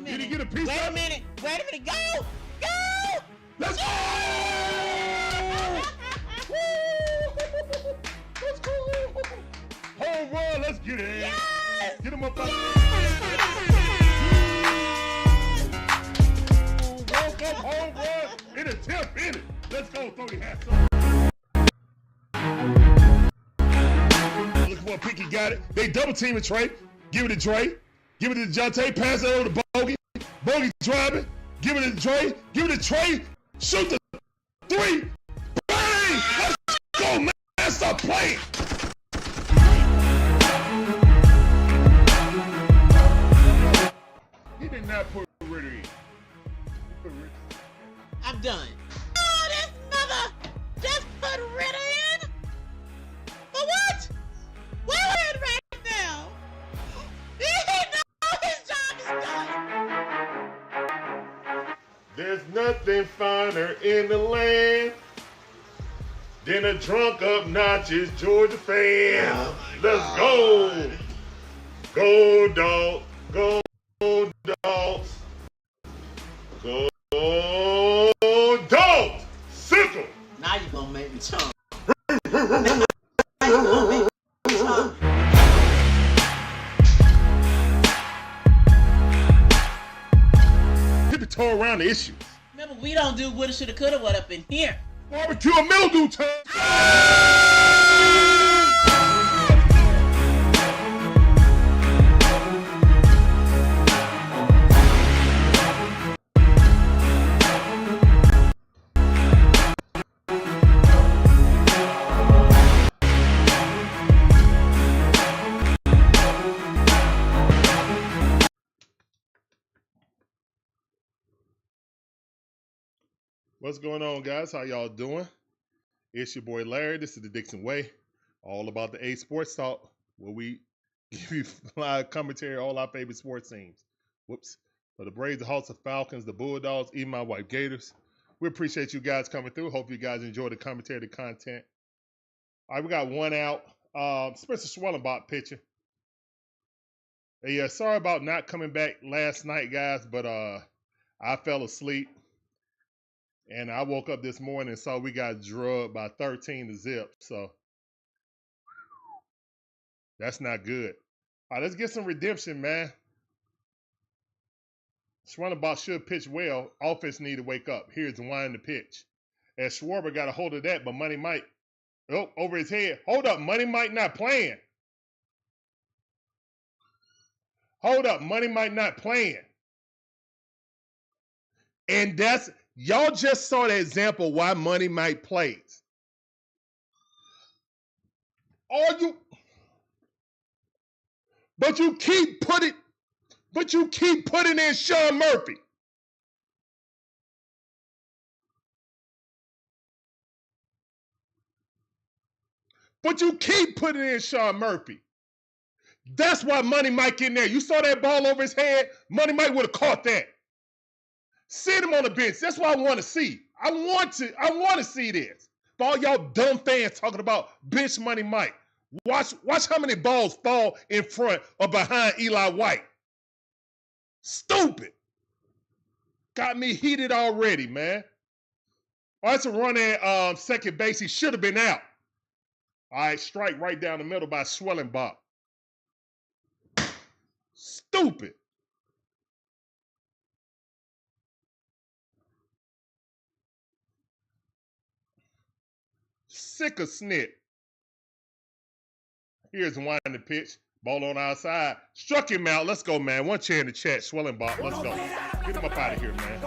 minute. Did he get a piece Wait of a minute. Wait a minute. Go! Go! Let's go! Let's go! Home run, let's get it. Yes! Get him up out Yes! Woke up home run in a 10th inning. Let's go, throw your hats up. Look what Pinky got it. They double teaming Trey. Give it to Dre. Give it to Jonte. Pass it over to Bogey. Bogey driving. Give it to Dre. Give it to Trey. Shoot the 3. Bang! Let's go, man. Stop playing. He did not put Ritter in. I'm done. Oh, this mother just put Ritter in? For what? Where are we right now? He knows his job is done. There's nothing finer in the land than a drunk, obnoxious Georgia fan. Oh Let's go. Go, dog. Go, dogs. Go, dogs. Sickle. Now you're gonna make me chunk. Now you're gonna make me chunk. Tiptoe around the issues. Remember, we don't do woulda, shoulda, coulda, what up in here. Barbecue and mildew time. What's going on, guys? How y'all doing? It's your boy Larry. This is the DIXON Way, all about the A Sports Talk, where we give you live commentary on all our favorite sports teams. Whoops. For the Braves, the Hawks, the Falcons, the Bulldogs, even my wife Gators. We appreciate you guys coming through. Hope you guys enjoy the commentary, the content. All right, we got one out. Spencer Schwellenbach pitching. Yeah, sorry about not coming back last night, guys, but I fell asleep. And I woke up this morning and saw we got drugged by 13-0. So that's not good. All right, let's get some redemption, man. Schwellenbach should pitch well. Offense need to wake up. Here's the wind the pitch. And Schwarber got a hold of that, but Money Mike, oh, over his head. Hold up, Money Mike not playing. Hold up, Money Mike not playing. And that's, y'all just saw the example why Money Mike plays. But you keep putting in Sean Murphy. But you keep putting in Sean Murphy. That's why Money Mike in there. You saw that ball over his head? Money Mike would have caught that. Sit him on the bench. That's what I want to see. I want to see this. For all y'all dumb fans talking about bench Money Mike. Watch how many balls fall in front or behind Eli White. Stupid. Got me heated already, man. All right, so run at second base. He should have been out. All right, strike right down the middle by Schwellenbach. Stupid. Sick of snit. Here's one in the pitch. Ball on our side. Struck him out. Let's go, man. One chair in the chat. Schwellenbach. Let's go. Get him up out of here, man.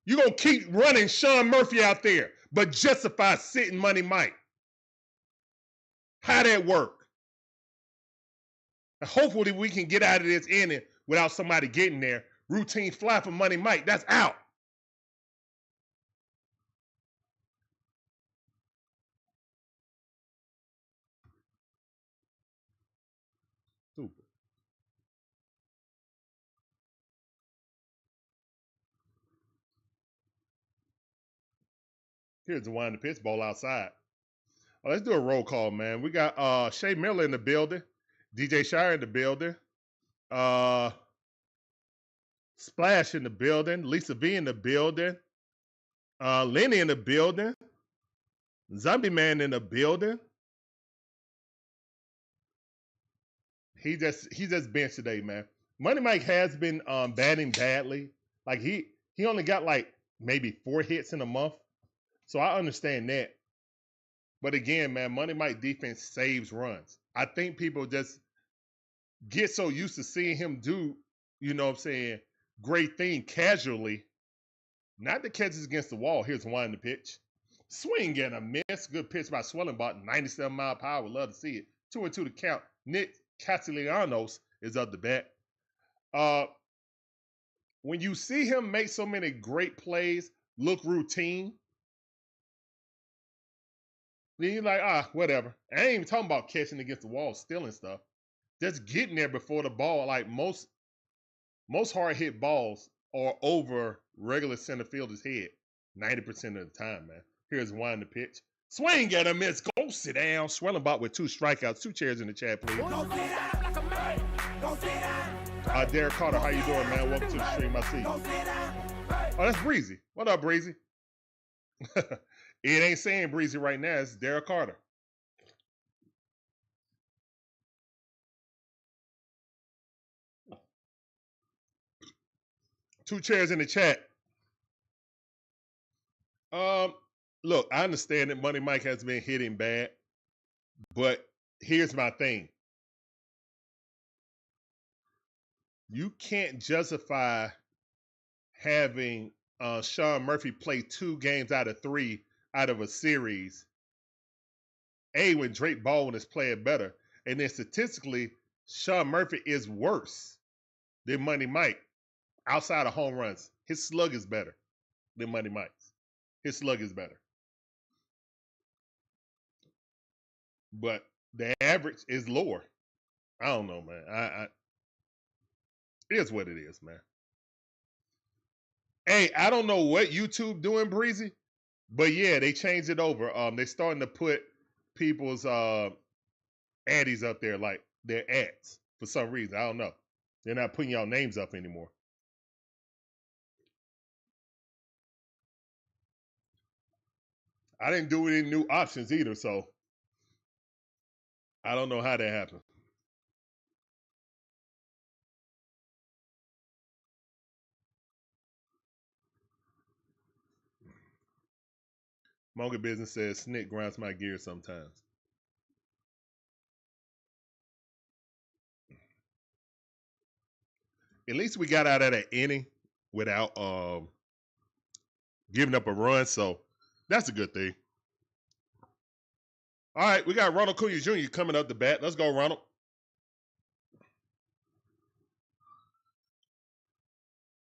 You're going to keep running Sean Murphy out there, but justify sitting Money Mike. How that work? And hopefully we can get out of this inning without somebody getting there. Routine fly for Money Mike. That's out. Stupid. Here's the wind the pitch, ball outside. Let's do a roll call, man. We got Shay Miller in the building, DJ Shire in the building, Splash in the building, Lisa V in the building, Lenny in the building, Zombie Man in the building. He just benched today, man. Money Mike has been batting badly. Like he only got like maybe 4 hits in a month. So I understand that. But again, man, Money Mike defense saves runs. I think people just get so used to seeing him do, you know what I'm saying, great thing casually. Not the catches against the wall. Here's one the pitch. Swing and a miss. Good pitch by Swellenbach. 97 mile per hour. Would love to see it. 2-2 to count. Nick Castellanos is up the bat. When you see him make so many great plays, look routine, then you're like, whatever. I ain't even talking about catching against the wall, stealing stuff. Just getting there before the ball. Like most hard hit balls are over regular center fielder's head 90% of the time, man. Here's one the pitch. Swing at a miss. Go sit down. Swellenbach with 2 strikeouts. 2 chairs in the chat, please. Derek Carter, how you doing, man? Welcome to the stream. I see you. Oh, that's Breezy. What up, Breezy? It ain't saying Breezy right now. It's Derek Carter. Two chairs in the chat. Look, I understand that Money Mike has been hitting bad, but here's my thing. You can't justify having Sean Murphy play 2 games out of 3 out of a series. When Drake Baldwin is playing better. And then statistically, Sean Murphy is worse than Money Mike outside of home runs. His slug is better than Money Mike's. His slug is better. But the average is lower. I don't know, man. It is what it is, man. Hey, I don't know what YouTube doing, Breezy, but yeah, they changed it over. They're starting to put people's addies up there, like their ads, for some reason. I don't know. They're not putting y'all names up anymore. I didn't do any new options either, so I don't know how that happened. Monkey Business says Snick grinds my gears sometimes. At least we got out of that inning without giving up a run, so that's a good thing. All right, we got Ronald Acuña Jr. coming up the bat. Let's go, Ronald.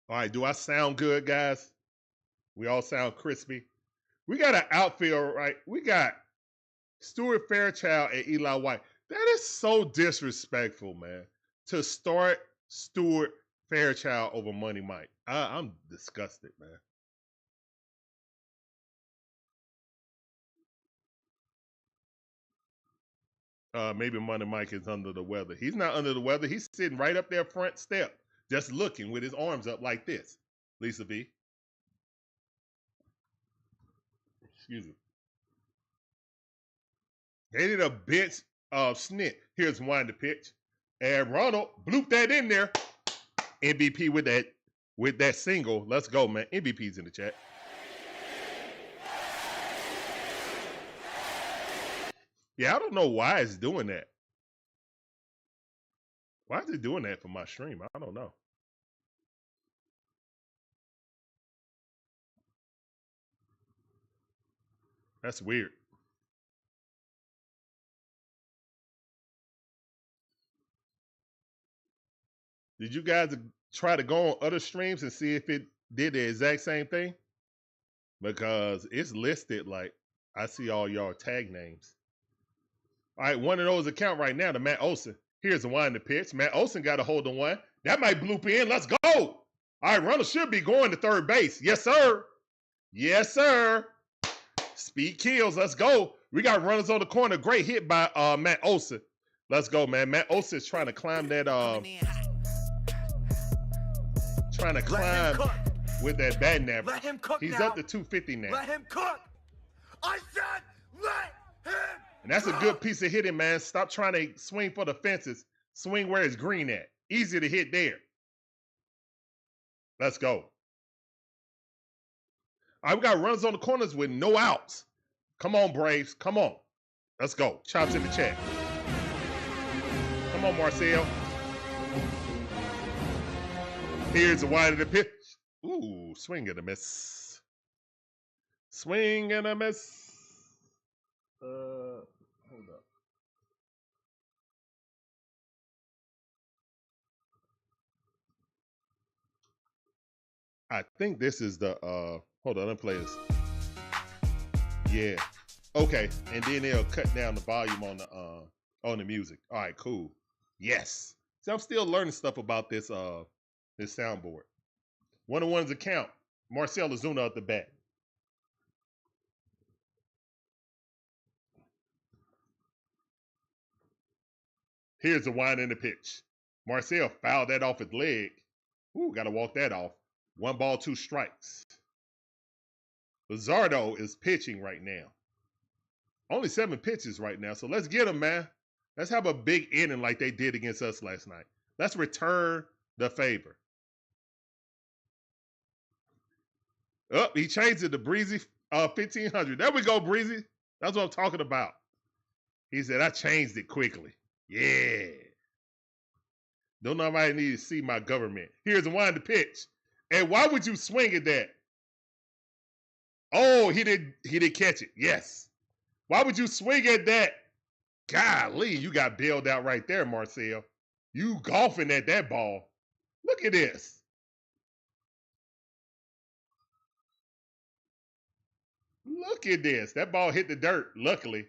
All right, do I sound good, guys? We all sound crispy. We got an outfield, right? We got Stuart Fairchild and Eli White. That is so disrespectful, man, to start Stuart Fairchild over Money Mike. I'm disgusted, man. Maybe Money Mike is under the weather. He's not under the weather. He's sitting right up there front step, just looking with his arms up like this. Lisa V. Excuse me. They did a bench snit. Here's one to pitch. And Ronald blooped that in there. MVP with that single. Let's go, man. MVP's in the chat. Yeah, I don't know why it's doing that. Why is it doing that for my stream? I don't know. That's weird. Did you guys try to go on other streams and see if it did the exact same thing? Because it's listed like I see all y'all tag names. All right, one of those account right now to Matt Olson. Here's the one to pitch. Matt Olson got a hold of one. That might bloop in. Let's go. All right, runner should be going to third base. Yes, sir. Yes, sir. Speed kills. Let's go. We got runners on the corner. Great hit by Matt Olson. Let's go, man. Matt Olson is trying to climb that with that batting average. Let him cook. He's now. up to 250 now. Let him cook. I said let him. And that's a good piece of hitting, man. Stop trying to swing for the fences. Swing where it's green at. Easy to hit there. Let's go. All right, we got runners on the corners with no outs. Come on, Braves. Come on. Let's go. Chops in the chat. Come on, Marcel. Here's the wide of the pitch. Ooh, swing and a miss. Swing and a miss. Hold up. I think this is the hold on, let me play this. Yeah. Okay. And then they'll cut down the volume on the music. All right, cool. Yes. So I'm still learning stuff about this this soundboard. 1-on-1's a count. Marcel Ozuna at the bat. Here's the wind in the pitch. Marcel fouled that off his leg. Ooh, got to walk that off. 1 ball, 2 strikes. Luzardo is pitching right now. Only 7 pitches right now, so let's get him, man. Let's have a big inning like they did against us last night. Let's return the favor. Oh, he changed it to Breezy 1500. There we go, Breezy. That's what I'm talking about. He said, I changed it quickly. Yeah. Don't nobody need to see my government. Here's the wind to pitch. And why would you swing at that? Oh, he did catch it. Yes. Why would you swing at that? Golly, you got bailed out right there, Marcel. You golfing at that ball. Look at this. Look at this. That ball hit the dirt, luckily.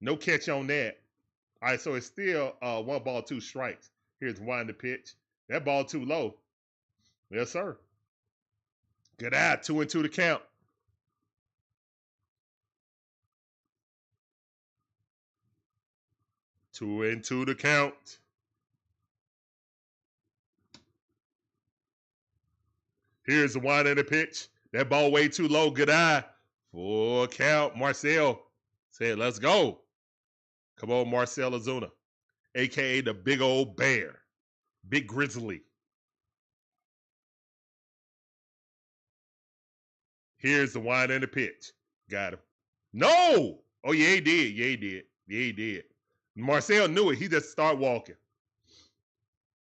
No catch on that. All right, so it's still 1 ball, 2 strikes. Here's wind the pitch. That ball too low. Yes, sir. Good eye. 2-2 to count. Two and two to count. Here's the wind and the pitch. That ball way too low. Good eye. Full count. Marcel said, let's go. Come on, Marcel Ozuna, a.k.a. the big old bear. Big grizzly. Here's the wind and the pitch. Got him. No! Oh, yeah, he did. Yeah, he did. Yeah, he did. Marcel knew it. He just started walking.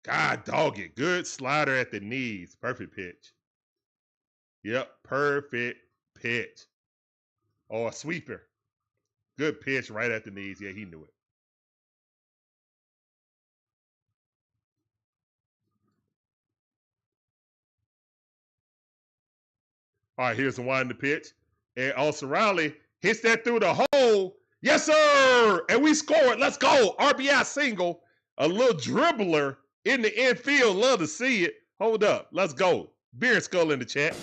God dog it. Good slider at the knees. Perfect pitch. Yep, perfect pitch. Oh, a sweeper. Good pitch right at the knees. Yeah, he knew it. All right, here's the wind the pitch. And Olson hits that through the hole. Yes, sir. And we scored. Let's go. RBI single. A little dribbler in the infield. Love to see it. Hold up. Let's go. Beer Skull in the chat.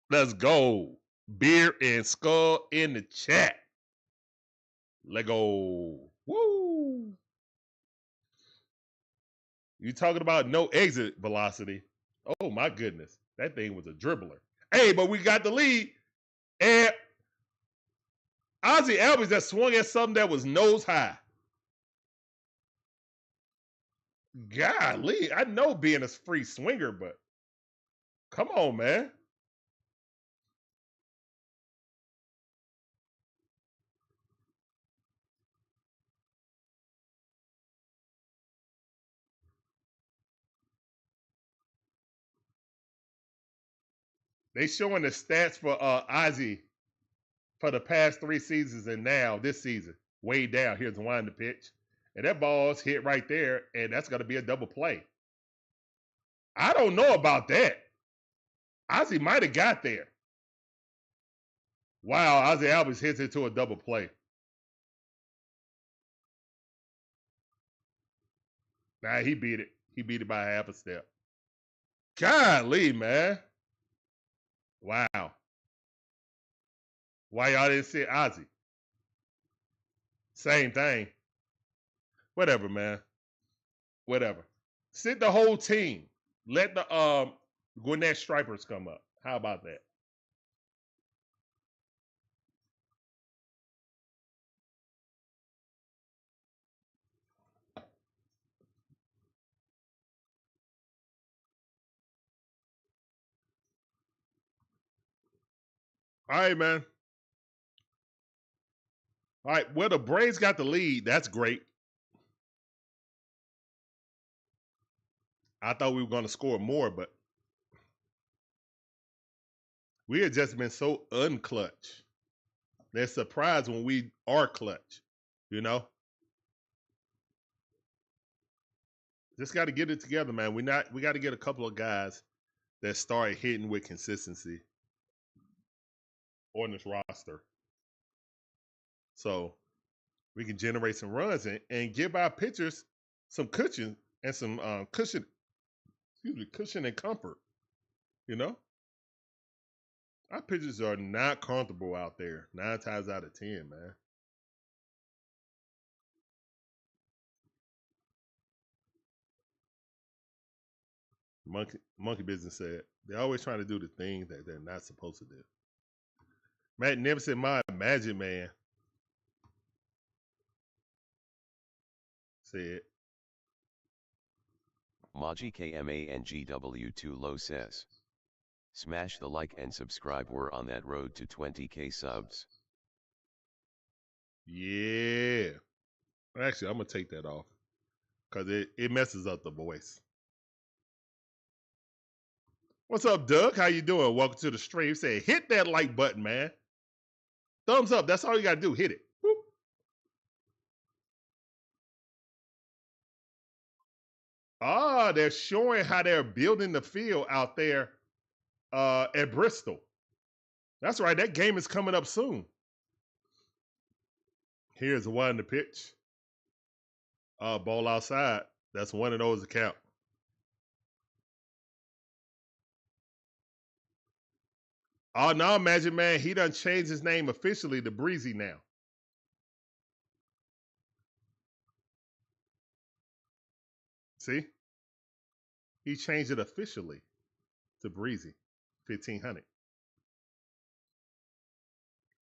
Let's go. Beer and Skull in the chat. Let go. Woo. You talking about no exit velocity. Oh, my goodness. That thing was a dribbler. Hey, but we got the lead. And Ozzie Albies that swung at something that was nose high. Golly, I know being a free swinger, but come on, man. They showing the stats for Ozzie for the past 3 seasons and now this season. Way down. Here's the wind the pitch. And that ball's hit right there, and that's going to be a double play. I don't know about that. Ozzie might have got there. Wow, Ozzie Albies hits it to a double play. Nah, he beat it. He beat it by half a step. Golly, man. Wow. Why y'all didn't see Ozzie? Same thing. Whatever, man. Whatever. Sit the whole team. Let the Gwinnett Stripers come up. How about that? All right, man. All right. Well, the Braves got the lead. That's great. I thought we were going to score more, but we have just been so unclutch. They're surprised when we are clutch, you know? Just got to get it together, man. We got to get a couple of guys that start hitting with consistency on this roster. So we can generate some runs and give our pitchers some cushion and some cushion and comfort, you know? Our pitchers are not comfortable out there 9 times out of 10, man. Monkey Business said, they're always trying to do the things that they're not supposed to do. Matt Nipson, my Magic Man, said, Maji KMANGW2 Low says, smash the like and subscribe. We're on that road to 20K subs. yeah. Actually, I'm going to take that off because it messes up the voice. What's up, Doug? How you doing? Welcome to the stream. Say, hit that like button, man. Thumbs up. That's all you got to do. Hit it. Whoop. Ah, they're showing how they're building the field out there at Bristol. That's right. That game is coming up soon. Here's one in the pitch. Ball outside. That's one of those account. Oh, no, Magic Man. He done changed his name officially to Breezy now. See? He changed it officially to Breezy. 1500.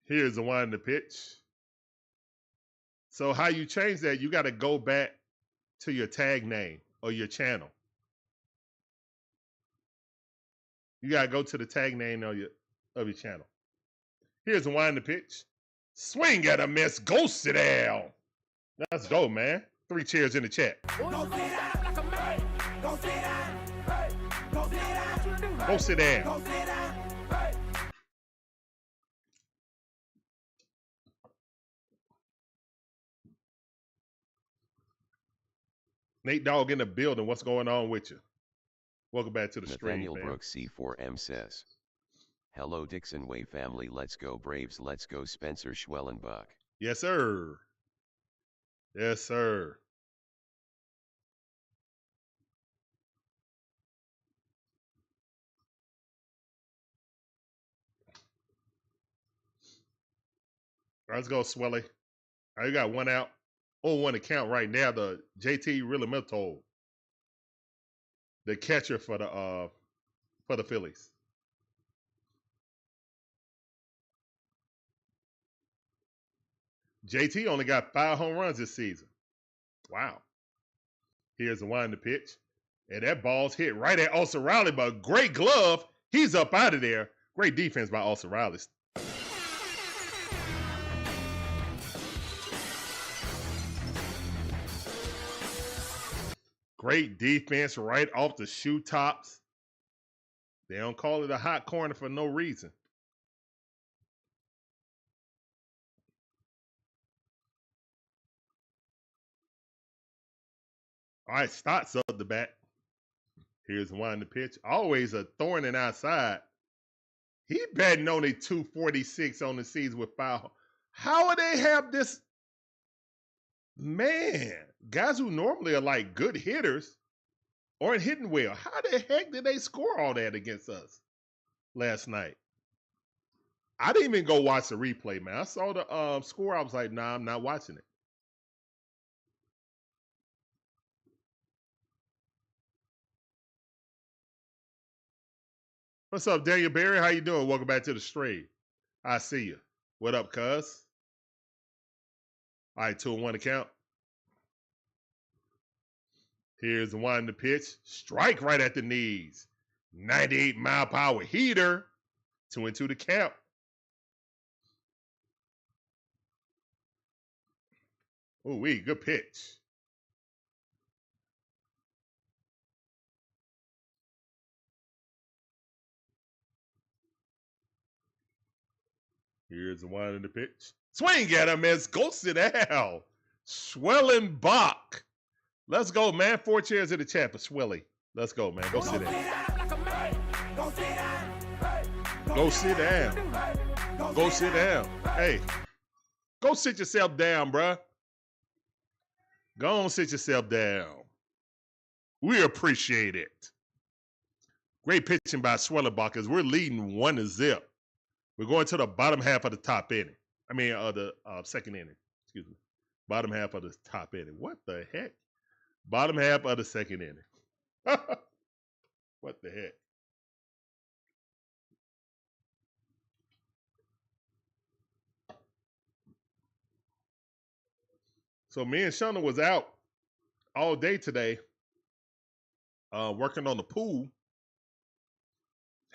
Here's the one in the pitch. So how you change that, you got to go back to your tag name or your channel. You got to go to the tag name of your channel. Here's the one in the pitch. Swing at a miss. Go sit down. Let's go, man. 3 cheers in the chat. Go sit down like a man. Go sit down. Hey. Go sit down. Go sit down. Go sit down. Hey. Nate Dogg in the building. What's going on with you? Welcome back to the stream, Nathaniel man. Brooks C4M says, hello DIXON WAY family, let's go Braves, let's go Spencer Schwellenbach. Yes, sir. Yes, sir. Let's go, Swelly. I got one out. On one account right now. The JT Realmuto, the catcher for the Phillies. JT only got 5 home runs this season. Wow. Here's the one in the pitch. And that ball's hit right at Olson Riley, but great glove. He's up out of there. Great defense by Olson Riley. Great defense right off the shoe tops. They don't call it a hot corner for no reason. All right, Stott's up the bat. Here's one in the pitch. Always a thorn in our side. He batting only 246 on the season with 5. How would they have this? Man, guys who normally are like good hitters, aren't hitting well. How the heck did they score all that against us last night? I didn't even go watch the replay, man. I saw the score. I was like, nah, I'm not watching it. What's up, Daniel Barry? How you doing? Welcome back to the stream. I see you. What up, cuz? All right, 2-1 account. Here's the one in the pitch. Strike right at the knees. 98-mile-per-hour heater. 2-2 the count. Ooh-wee, good pitch. Here's the one in the pitch. Swing at him as ghosted out. Schwellenbach. Let's go, man. 4 chairs in the chat for Swelly. Let's go, man. Go sit down. Go sit down. Go sit down. Hey, go sit yourself down, bruh. Go on, sit yourself down. We appreciate it. Great pitching by Schwellenbach as we're leading 1-0. We're going to the bottom half of the top inning. I mean, the second inning. Excuse me. Bottom half of the top inning. What the heck? Bottom half of the second inning. What the heck? So me and Shana was out all day today working on the pool.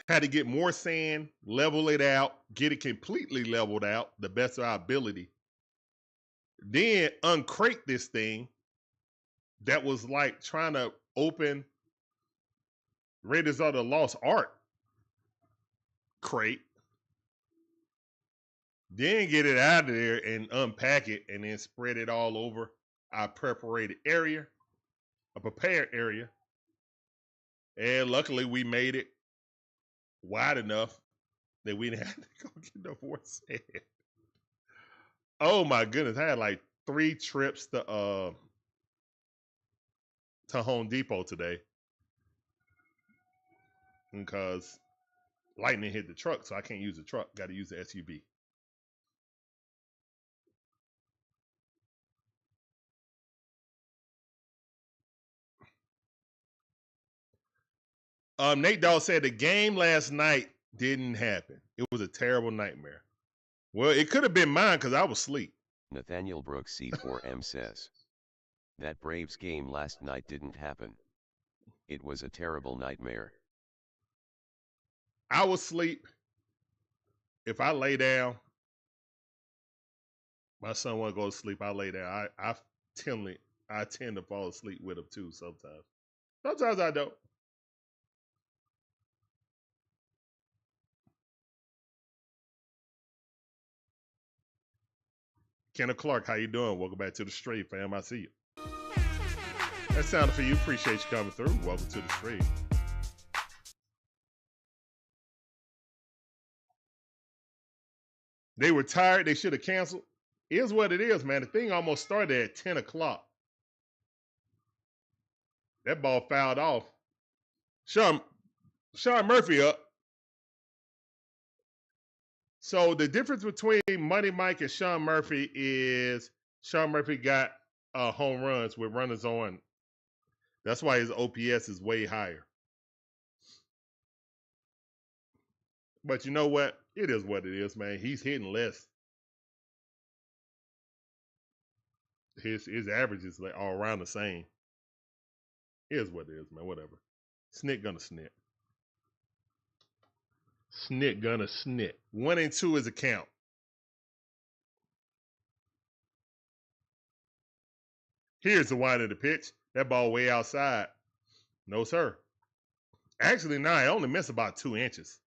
Had to get more sand, level it out, get it completely leveled out, the best of our ability. Then uncrate this thing that was like trying to open Raiders of the Lost Ark crate. Then get it out of there and unpack it and then spread it all over our prepared area. And luckily we made it wide enough that we didn't have to go get no more sand. Oh my goodness. I had like 3 trips to Home Depot today because lightning hit the truck, so I can't use the truck. Got to use the SUV. Nate Dawg said the game last night didn't happen. It was a terrible nightmare. Well, it could have been mine because I was asleep. Nathaniel Brooks C4M says, that Braves game last night didn't happen. It was a terrible nightmare. I was asleep. If I lay down, my son want to go to sleep, I lay down. I tend to fall asleep with him too sometimes. Sometimes I don't. Kenneth Clark, how you doing? Welcome back to the stream, fam. I see you. That sounded for you. Appreciate you coming through. Welcome to the stream. They were tired. They should have canceled. It is what it is, man. The thing almost started at 10 o'clock. That ball fouled off. Sean Murphy up. So the difference between Money Mike and Sean Murphy is Sean Murphy got home runs with runners on. That's why his OPS is way higher. But you know what? It is what it is, man. He's hitting less. His averages are all around the same. It is what it is, man. Whatever. Snit gonna snit. Snit gonna snit. 1-2 is a count. Here's the wind of the pitch. That ball way outside. No, sir. Actually, no, I only missed about 2 inches.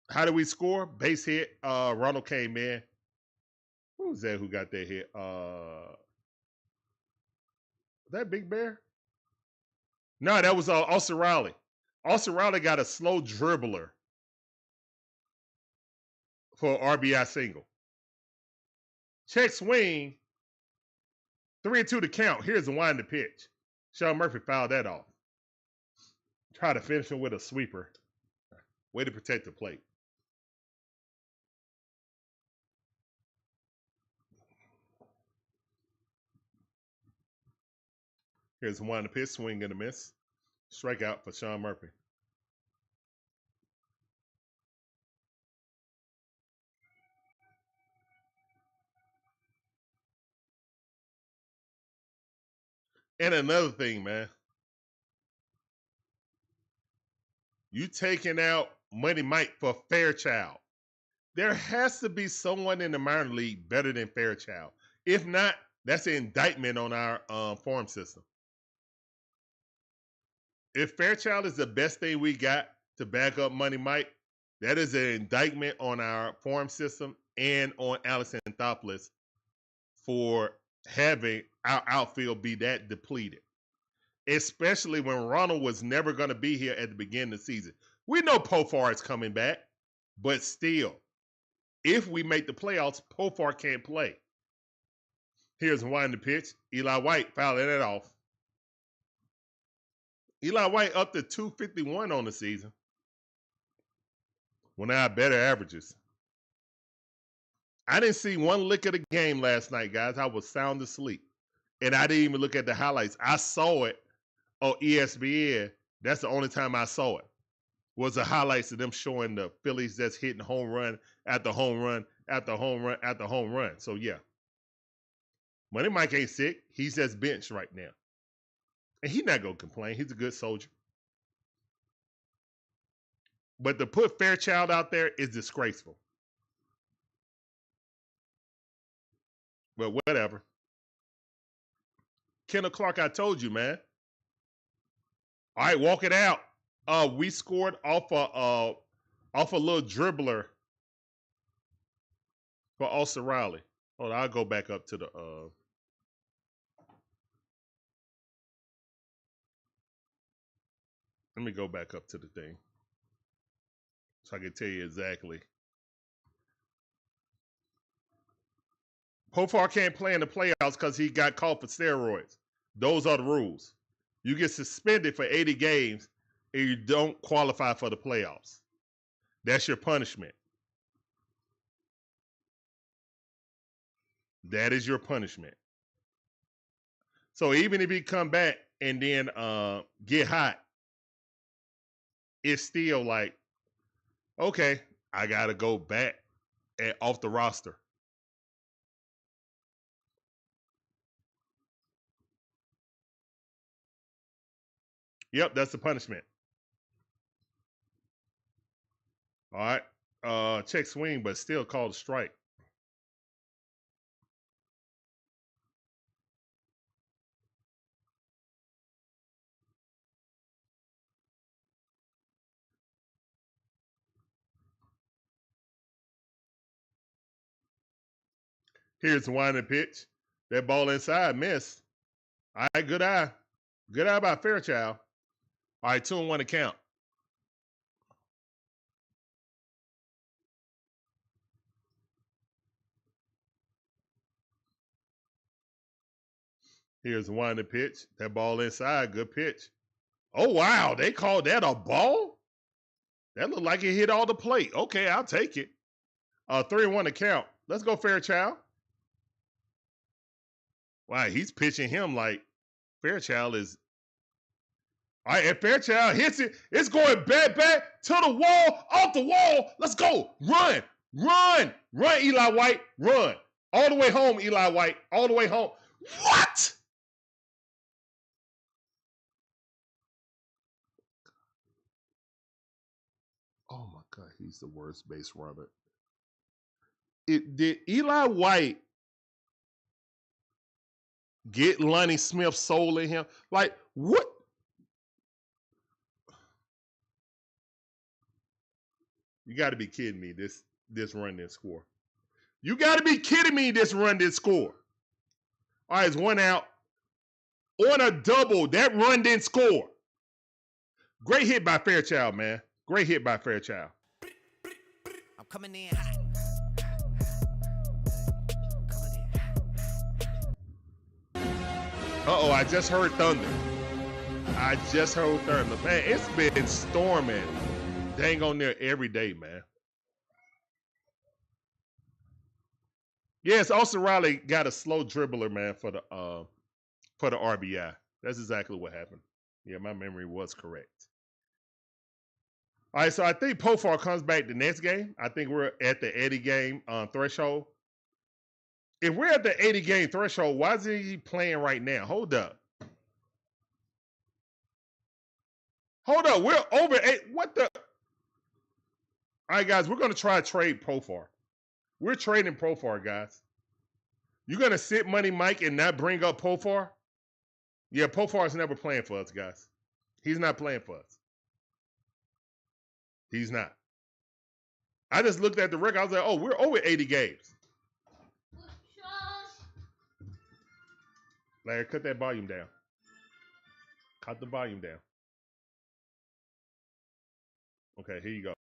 How did we score? Base hit. Ronald came in. Who was that who got that hit? That Big Bear? No, that was Austin Riley. Austin Riley got a slow dribbler for RBI single. Check swing. 3-2 to count. Here's the wind to pitch. Sean Murphy fouled that off. Try to finish him with a sweeper. Way to protect the plate. Here's the wind to pitch. Swing and a miss. Strikeout for Sean Murphy. And another thing, man. You taking out Money Mike for Fairchild. There has to be someone in the minor league better than Fairchild. If not, that's an indictment on our farm system. If Fairchild is the best thing we got to back up Money Mike, that is an indictment on our farm system and on Alex Anthopoulos for having our outfield be that depleted. Especially when Ronald was never going to be here at the beginning of the season. We know Profar is coming back, but still, if we make the playoffs, Profar can't play. Here's one to pitch. Eli White fouling it off. Eli White up to 251 on the season. One of our better averages. I didn't see one lick of the game last night, guys. I was sound asleep. And I didn't even look at the highlights. I saw it on ESPN. That's the only time I saw it. Was the highlights of them showing the Phillies that's hitting home run after home run after home run after home run. So, yeah. Money Mike ain't sick. He's just benched right now. And he's not going to complain. He's a good soldier. But to put Fairchild out there is disgraceful. But whatever. Kendall Clark, I told you, man. All right, walk it out. We scored off a little dribbler for Olson Riley. Hold on, I'll go back up to the let me go back up to the thing so I can tell you exactly. Profar can't play in the playoffs because he got caught for steroids. Those are the rules. You get suspended for 80 games and you don't qualify for the playoffs. That's your punishment. That is your punishment. So even if he come back and then get hot, it's still like, okay, I got to go back and off the roster. Yep, that's the punishment. All right. Check swing, but still called a strike. Here's the winding pitch. That ball inside, miss. All right, good eye. Good eye by Fairchild. All right, 2-1 to count. Here's the winding pitch. That ball inside, good pitch. Oh, wow, they called that a ball? That looked like it hit all the plate. Okay, I'll take it. 3-1 to count. Let's go, Fairchild. Wow, he's pitching him like Fairchild is. All right, and Fairchild hits it. It's going back to the wall, off the wall. Let's go. Run, Eli White, run. All the way home, Eli White, all the way home. What? Oh, my God, he's the worst base runner. Did Eli White get Lonnie Smith's soul in him? Like, what? You got to be kidding me, this run, this score. You got to be kidding me, this run, this score. All right, it's one out. On a double, that run didn't score. Great hit by Fairchild, man. Great hit by Fairchild. I'm coming in hot. Uh-oh, I just heard thunder. I just heard thunder. Man, it's been storming dang on there every day, man. Yes, Austin Riley got a slow dribbler, man, for the RBI. That's exactly what happened. Yeah, my memory was correct. All right, so I think Profar comes back the next game. I think we're at the 80 game threshold. If we're at the 80 game threshold, why is he playing right now? Hold up. Hold up. We're over 8. What the? All right, guys, we're going to try to trade Profar. We're trading Profar, guys. You're going to sit Money Mike and not bring up Profar? Yeah, Profar's never playing for us, guys. He's not playing for us. He's not. I just looked at the record. I was like, oh, we're over 80 games. Larry, cut that volume down. Cut the volume down. Okay, here you go.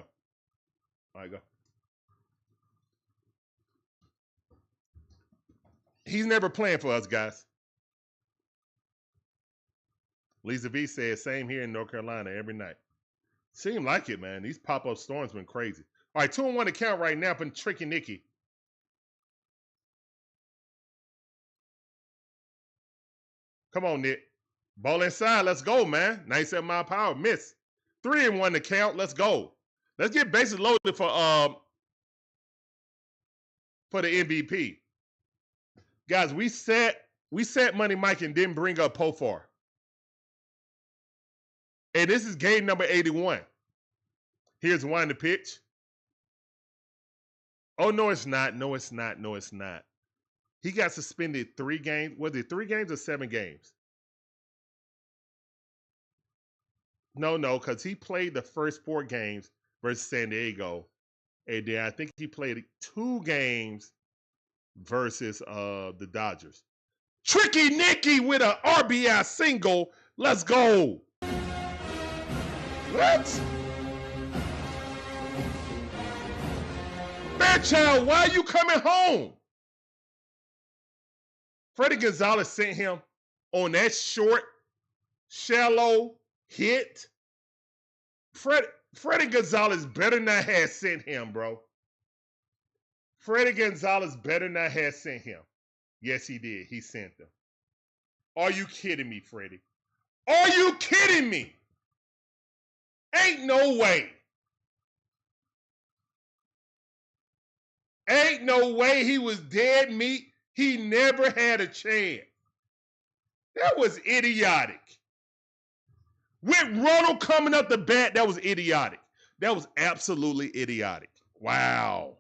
All right, go. He's never playing for us, guys. Lisa V says, same here in North Carolina every night. Seem like it, man. These pop-up storms been crazy. All right, 2-1 to count right now from Tricky Nicky. Come on, Nick. Ball inside. Let's go, man. 97 mile per hour. Miss. 3-1 to count. Let's go. Let's get bases loaded for the MVP. Guys, we set Money Mike and didn't bring up Profar. And this is game number 81. Here's one to pitch. Oh, no, it's not. No, it's not. No, it's not. He got suspended 3 games. Was it 3 games or 7 games? No, because he played the first 4 games versus San Diego. And then I think he played 2 games versus the Dodgers. Tricky Nicky with an RBI single. Let's go. What? Fairchild, why are you coming home? Freddie Gonzalez sent him on that short, shallow hit. Freddie Gonzalez better not have sent him, bro. Freddie Gonzalez better not have sent him. Yes, he did. He sent them. Are you kidding me, Freddie? Are you kidding me? Ain't no way. Ain't no way he was dead meat. He never had a chance. That was idiotic. With Ronald coming up the bat, that was idiotic. That was absolutely idiotic. Wow.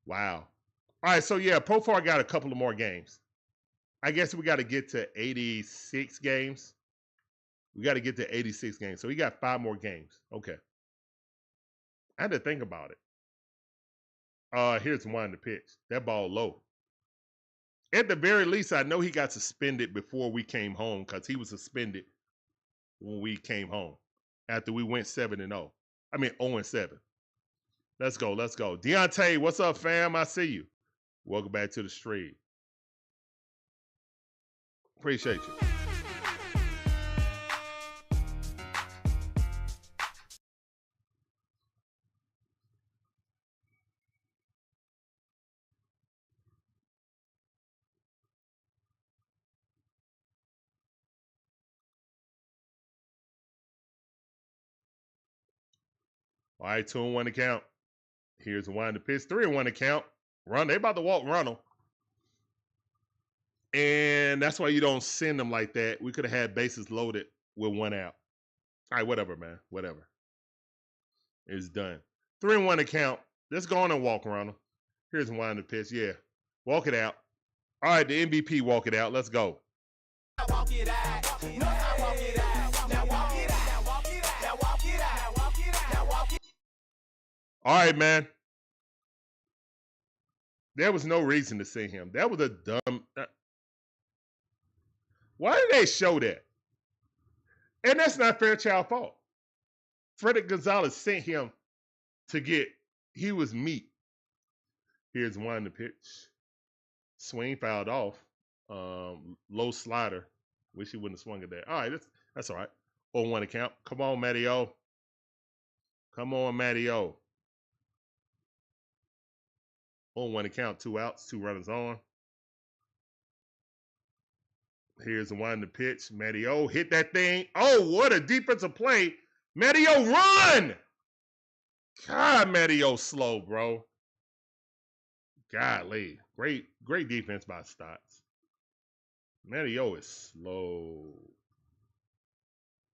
Wow. All right, so yeah, Profar got a couple of more games. I guess we got to get to 86 games. We got to get to 86 games. So he got 5 more games. Okay. I had to think about it. Here's one to pitch. That ball low. At the very least, I know he got suspended before we came home because he was suspended when we came home after we went 7-0. I mean 0-7. Let's go. Let's go. Deontay, what's up, fam? I see you. Welcome back to the stream. Appreciate you. All right, 2-1 to count. Here's a one to pitch. 3-1 to count. Run. They about to walk Ronald. And that's why you don't send them like that. We could have had bases loaded with 1 out. All right, whatever, man. Whatever. It's done. 3-1 to count. Let's go on and walk Ronald. Here's one to pitch. Yeah. Walk it out. All right, the MVP walk it out. Let's go. Walk it out. No, I walk it out. Now walk it out. Walk it out. Now walk it out. Walk it out. Now walk it. All right, man. There was no reason to send him. That was a dumb. Why did they show that? And that's not Fairchild's fault. Freddie Gonzalez sent him to get. He was meat. Here's one to pitch. Swing fouled off. Low slider. Wish he wouldn't have swung at that. All right, that's all right. 0-1 account. Come on, Matty-O. Come on, Matty-O. 0-1 account, 2 outs, 2 runners on. Here's the one to pitch. Matty-O hit that thing. Oh, what a defensive play. Matty-O, run! God, Matty-O slow, bro. Golly. Great defense by Stotts. Matty-O is slow.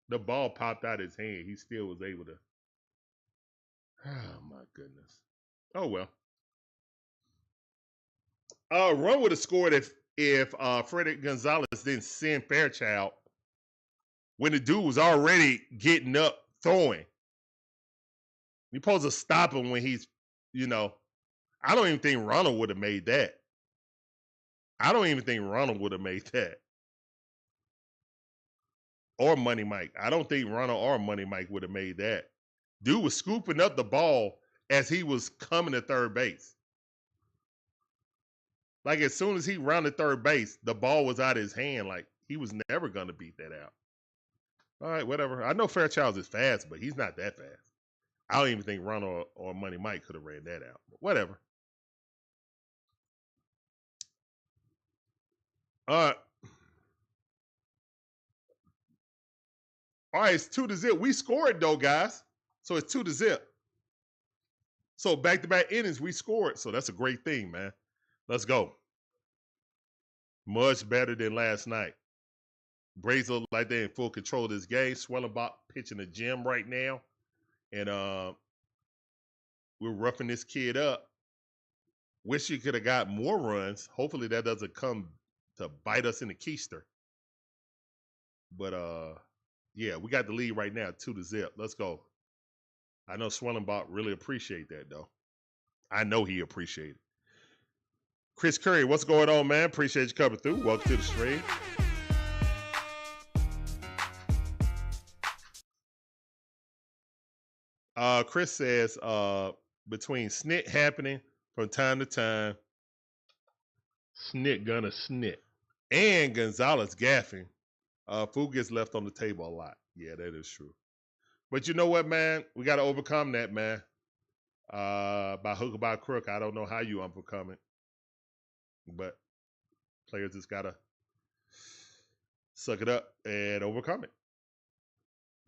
The ball popped out his hand. He still was able to. Oh, my goodness. Oh, well. Run would have scored if Frederick Gonzalez didn't send Fairchild when the dude was already getting up, throwing. You're supposed to stop him when he's, I don't even think Ronald would have made that. I don't even think Ronald would have made that. Or Money Mike. I don't think Ronald or Money Mike would have made that. Dude was scooping up the ball as he was coming to third base. Like, as soon as he rounded third base, the ball was out of his hand. Like, he was never going to beat that out. All right, whatever. I know Fairchild is fast, but he's not that fast. I don't even think Ronald or Money Mike could have ran that out. But whatever. All right, it's 2-0. We scored, though, guys. So it's 2-0. So back-to-back innings, we scored. So that's a great thing, man. Let's go. Much better than last night. Braves look like they're in full control of this game. Swellenbach pitching the gym right now. And we're roughing this kid up. Wish you could have got more runs. Hopefully that doesn't come to bite us in the keister. But, yeah, we got the lead right now, 2-0. Let's go. I know Swellenbach really appreciate that, though. I know he appreciate it. Chris Curry, what's going on, man? Appreciate you coming through. Welcome to the stream. Chris says, between snit happening from time to time, snit gonna snit, and Gonzalez gaffing, food gets left on the table a lot. Yeah, that is true. But you know what, man? We got to overcome that, man. By hook or by crook, I don't know how you overcome it. But players just got to suck it up and overcome it.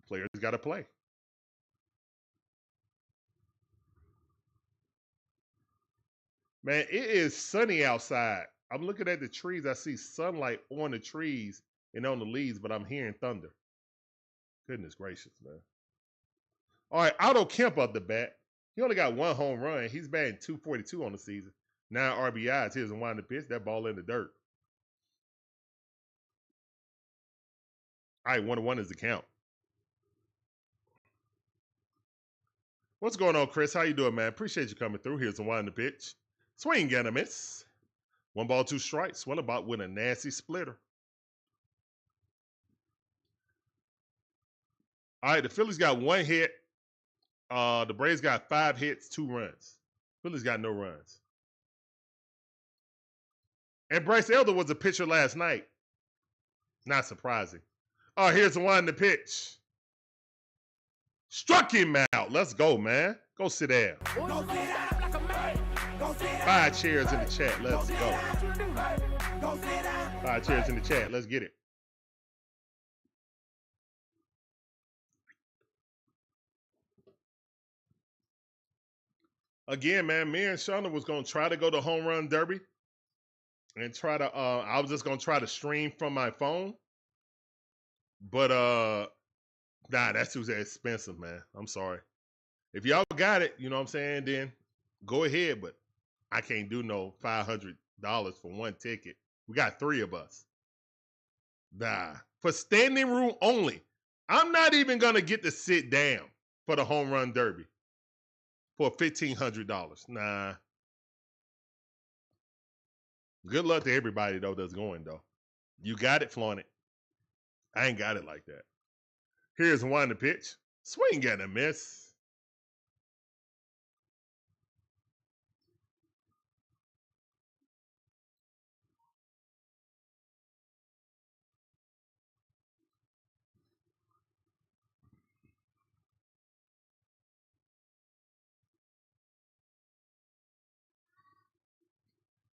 Players got to play. Man, it is sunny outside. I'm looking at the trees. I see sunlight on the trees and on the leaves, but I'm hearing thunder. Goodness gracious, man. All right, Otto Kemp up the bat. He only got 1 home run. He's batting .242 on the season. 9 RBIs. Here's a wind the pitch. That ball in the dirt. All right, 1-1 is the count. What's going on, Chris? How you doing, man? Appreciate you coming through. Here's a wind the pitch. Swing and a miss. 1 ball, 2 strikes. Swellenbach with a nasty splitter. All right, the Phillies got 1 hit. The Braves got 5 hits, 2 runs. Phillies got no runs. And Bryce Elder was a pitcher last night. Not surprising. Oh, here's the one to pitch. Struck him out. Let's go, man. Go sit down. 5 chairs in the chat. Let's go. 5 chairs in the chat. Let's get it. Again, man, me and Shauna was going to try to go to Home Run Derby and try to, I was just going to try to stream from my phone. But, nah, that's too expensive, man. I'm sorry. If y'all got it, you know what I'm saying, then go ahead. But I can't do no $500 for 1 ticket. We got 3 of us. Nah. For standing room only. I'm not even going to get to sit down for the Home Run Derby for $1,500. Nah. Good luck to everybody, though, that's going, though. You got it, flaunt it. I ain't got it like that. Here's one to pitch. Swing and a miss.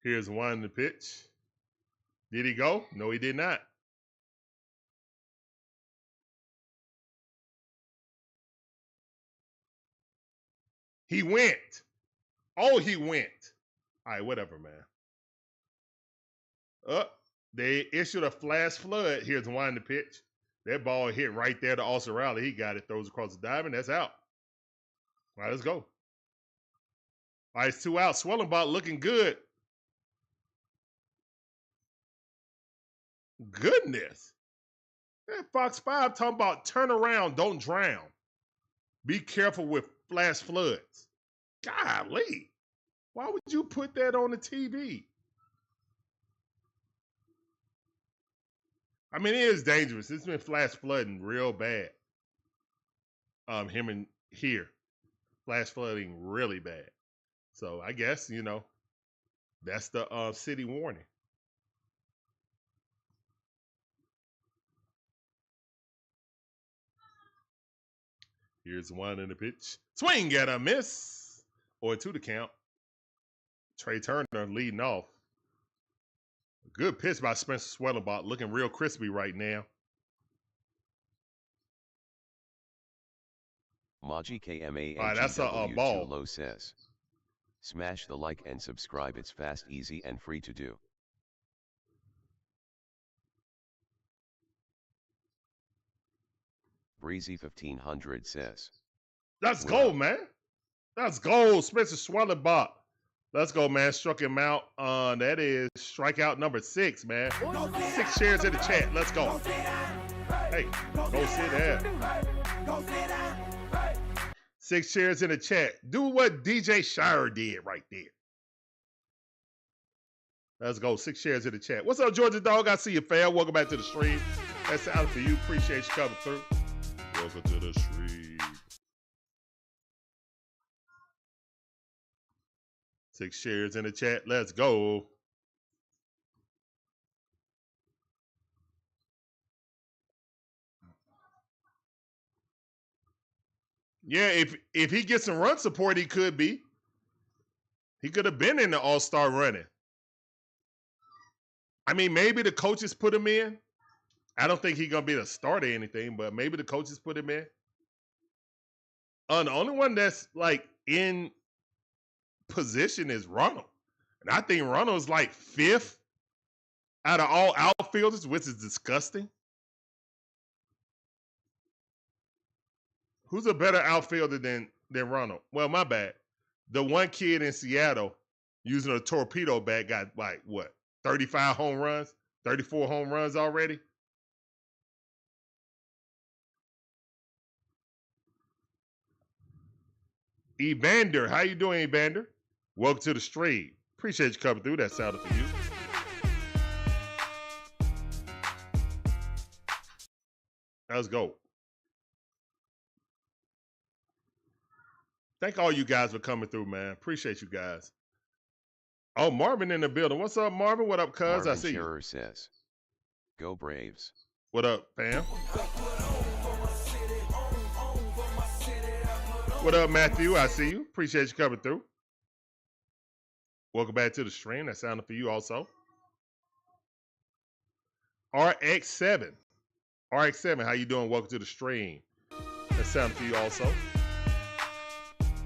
Here's one in the pitch. Did he go? No, he did not. He went. Oh, he went. All right, whatever, man. They issued a flash flood. Here's one in the pitch. That ball hit right there to Austin Riley. He got it, throws across the diamond. That's out. All right, let's go. All right, it's 2 out. Swellenbach looking good. Goodness. That Fox 5 talking about turn around, don't drown. Be careful with flash floods. Golly. Why would you put that on the TV? I mean, it is dangerous. It's been flash flooding real bad. Him and here. Flash flooding really bad. So I guess, you know, that's the city warning. Here's one in the pitch. Swing at a miss. Or 2 to count. Trey Turner leading off. Good pitch by Spencer Swellenbach. Looking real crispy right now. Maji KMA All right, and that's a ball. Low says. Smash the like and subscribe. It's fast, easy, and free to do. Breezy 1500 says. Let's go, man. Let's go, Spencer Swellenbach. Let's go, man. Struck him out. That is strikeout number 6, man. 6 shares in the chat. Let's go. Hey, go sit down. 6 shares in the chat. Do what DJ Shire did right there. Let's go. 6 shares in the chat. What's up, Georgia Dog? I see you, fam. Welcome back to the stream. That's out for you. Appreciate you coming through. Welcome to the stream. 6 shares in the chat. Let's go. Yeah, if he gets some run support, he could be. He could have been in the All-Star running. I mean, maybe the coaches put him in. I don't think he's going to be the starter or anything, but maybe the coaches put him in. The only one that's, like, in position is Ronald. And I think Ronald's, like, 5th out of all outfielders, which is disgusting. Who's a better outfielder than Ronald? Well, my bad. The one kid in Seattle using a torpedo bat got, like, what, 35 home runs? 34 home runs already? Evander, how you doing, Evander? Welcome to the stream. Appreciate you coming through. That sounded for you. Let's go. Thank all you guys for coming through, man. Appreciate you guys. Oh, Marvin in the building. What's up, Marvin? What up, cuz? I see you. Says, go Braves. What up, fam? What up, Matthew? I see you. Appreciate you coming through. Welcome back to the stream. That sounded for you also. RX7. RX7, how you doing? Welcome to the stream. That sounded for you also.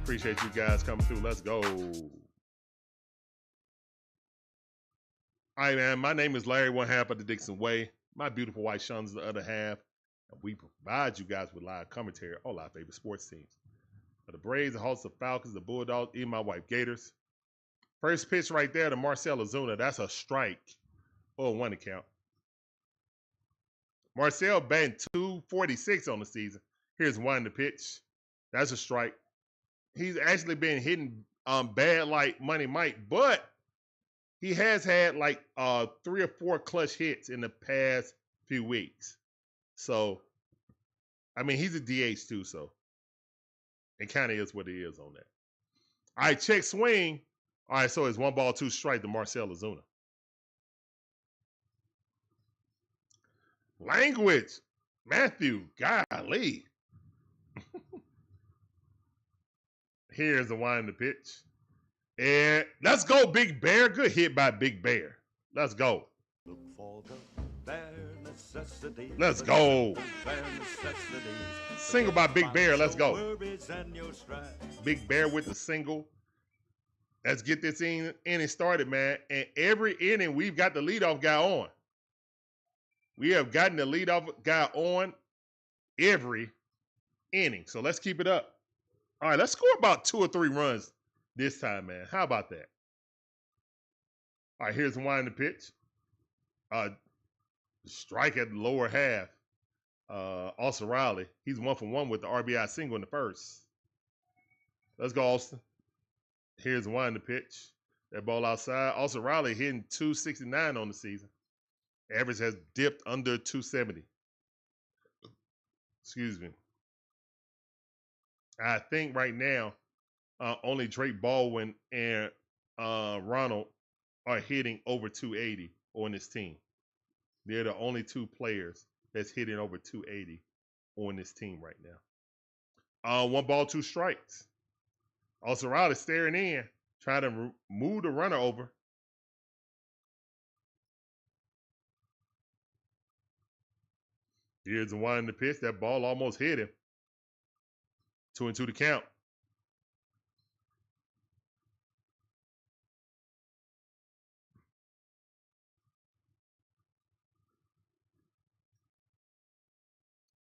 Appreciate you guys coming through. Let's go. All right, man. My name is Larry, one half of the DIXON Way. My beautiful wife, Shun's the other half. And we provide you guys with live commentary on our favorite sports teams. The Braves, the Hawks, the Falcons, the Bulldogs, even my wife, Gators. First pitch right there to Marcel Ozuna. That's a strike. Or 1 to count. Marcel batting .246 on the season. Here's 1 to pitch. That's a strike. He's actually been hitting bad like Money Mike, but he has had like 3 or 4 clutch hits in the past few weeks. So, I mean, he's a DH too, so it kind of is what it is on that. All right, check swing. All right, so it's 1 ball, 2 strike to Marcel Ozuna. Language. Matthew, golly. Here's the 1 to pitch. And let's go, Big Bear. Good hit by Big Bear. Let's go. Look for the bare necessities. Let's go. Bare necessities. Single by Big Bear. Let's go. Worries and your strife. Big Bear with the single. Let's get this inning started, man. And every inning, we've got the leadoff guy on. We have gotten the leadoff guy on every inning. So let's keep it up. All right, let's score about 2 or 3 runs this time, man. How about that? All right, here's the wind the pitch. Strike at the lower half. Austin Riley. He's 1 for 1 with the RBI single in the first. Let's go, Austin. Here's the wind the pitch. That ball outside. Austin Riley hitting 269 on the season. Average has dipped under 270. Excuse me. I think right now, only Drake Baldwin and Ronald are hitting over 280 on this team. They're the only 2 players that's hitting over 280 on this team right now. 1 ball, 2 strikes. Also, Riley staring in, trying to move the runner over. Here's the one in the pitch. That ball almost hit him. 2-2 to count.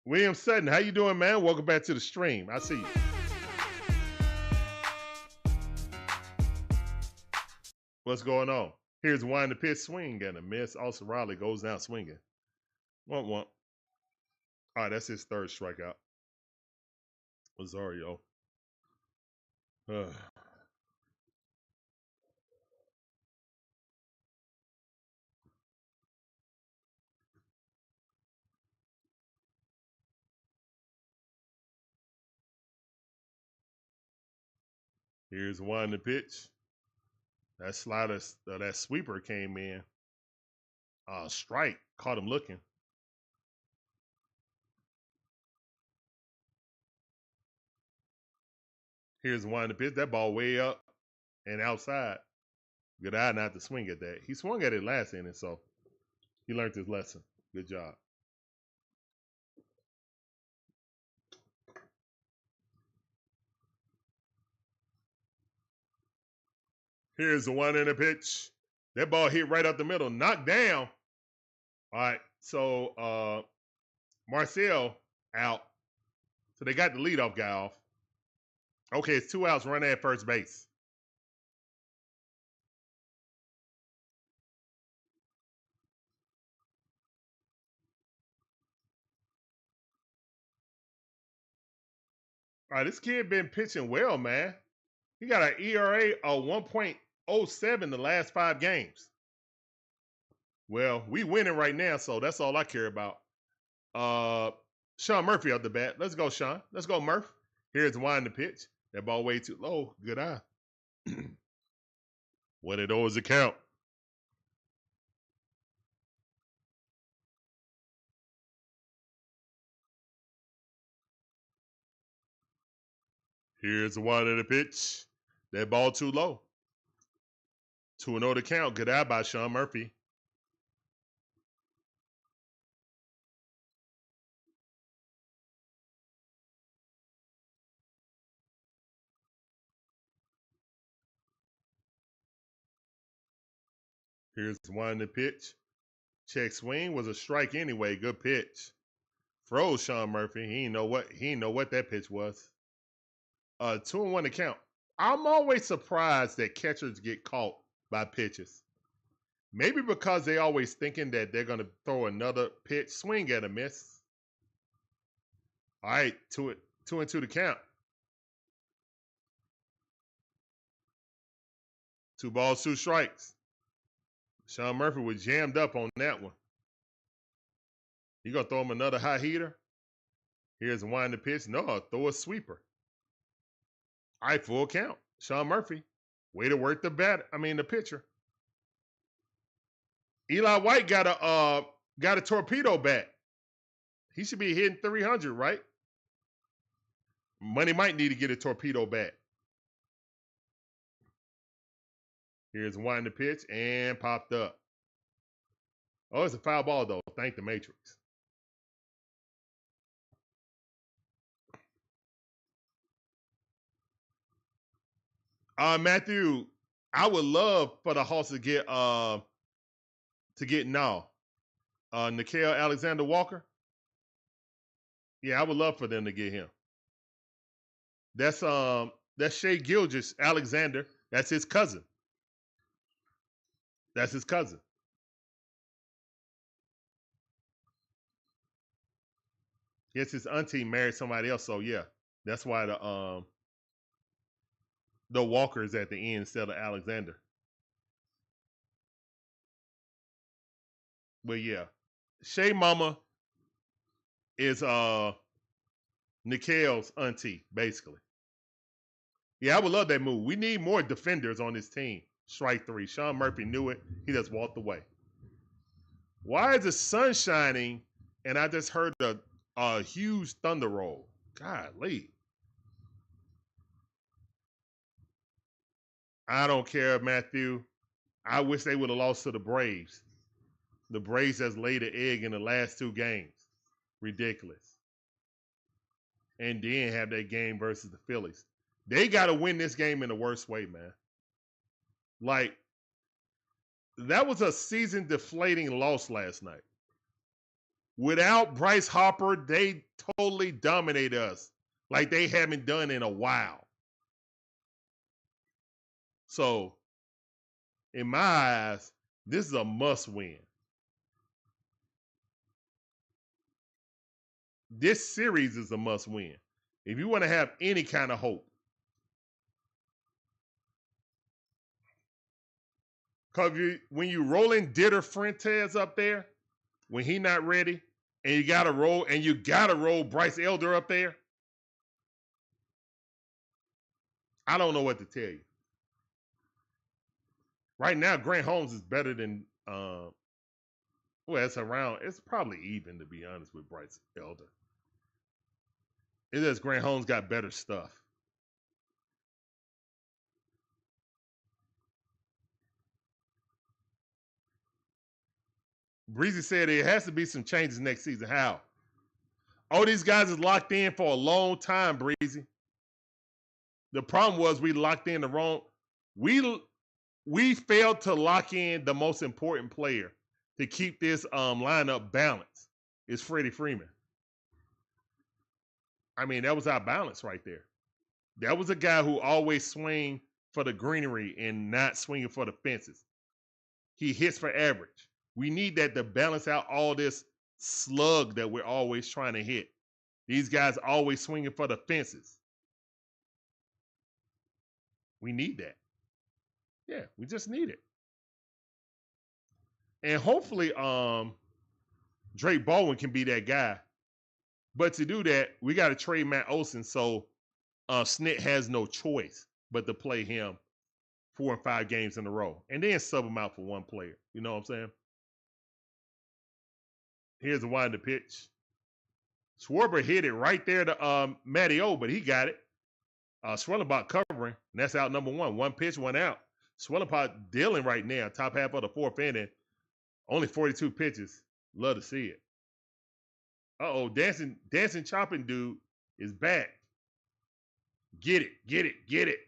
William Sutton, how you doing, man? Welcome back to the stream. I see you. What's going on? Here's one in the pitch, swing and a miss. Also, Riley goes down swinging. 1-1. All right, that's his 3rd strikeout. Rosario. Here's one in the pitch. That slider, that sweeper came in. Strike, caught him looking. Here's one in the pitch. That ball way up and outside. Good eye not to swing at that. He swung at it last inning, so he learned his lesson. Good job. Here's the one in the pitch. That ball hit right up the middle, knocked down. All right, so Marcel out. So they got the leadoff guy off. Okay, it's 2 outs, running at first base. All right, this kid been pitching well, man. He got an ERA of 1.07 the last 5 games. Well, we winning right now, so that's all I care about. Sean Murphy up the bat. Let's go, Sean. Let's go, Murph. Here's one the pitch. That ball way too low. Good eye. What it always count. Here's the one in the pitch. That ball too low. 2-0 to count. Good eye by Sean Murphy. Here's one in the pitch. Check swing was a strike anyway. Good pitch. Froze Sean Murphy. He didn't know what that pitch was. 2-1 to count. I'm always surprised that catchers get caught by pitches. Maybe because they always thinking that they're gonna throw another pitch, swing at a miss. All right, 2-2 to count. 2 balls, 2 strikes. Sean Murphy was jammed up on that one. You gonna throw him another high heater? Here's a wind the pitch. No, throw a sweeper. All right, full count. Sean Murphy, way to work the pitcher. Eli White got a torpedo bat. He should be hitting 300, right? Money might need to get a torpedo bat. Here's one the pitch and popped up. Oh, it's a foul ball though. Thank the Matrix. Matthew, I would love for the Hawks to get now. Nikhil Alexander Walker. Yeah, I would love for them to get him. That's Shea Gilgeous Alexander. That's his cousin. That's his cousin. Yes, his auntie married somebody else, so yeah, that's why the Walker is at the end instead of Alexander. But yeah, Shea Mama is Nikhil's auntie, basically. Yeah, I would love that move. We need more defenders on this team. Strike three. Sean Murphy knew it. He just walked away. Why is the sun shining and I just heard a huge thunder roll? Golly. I don't care, Matthew. I wish they would have lost to the Braves. The Braves has laid an egg in the last two games. Ridiculous. And then have that game versus the Phillies. They got to win this game in the worst way, man. Like, that was a season-deflating loss last night. Without Bryce Harper, they totally dominated us like they haven't done in a while. So, in my eyes, this is a must-win. This series is a must-win. If you want to have any kind of hope. Because when you rolling Ditter Fuentes up there, when he not ready, and you got to roll Bryce Elder up there, I don't know what to tell you. Right now, Grant Holmes is better than, it's probably even, to be honest, with Bryce Elder. It is Grant Holmes got better stuff. Breezy said it has to be some changes next season. How? Oh, these guys is locked in for a long time, Breezy. The problem was we locked in the wrong. We failed to lock in the most important player to keep this lineup balanced. Is Freddie Freeman. I mean, that was our balance right there. That was a guy who always swing for the greenery and not swinging for the fences. He hits for average. We need that to balance out all this slug that we're always trying to hit. These guys always swinging for the fences. We need that. Yeah, we just need it. And hopefully Drake Baldwin can be that guy. But to do that, we got to trade Matt Olson, so Snit has no choice but to play him 4 and 5 games in a row. And then sub him out for one player. You know what I'm saying? Here's the wind of the pitch. Schwarber hit it right there to Matty O, but he got it. Swellenbach covering, and that's out number one. One pitch, one out. Swellenbach dealing right now, top half of the fourth inning. Only 42 pitches. Love to see it. Uh-oh, dancing chopping dude is back. Get it, get it, get it.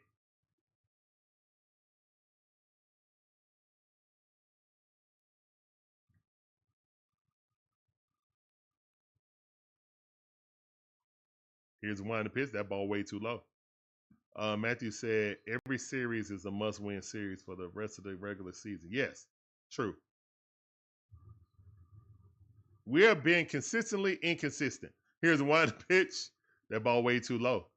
Here's one in the pitch. That ball way too low. Matthew said, every series is a must-win series for the rest of the regular season. Yes, true. We have been consistently inconsistent. Here's one in the pitch. That ball way too low.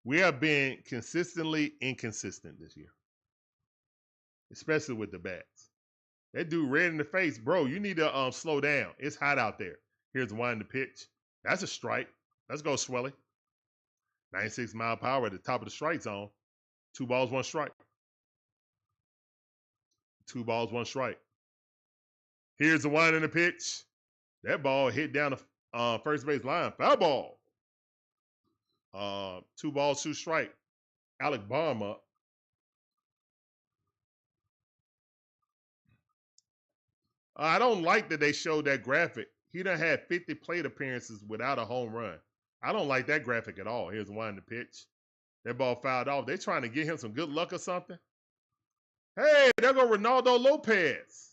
We have been consistently inconsistent this year, especially with the bats. That dude red in the face. Bro, you need to slow down. It's hot out there. Here's one in the pitch. That's a strike. Let's go, Swelly. 96 mile per hour at the top of the strike zone. 2 balls, 1 strike. 2 balls, 1 strike. Here's the one in the pitch. That ball hit down the first base line. Foul ball. 2 balls, 2 strike. Alec Baum up. I don't like that they showed that graphic. He done had 50 plate appearances without a home run. I don't like that graphic at all. Here's one in the pitch. That ball fouled off. They trying to get him some good luck or something. Hey, there go Ronaldo Lopez.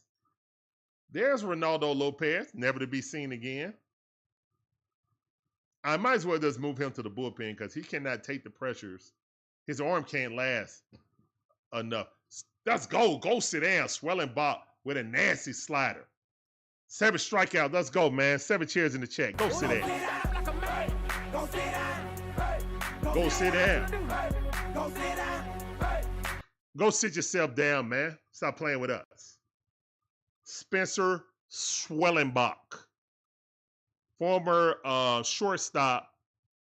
There's Ronaldo Lopez, never to be seen again. I might as well just move him to the bullpen because he cannot take the pressures. His arm can't last enough. Let's go. Go sit down. Swelling Bach with a nasty slider. 7 strikeouts. Let's go, man. 7 chairs in the check. Go sit down. Go sit down. Go sit yourself down, man. Stop playing with us. Spencer Schwellenbach, former shortstop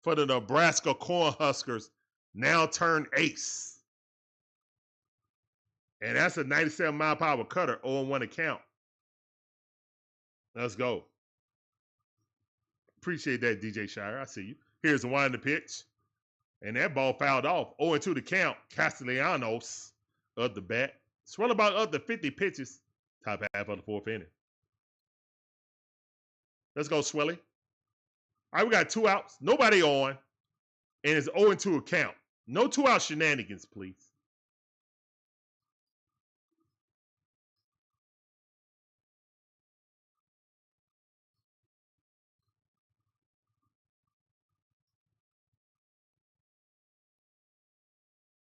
for the Nebraska Cornhuskers, now turned ace. And that's a 97-mile-per-hour cutter, 0-1 account. Let's go. Appreciate that, DJ Shire. I see you. Here's the one in the pitch. And that ball fouled off. 0-2 the count. Castellanos of the bat. Schwellenbach up to 50 pitches. Top half of the 4th inning. Let's go, Swelly. All right, we got 2 outs. Nobody on. And it's 0-2 account. No 2-out shenanigans, please.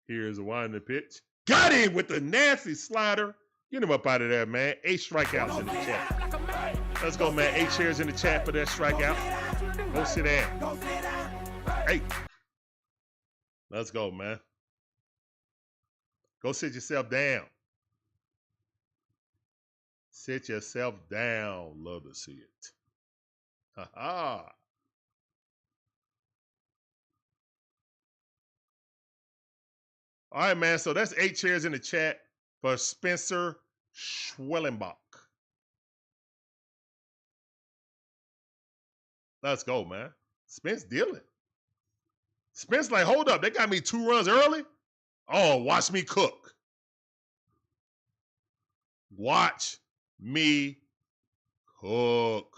Here's a winding pitch. Got him with the nasty slider. Get him up out of there, man. 8 strikeouts in the chat. Let's go, man. 8 chairs in the chat for that strikeout. Go sit down. Hey. Let's go, man. Go sit yourself down. Sit yourself down. Love to see it. Ha-ha. All right, man. So that's 8 chairs in the chat for Spencer Schwellenbach. Let's go, man. Spence dealing. Spence like, hold up. They got me 2 runs early? Oh, watch me cook. Watch me cook.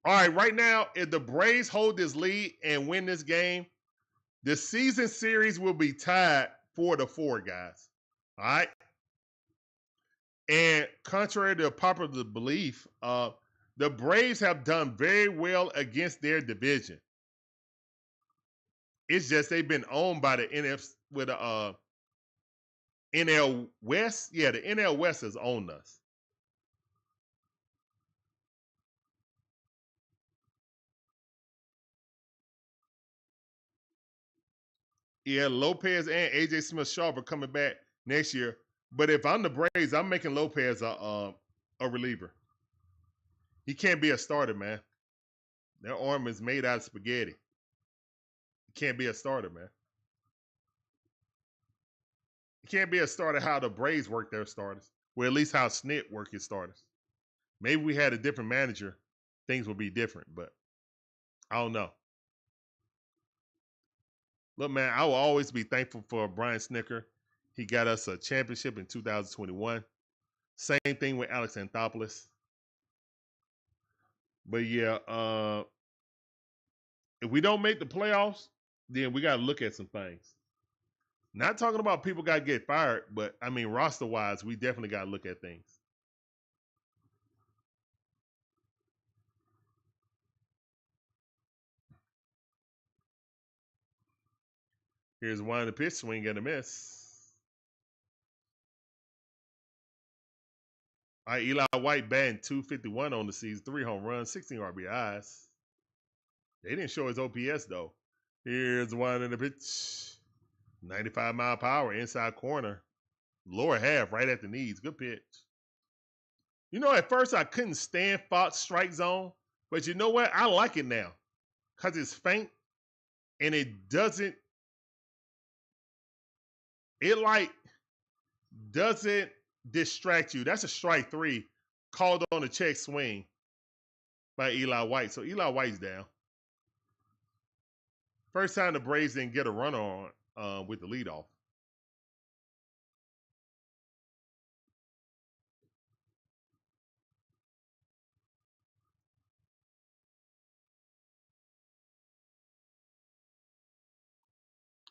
All right, right now, if the Braves hold this lead and win this game, the season series will be tied 4-4, guys. All right? And contrary to popular belief, the Braves have done very well against their division. It's just they've been owned by the NL West. Yeah, the NL West has owned us. Yeah, Lopez and AJ Smith-Sharp are coming back next year. But if I'm the Braves, I'm making Lopez a reliever. He can't be a starter, man. Their arm is made out of spaghetti. He can't be a starter, man. He can't be a starter how the Braves work their starters. Well, at least how Snit work his starters. Maybe we had a different manager, things would be different, but I don't know. Look, man, I will always be thankful for Brian Snitker. He got us a championship in 2021. Same thing with Alex Anthopoulos. But yeah, if we don't make the playoffs, then we got to look at some things. Not talking about people got to get fired, but I mean, roster-wise, we definitely got to look at things. Here's one in the pitch, swing and a miss. All right, Eli White batting .251 on the season, 3 home runs, 16 RBIs. They didn't show his OPS, though. Here's one in the pitch. 95-mile-per-hour, inside corner. Lower half, right at the knees. Good pitch. You know, at first I couldn't stand Fox strike zone, but you know what? I like it now because it's faint and it doesn't distract you. That's a strike 3 called on a check swing by Eli White. So Eli White's down. First time the Braves didn't get a runner with the leadoff.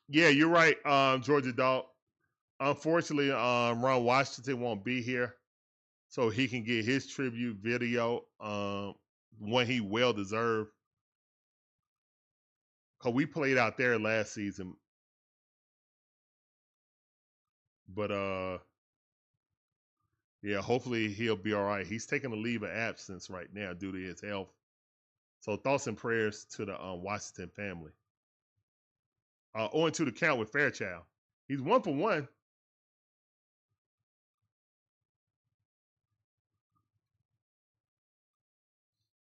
Yeah, you're right, Georgia Dog. Unfortunately, Ron Washington won't be here, so he can get his tribute video, one he well deserved. Cause we played out there last season, but yeah, hopefully he'll be all right. He's taking a leave of absence right now due to his health. So thoughts and prayers to the Washington family. 0-2 the count with Fairchild. He's 1 for 1.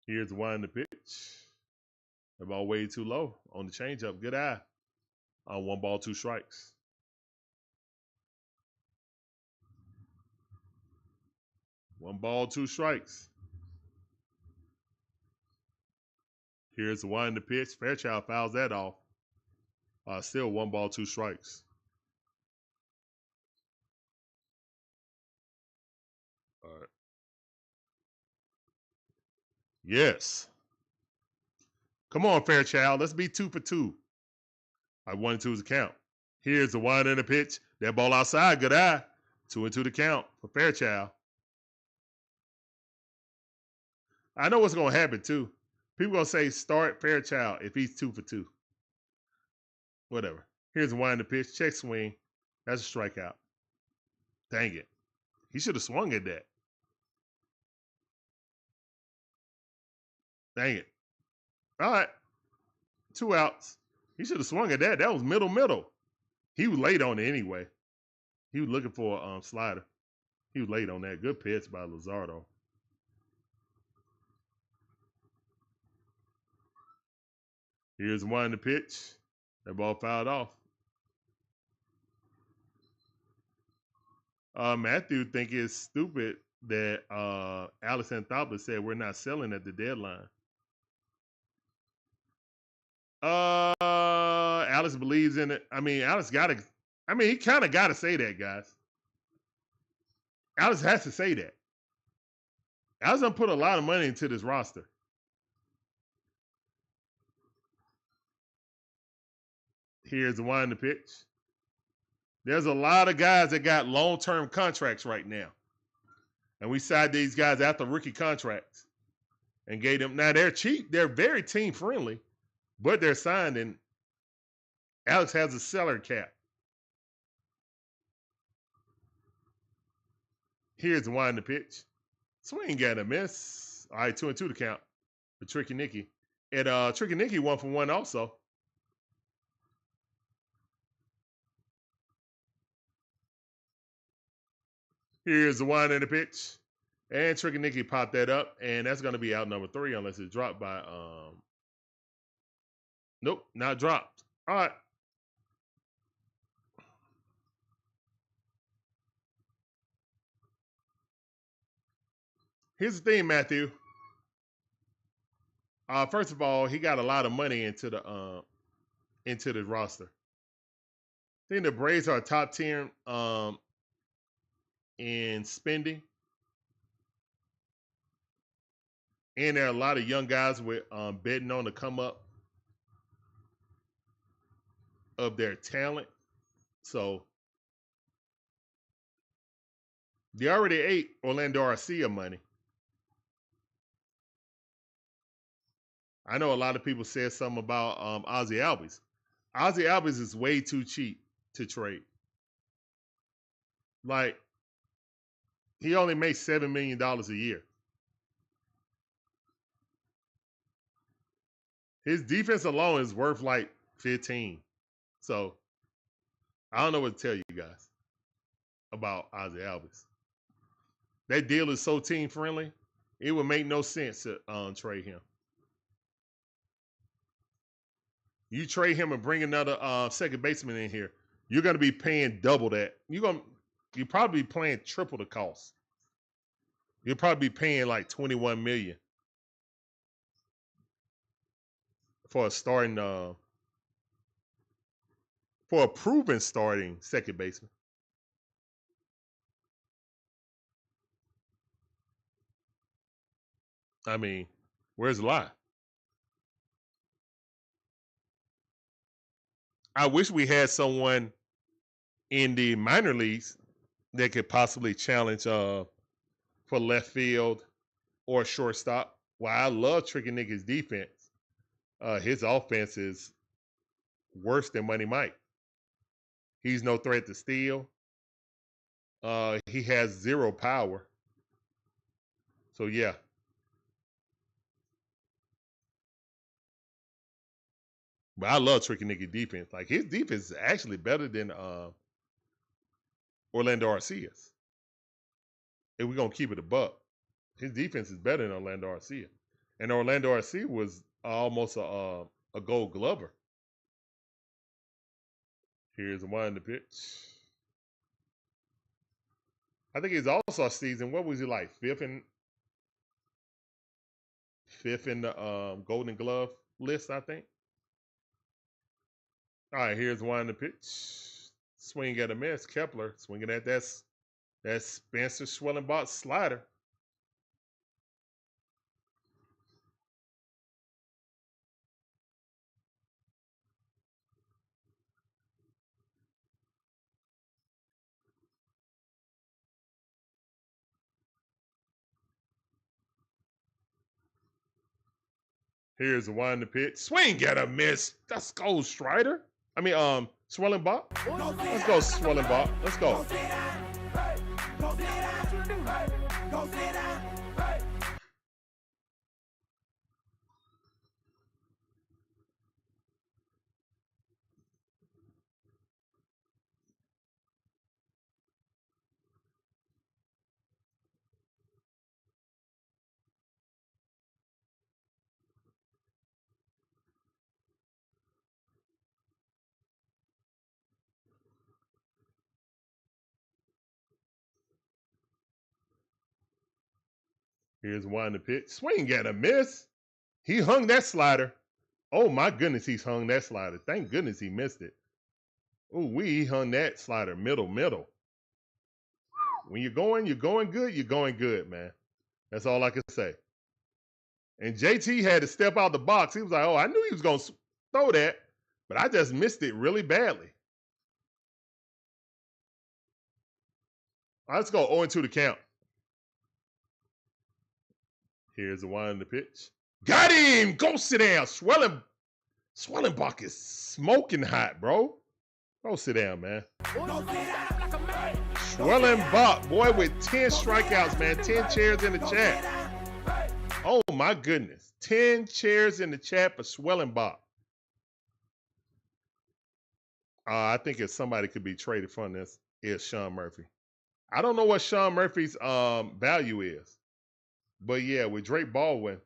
Here's the one in the pitch. The ball way too low on the changeup. Good eye. 1 ball, 2 strikes. One ball, 2 strikes. Here's the one in the pitch. Fairchild fouls that off. Still 1 ball, 2 strikes. All right. Yes. Come on, Fairchild. Let's be 2 for 2. 1-2 is the count. Here's the one in the pitch. That ball outside. Good eye. 2-2 the count for Fairchild. I know what's going to happen, too. People going to say start Fairchild if he's 2 for 2. Whatever. Here's the one in the pitch. Check swing. That's a strikeout. Dang it. He should have swung at that. Dang it. All right. 2 outs. He should have swung at that. That was middle. He was late on it anyway. He was looking for a slider. He was late on that. Good pitch by Luzardo. Here's one in the pitch. That ball fouled off. Matthew think it's stupid that Alex Anthopoulos said we're not selling at the deadline. Alex believes in it. I mean, Alex gotta. I mean, he kind of gotta say that, guys. Alex has to say that. Alex done put a lot of money into this roster. Here's the one in the pitch. There's a lot of guys that got long-term contracts right now. And we signed these guys after rookie contracts and gave them. Now, they're cheap. They're very team-friendly, but they're signed, and Alex has a salary cap. Here's the one in the pitch. Swing got a miss. All right, 2-2 to count for Tricky Nicky. And Tricky Nicky 1 for 1 also. Here's the one in the pitch. And Tricky Nicky popped that up. And that's going to be out number 3 unless it's dropped by... Nope, not dropped. All right. Here's the thing, Matthew. First of all, he got a lot of money into the roster. I think the Braves are top tier in spending. And there are a lot of young guys with betting on the come up of their talent. So they already ate Orlando Arcia money. I know a lot of people said something about Ozzie Albies. Ozzie Albies is way too cheap to trade. Like, he only makes $7 million a year. His defense alone is worth like 15. So, I don't know what to tell you guys about Ozzie Albies. That deal is so team friendly, it would make no sense to trade him. You trade him and bring another second baseman in here, you're going to be paying double that. You're probably paying triple the cost. You'll probably be paying like $21 million for a starting for a proven starting second baseman. I mean, where's the lie? I wish we had someone in the minor leagues that could possibly challenge for left field or shortstop. Well, I love Tricky Nicky's defense. His offense is worse than Money Mike. He's no threat to steal. He has zero power. So, yeah. But I love Tricky Nicky defense. Like, his defense is actually better than Orlando Arcia's. If we're going to keep it a buck, his defense is better than Orlando Arcia. And Orlando Arcia was almost a Gold Glover. Here's one in the pitch. I think his All-Star season, what was he like? Fifth in the Golden Glove list, I think. All right, here's one in the pitch. Swing at a miss. Kepler swinging at that Spencer Schwellenbach slider. Here's the one in the pitch. Swing at a miss. That's Gold Strider. I mean, Schwellenbach. Let's go, Schwellenbach. Let's go. Here's one in the pitch. Swing at a miss. He hung that slider. Oh, my goodness, he's hung that slider. Thank goodness he missed it. Oh, he hung that slider middle. When you're going good, you're going good, man. That's all I can say. And JT had to step out the box. He was like, oh, I knew he was going to throw that, but I just missed it really badly. All right, let's go 0-2 the count. Here's the one in the pitch. Got him! Go sit down. Schwellenbach is smoking hot, bro. Go sit down, man. Schwellenbach, boy, with 10 strikeouts, man. 10 chairs in the chat. Oh, my goodness. 10 chairs in the chat for Schwellenbach. I think if somebody could be traded from this, it's Sean Murphy. I don't know what Sean Murphy's value is. But yeah, with Drake Baldwin,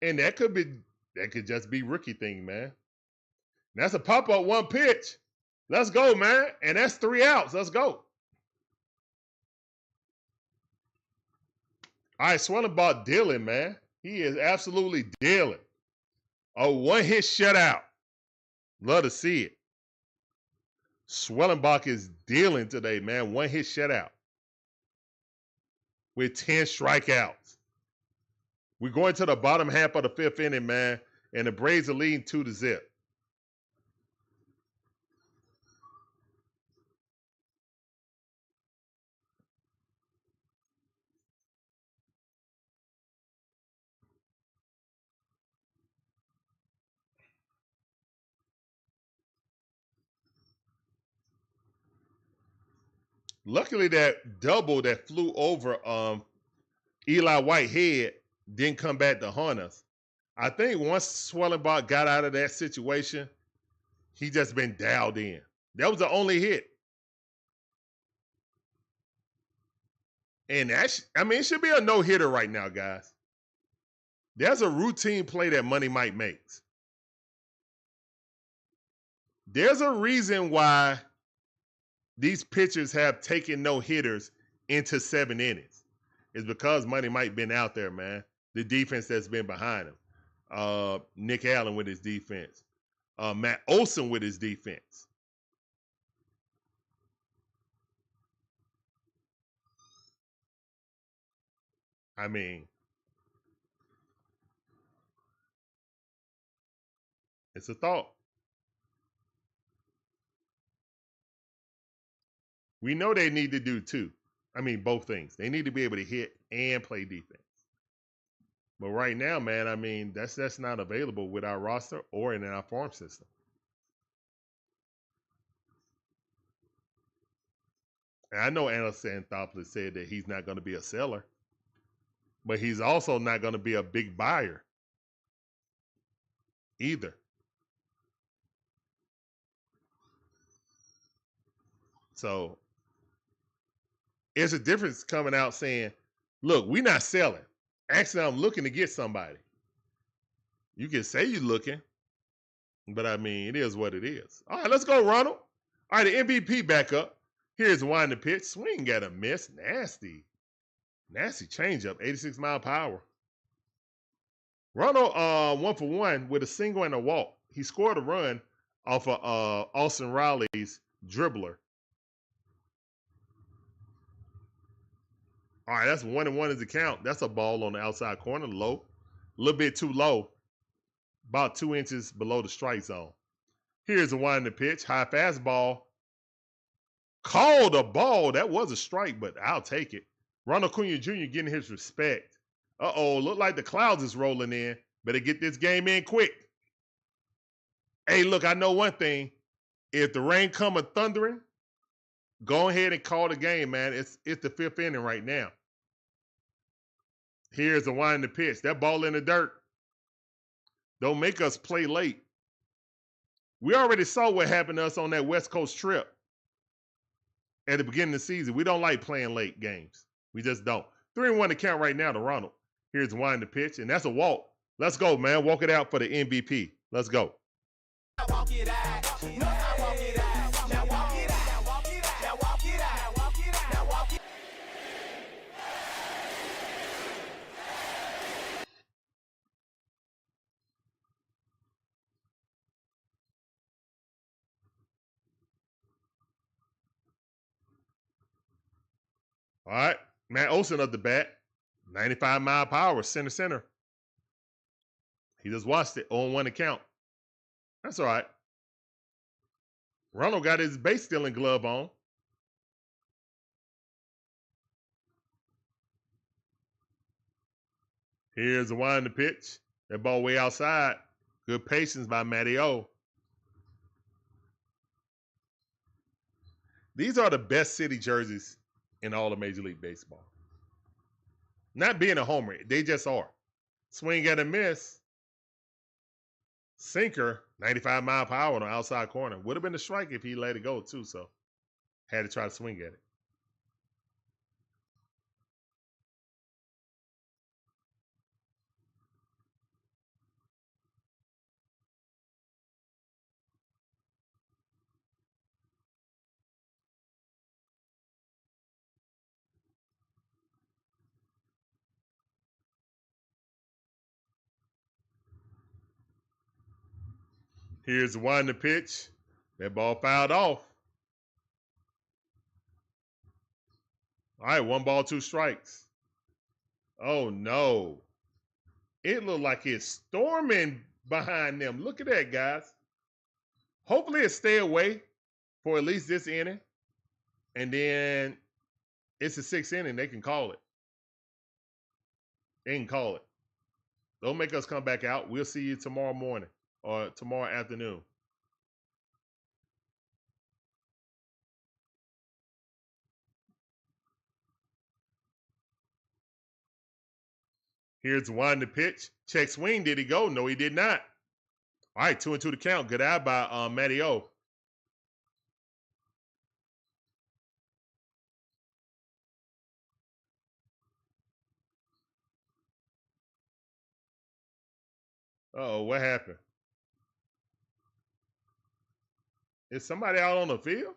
and that could just be rookie thing, man. And that's a pop-up one pitch. Let's go, man. And that's 3 outs. Let's go. All right, Schwellenbach dealing, man. He is absolutely dealing. A one-hit shutout. Love to see it. Schwellenbach is dealing today, man. One-hit shutout. With 10 strikeouts. We're going to the bottom half of the 5th inning, man, and the Braves are leading 2-0. Luckily, that double that flew over Eli Whitehead didn't come back to haunt us. I think once Schwellenbach got out of that situation, he just been dialed in. That was the only hit. And it should be a no-hitter right now, guys. There's a routine play that Money Mike makes. There's a reason why these pitchers have taken no-hitters into 7 innings. It's because Money Mike been out there, man. The defense that's been behind him. Nick Allen with his defense. Matt Olson with his defense. I mean, it's a thought. We know they need to do two. I mean, both things. They need to be able to hit and play defense. But right now, man, I mean, that's not available with our roster or in our farm system. And I know Anderson Anthopoulos said that he's not going to be a seller, but he's also not going to be a big buyer either. So it's a difference coming out saying, look, we're not selling. Actually, I'm looking to get somebody. You can say you're looking, but I mean, it is what it is. All right, let's go, Ronald. All right, the MVP back up. Here's one the pitch. Swing got a miss. Nasty. Nasty changeup. 86-mile-per-hour. Ronald 1 for 1 with a single and a walk. He scored a run off of Olson Riley's dribbler. All right, that's 1-1 is the count. That's a ball on the outside corner, low. A little bit too low. About 2 inches below the strike zone. Here's a one the pitch. High fastball. Called a ball. That was a strike, but I'll take it. Ronald Acuna Jr. getting his respect. Uh-oh, look like the clouds is rolling in. Better get this game in quick. Hey, look, I know one thing. If the rain come a thundering, go ahead and call the game, man. It's the 5th inning right now. Here's the one the pitch. That ball in the dirt. Don't make us play late. We already saw what happened to us on that West Coast trip at the beginning of the season. We don't like playing late games. We just don't. 3-1 to count right now to Ronald. Here's one the pitch, and that's a walk. Let's go, man. Walk it out for the MVP. Let's go. Walk it out. No, I walk it out. Now walk it out. Now walk it out. Now walk it out. Now walk it out. Now walk it out. All right. Matt Olson up the bat. 95-mile-per-hour, center. He just watched it. 0-1 to count. That's all right. Ronald got his base stealing glove on. Here's the one the pitch. That ball way outside. Good patience by Matty O. These are the best city jerseys in all of Major League Baseball. Not being a homer, they just are. Swing at a miss. Sinker, 95-mile-per-hour on the outside corner. Would have been a strike if he let it go too, so had to try to swing at it. Here's the one to pitch. That ball fouled off. All right, 1 ball, 2 strikes. Oh, no. It looked like it's storming behind them. Look at that, guys. Hopefully it stay away for at least this inning. And then it's the 6th inning. They can call it. They can call it. Don't make us come back out. We'll see you tomorrow morning or tomorrow afternoon. Here's the one to pitch. Check swing. Did he go? No, he did not. All right, 2-2 to count. Good eye by Matty O. Uh-oh, what happened? Is somebody out on the field?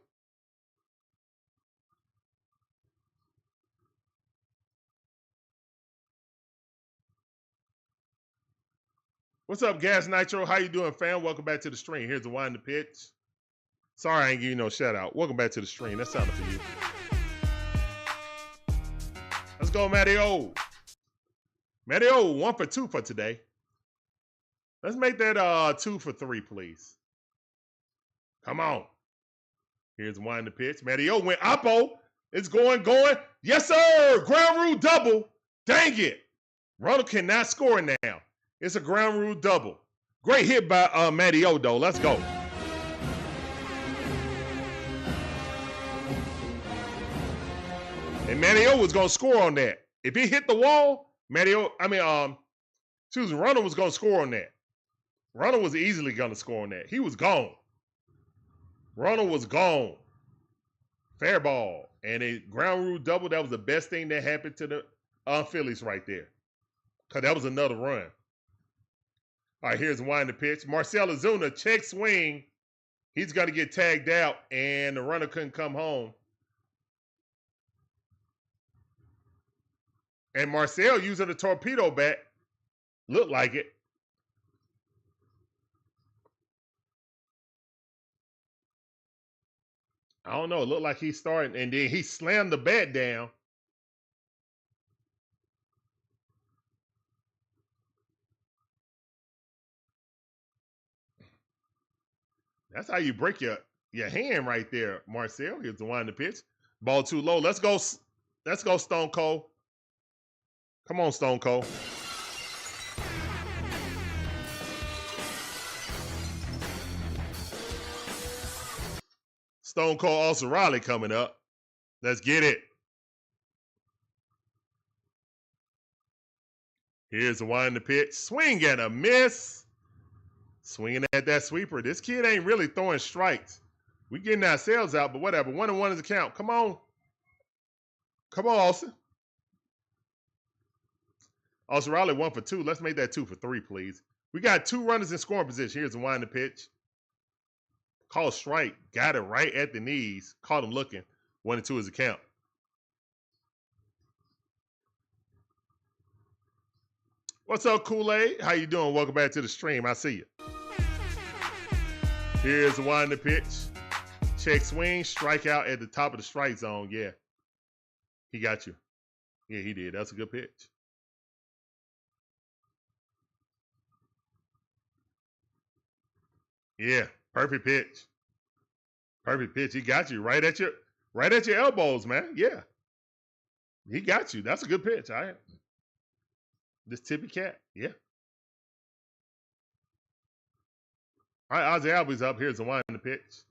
What's up, Gas Nitro? How you doing, fam? Welcome back to the stream. Here's the one to pitch. Sorry I ain't give you no shout out. Welcome back to the stream. That sounded for you. Let's go, Matty O. Mario 1 for 2 for today. Let's make that 2 for 3, please. Come on. Here's one in the pitch. Mario went oppo. It's going. Yes, sir. Ground rule double. Dang it. Ronald cannot score now. It's a ground rule double. Great hit by Mario, though. Let's go. And Mario was going to score on that. If he hit the wall, Ronald was going to score on that. Ronald was easily going to score on that. He was gone. Ronald was gone. Fair ball. And a ground rule double, that was the best thing that happened to the Phillies right there. Because that was another run. All right, here's one in the pitch. Marcel Ozuna, check swing. He's got to get tagged out, and the runner couldn't come home. And Marcel using a torpedo bat. Looked like it. I don't know. It looked like he's starting, and then he slammed the bat down. That's how you break your hand right there, Marcel. Here's the one in the pitch. Ball too low. Let's go, Stone Cold. Come on, Stone Cold. Stone Cold Austin Riley coming up. Let's get it. Here's the one in the pitch. Swing and a miss. Swinging at that sweeper. This kid ain't really throwing strikes. We getting ourselves out, but whatever. 1-1 is the count. Come on. Come on, Olson. Austin Riley 1 for 2. Let's make that 2 for 3, please. We got 2 runners in scoring position. Here's the one in the pitch. Call strike. Got it right at the knees. Caught him looking. 1-2 is the count. What's up, Kool-Aid? How you doing? Welcome back to the stream. I see you. Here's the one in the pitch. Check swing. Strike out at the top of the strike zone. Yeah. He got you. Yeah, he did. That's a good pitch. Yeah. Perfect pitch. Perfect pitch. He got you right at your elbows, man. Yeah. He got you. That's a good pitch. All right. This tippy cat. Yeah. All right, Ozzie Albies up. Here's the one in the pitch.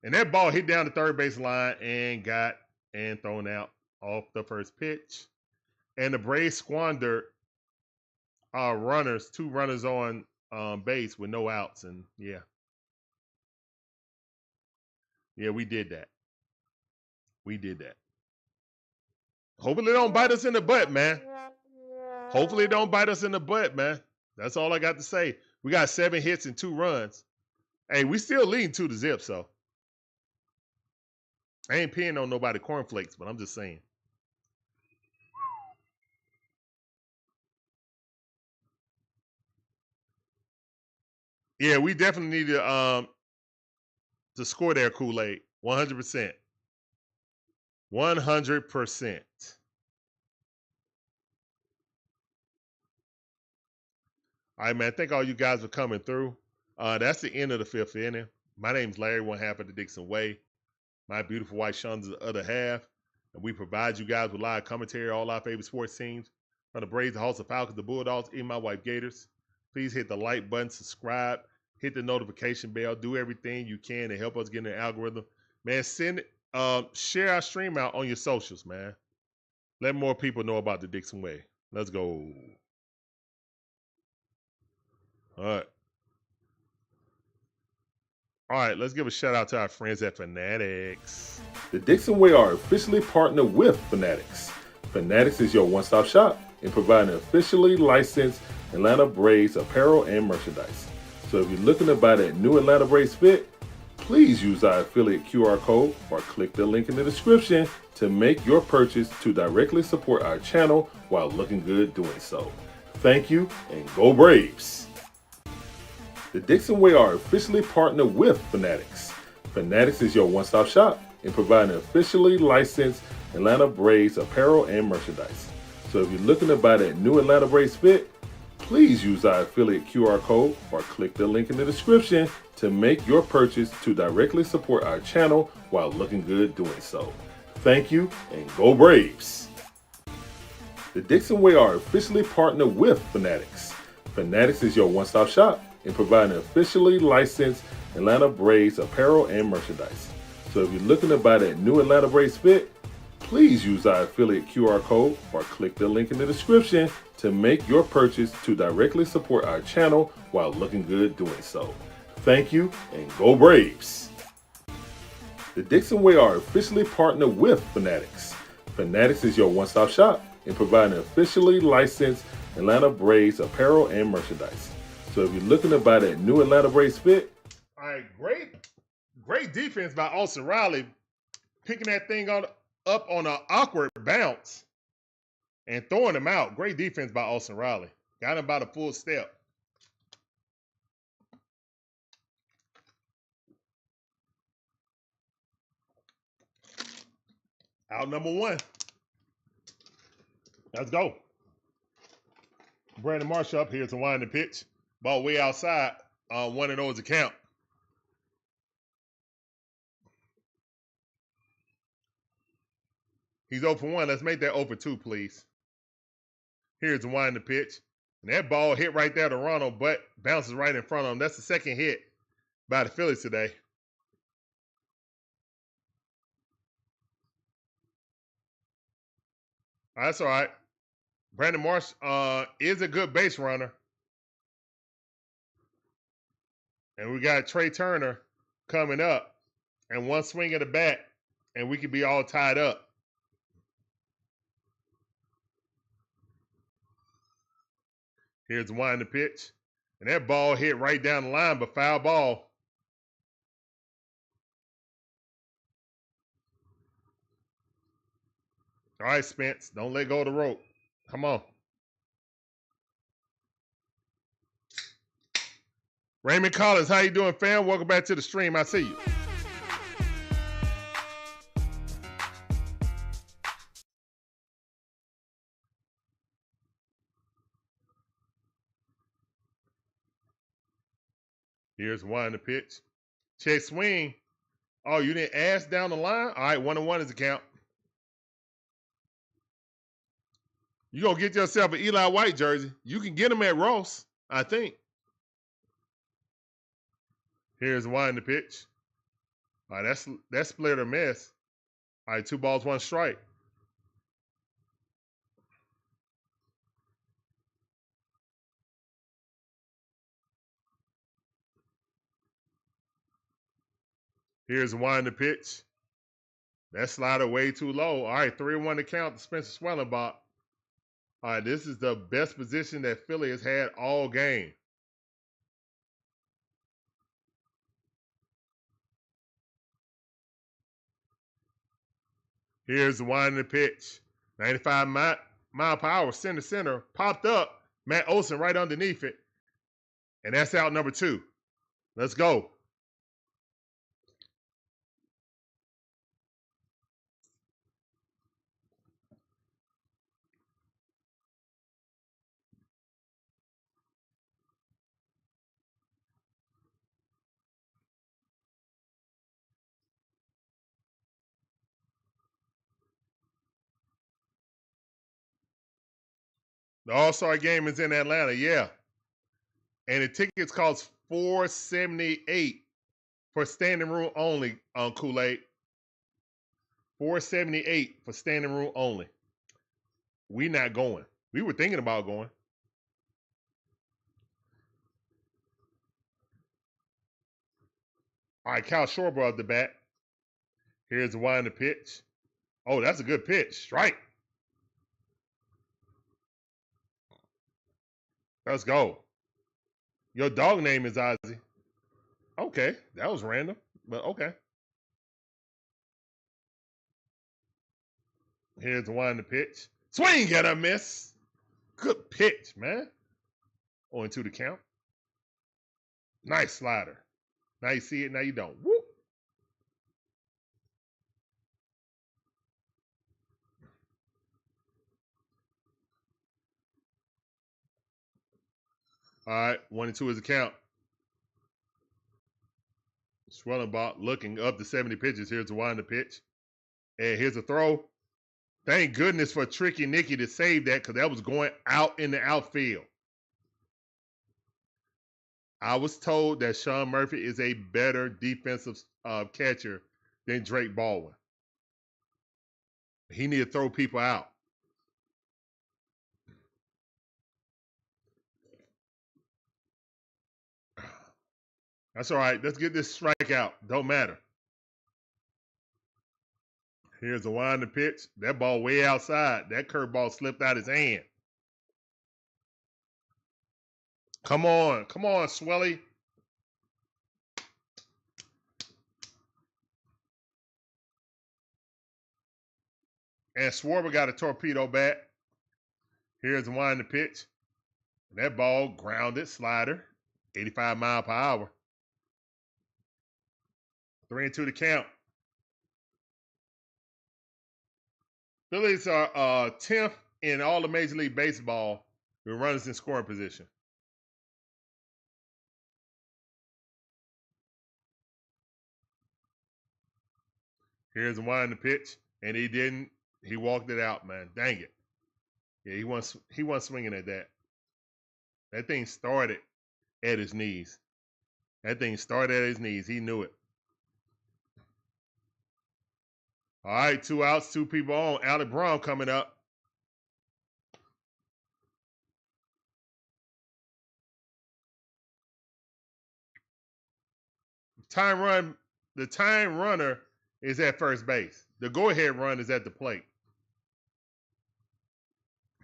And that ball hit down the third base line and got thrown out off the first pitch. And the Braves squandered 2 runners on base with no outs. And yeah. Yeah, we did that. We did that. Hopefully it don't bite us in the butt, man. Hopefully it don't bite us in the butt, man. That's all I got to say. We got 7 hits and 2 runs. Hey, we still leading 2-0, so. I ain't peeing on nobody cornflakes, but I'm just saying. Yeah, we definitely need to score there, Kool-Aid. 100%. 100%. All right, man. Thank all you guys for coming through. That's the end of the 5th inning. My name's Larry, one half of the DIXON WAY. My beautiful wife, Shonda's the other half. And we provide you guys with live commentary, all our favorite sports teams. From the Braves, the Hawks, the Falcons, the Bulldogs, even my wife, Gators. Please hit the like button, subscribe, hit the notification bell, do everything you can to help us get in the algorithm. Man, share our stream out on your socials, man. Let more people know about the DIXON WAY. Let's go. All right, let's give a shout out to our friends at Fanatics. The DIXON WAY are officially partnered with Fanatics. Fanatics is your one-stop shop in providing officially licensed Atlanta Braves apparel and merchandise. So if you're looking to buy that new Atlanta Braves fit, please use our affiliate QR code or click the link in the description to make your purchase to directly support our channel while looking good doing so. Thank you, and go Braves! The DIXON WAY are officially partnered with Fanatics. Fanatics is your one-stop shop in providing officially licensed Atlanta Braves apparel and merchandise. So if you're looking to buy that new Atlanta Braves fit, please use our affiliate QR code or click the link in the description to make your purchase to directly support our channel while looking good doing so. Thank you, and go Braves! The DIXON Way are officially partnered with Fanatics. Fanatics is your one-stop shop in providing officially licensed Atlanta Braves apparel and merchandise. So if you're looking to buy that new Atlanta Braves fit, please use our affiliate QR code or click the link in the description to make your purchase to directly support our channel while looking good doing so. Thank you, and go Braves! The DIXON Way are officially partnered with Fanatics. Fanatics is your one-stop shop in providing officially licensed Atlanta Braves apparel and merchandise. So if you're looking to buy that new Atlanta Braves fit, All right, great defense by Austin Riley, picking that thing up on an awkward bounce and throwing him out. Great defense by Austin Riley. Got him about a full step. Out number one. Let's go. Brandon Marshall up here to wind the pitch. Ball way outside. 1-0 is the count. He's 0 for 1. Let's make that 0 for 2, please. Here's the wind the pitch. And that ball hit right there to Ronald, but bounces right in front of him. That's the second hit by the Phillies today. That's all right. Brandon Marsh is a good base runner. And we got Trey Turner coming up. And one swing of the bat, and we could be all tied up. Here's the wind the pitch. And that ball hit right down the line, but foul ball. All right, Spence. Don't let go of the rope. Come on. Raymond Collins, how you doing, fam? Welcome back to the stream. I see you. Here's one the pitch. Check swing. Oh, you didn't ask down the line? All right, 1-1 is the count. You going to get yourself an Eli White jersey. You can get him at Ross, I think. Here's one the pitch. All right, that's split or miss. All right, 2 balls, 1 strike. Here's one the pitch. That slider way too low. All right, 3-1 to count. Spencer Swellenbach. All right, this is the best position that Philly has had all game. Here's the wind of the pitch. 95 mile per hour, center, popped up. Matt Olson right underneath it. And that's out number 2. Let's go. The All-Star game is in Atlanta, yeah. And the tickets cost $478 for standing room only on Kool-Aid. $478 for standing room only. We not going. We were thinking about going. All right, Kyle Schwarber up the bat. Here's the wind of the pitch. Oh, that's a good pitch. Strike. Let's go. Your dog name is Ozzie. Okay, that was random, but okay. Here's the wind of the pitch. Swing and a miss. Good pitch, man. 0-2 to count. Nice slider. Now you see it, now you don't. Whoop. All right, 1-2 is the count. Swellenbach looking up to 70 pitches. Here's the wind the pitch. And here's a throw. Thank goodness for Tricky Nicky to save that because that was going out in the outfield. I was told that Sean Murphy is a better defensive catcher than Drake Baldwin. He need to throw people out. That's all right. Let's get this strikeout. Don't matter. Here's the wind and pitch. That ball way outside. That curveball slipped out his hand. Come on. Come on, Swelly. And Schwarber got a torpedo bat. Here's the wind and pitch. That ball grounded, slider, 85 mile per hour. 3-2 to count. Phillies are 10th in all of Major League Baseball with runners in scoring position. Here's the wind the pitch, and he didn't. He walked it out, man. Dang it. Yeah, he wasn't swinging at that. That thing started at his knees. That thing started at his knees. He knew it. All right, 2 outs, 2 people on. Alec Brown coming up. The time runner is at first base. The go-ahead run is at the plate.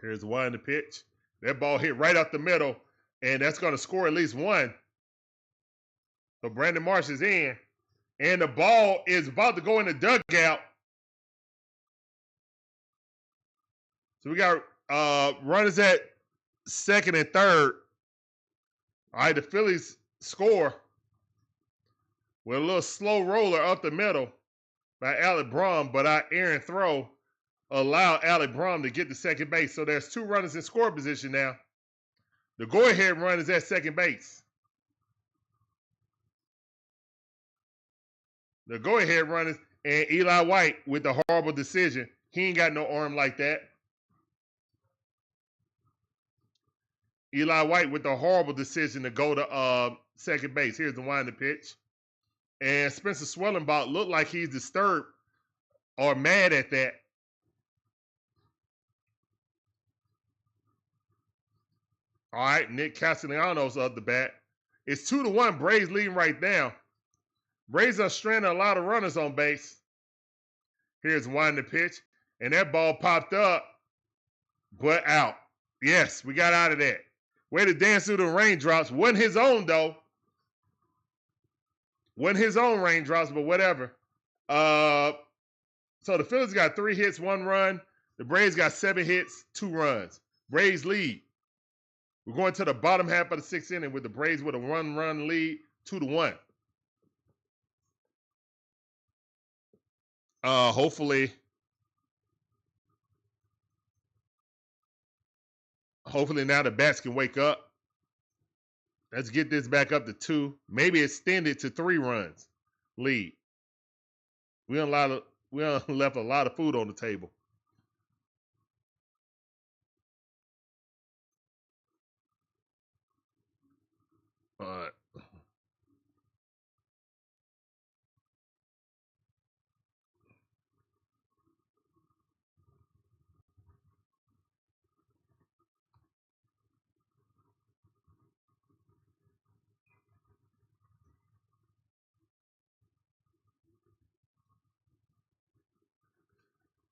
Here's the wind the pitch. That ball hit right up the middle, and that's going to score at least one. So Brandon Marsh is in, and the ball is about to go in the dugout. So we got runners at second and third. All right, the Phillies score with a little slow roller up the middle by Alec Brom, but our errant throw allowed Alec Brom to get to second base. So there's 2 runners in score position now. The go-ahead run is at second base. The go-ahead run is, and Eli White with the horrible decision. He ain't got no arm like that. Eli White with the horrible decision to go to second base. Here's the wind the pitch. And Spencer Swellenbach looked like he's disturbed or mad at that. All right, Nick Castellanos up the bat. It's 2-1. Braves leading right now. Braves are stranding a lot of runners on base. Here's wind the pitch. And that ball popped up, but out. Yes, we got out of that. Way to dance through the raindrops. Wasn't his own, though. Wasn't his own raindrops, but whatever. So the Phillies got 3 hits, 1 run. The Braves got 7 hits, 2 runs. Braves lead. We're going to the bottom half of the 6th inning with the Braves with a 1-run lead, 2-1. Hopefully now the bats can wake up. Let's get this back up to 2. Maybe extend it to 3 runs lead. We done left a lot of food on the table. All right.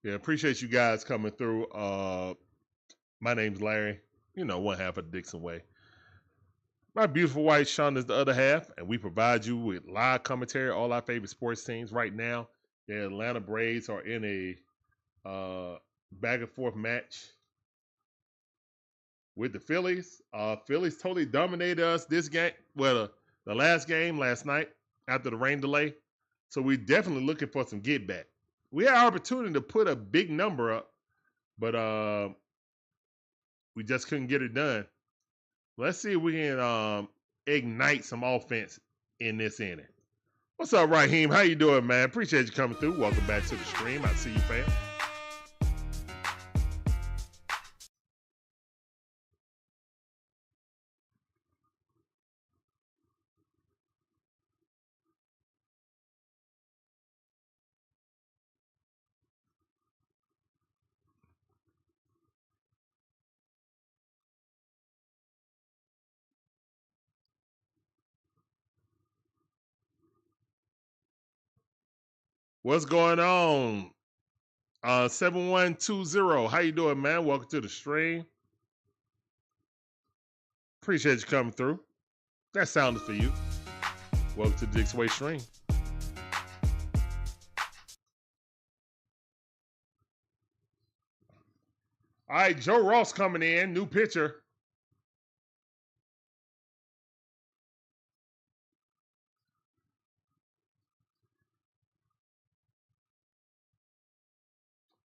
Yeah, appreciate you guys coming through. My name's Larry. You know, one half of the DIXON Way. My beautiful wife, Shawn, is the other half, and we provide you with live commentary, all our favorite sports teams. Right now, the Atlanta Braves are in a back-and-forth match with the Phillies. Phillies totally dominated us this game, well, the last game last night after the rain delay. So we're definitely looking for some get back. We had an opportunity to put a big number up, but we just couldn't get it done. Let's see if we can ignite some offense in this inning. What's up, Raheem? How you doing, man? Appreciate you coming through. Welcome back to the stream. I see you, fam. What's going on? 7120. How you doing, man? Welcome to the stream. Appreciate you coming through. That sound is for you. Welcome to the DIXON WAY stream. All right, Joe Ross coming in, new pitcher.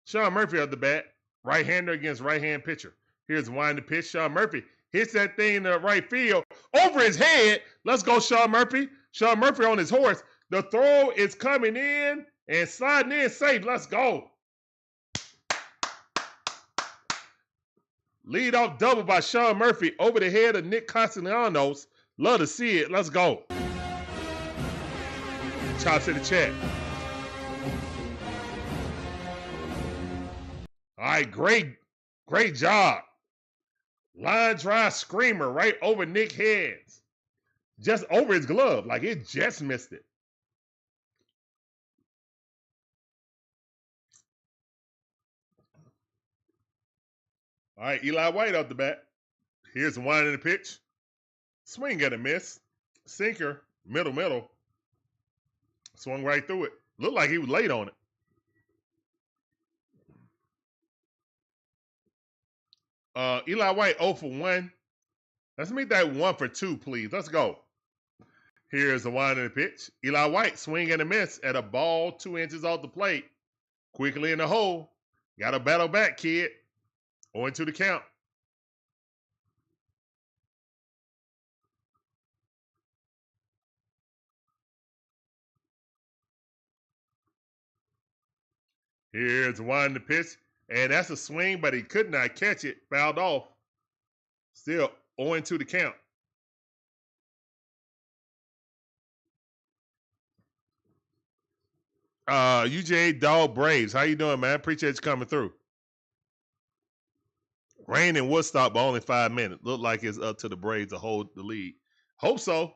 Sean Murphy at the bat. Right-hander against right-hand pitcher. Here's wind the pitch. Sean Murphy hits that thing in the right field. Over his head. Let's go, Sean Murphy. Sean Murphy on his horse. The throw is coming in and sliding in safe. Let's go. Lead off double by Sean Murphy over the head of Nick Castellanos. Love to see it. Let's go. Chops in the chat. All right, great job. Line drive screamer right over Nick's heads. Just over his glove, like it just missed it. All right, Eli White up the bat. Here's the wind in the pitch. Swing and a miss. Sinker, middle. Swung right through it. Looked like he was late on it. Eli White 0 for 1. Let's make that 1 for 2, please. Let's go. Here's the wind in the pitch. Eli White swing and a miss at a ball 2 inches off the plate. Quickly in the hole. Got to battle back, kid. 0-2 the count. Here's the wind in the pitch. And that's a swing, but he could not catch it. Fouled off. Still 0-2 the count. UJ Dog Braves. How you doing, man? Appreciate you coming through. Rain in Woodstock by only 5 minutes. Look like it's up to the Braves to hold the lead. Hope so.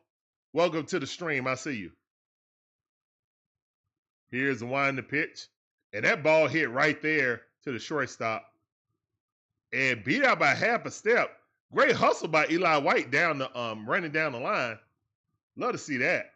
Welcome to the stream. I see you. Here's the wind the pitch. And that ball hit right there to the shortstop. And beat out by half a step. Great hustle by Eli White down the running down the line. Love to see that.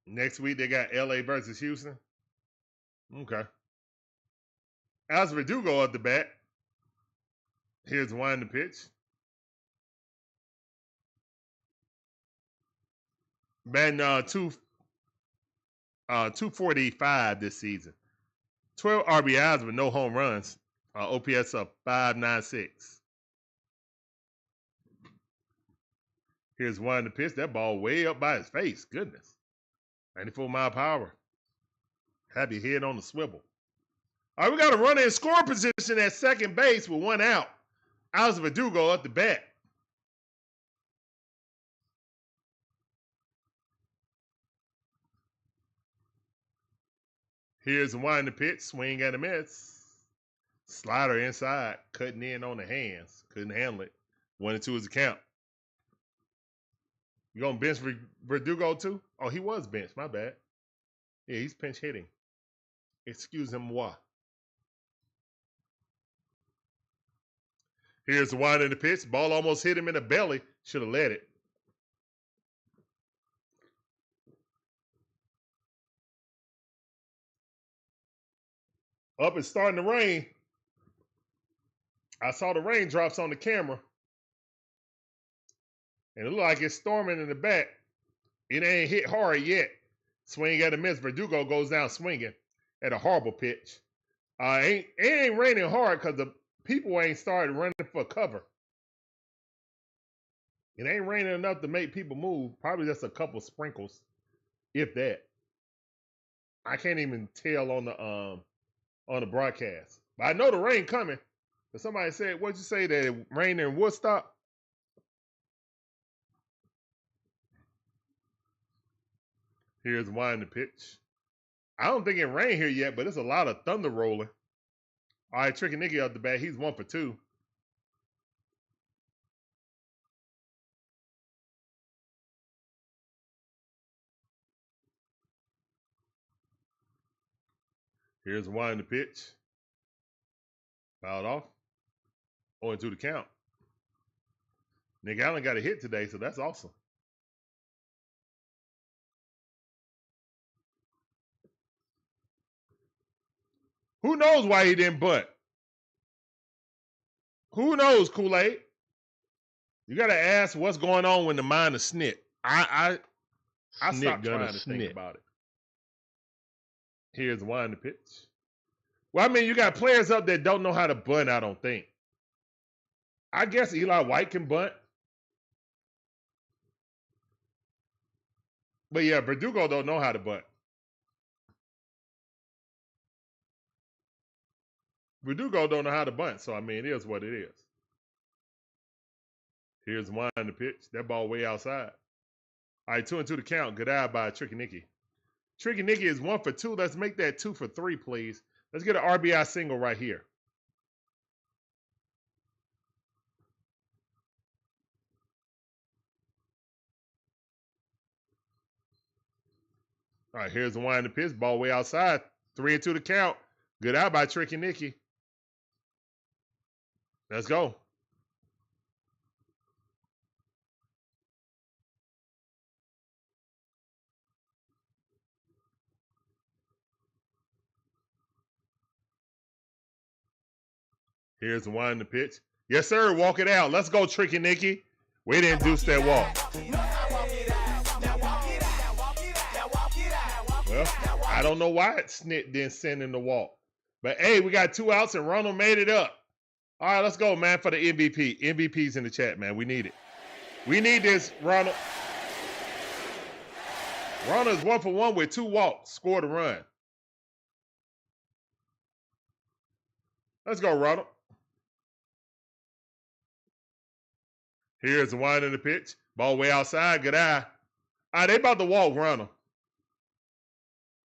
Next week, they got LA versus Houston. Okay. Ozzie Verdugo at the bat. Here's the wind the pitch. Batting 245 this season. 12 RBIs with no home runs. OPS of 596. Here's wind the pitch. That ball way up by his face. Goodness. 94-mile-per-hour. Have your head on the swivel. All right, we got a runner in score position at second base with 1 out. Ozzie Verdugo at the bat. Here's the wind the pitch. Swing and a miss. Slider inside. Cutting in on the hands. Couldn't handle it. 1-2 is the count. You going to bench Verdugo too? Oh, he was benched. My bad. Yeah, he's pinch hitting. Excusez-moi. Here's the wind in the pitch. Ball almost hit him in the belly. Should have let it. Up and starting to rain. I saw the raindrops on the camera. And it looked like it's storming in the back. It ain't hit hard yet. Swing at a miss. Verdugo goes down swinging at a horrible pitch. It ain't raining hard because the people ain't started running for cover. It ain't raining enough to make people move. Probably just a couple sprinkles, if that. I can't even tell on the broadcast. But I know the rain coming. But somebody said, what'd you say, that it rained in Woodstock? Here's Wine the pitch. I don't think it rained here yet, but it's a lot of thunder rolling. All right, Tricky Nicky up the bat. He's 1 for 2. Here's Wine the pitch. Fouled off. 0-2 the count. Nick Allen got a hit today, so that's awesome. Who knows why he didn't bunt? Who knows, Kool-Aid? You got to ask what's going on when the mind is snit. I stopped trying to think about it. Here's Wine the pitch. Well, I mean, you got players up that don't know how to bunt, I don't think. I guess Eli White can bunt. But yeah, Verdugo don't know how to bunt. Verdugo don't know how to bunt, so I mean, it is what it is. Here's Wine the pitch. That ball way outside. All right, 2-2 the count. Good eye by Tricky Nicky. Tricky Nicky is 1 for 2. Let's make that 2 for 3, please. Let's get an RBI single right here. All right, here's the Wine the pitch. Ball way outside. 3-2 the count. Good eye by Tricky Nicky. Let's go. Here's the Wine the pitch. Yes, sir. Walk it out. Let's go, Tricky Nicky. We didn't induce that walk. Well, I don't know why Snit didn't send him the walk. But, hey, we got 2 outs, and Ronald made it up. All right, let's go, man, for the MVP. MVP's in the chat, man. We need it. We need this, Ronald. Ronald's 1 for 1 with 2 walks. Scored a run. Let's go, Ronald. Here's the Wine in the pitch. Ball way outside. Good eye. All right, they about to walk Ronald.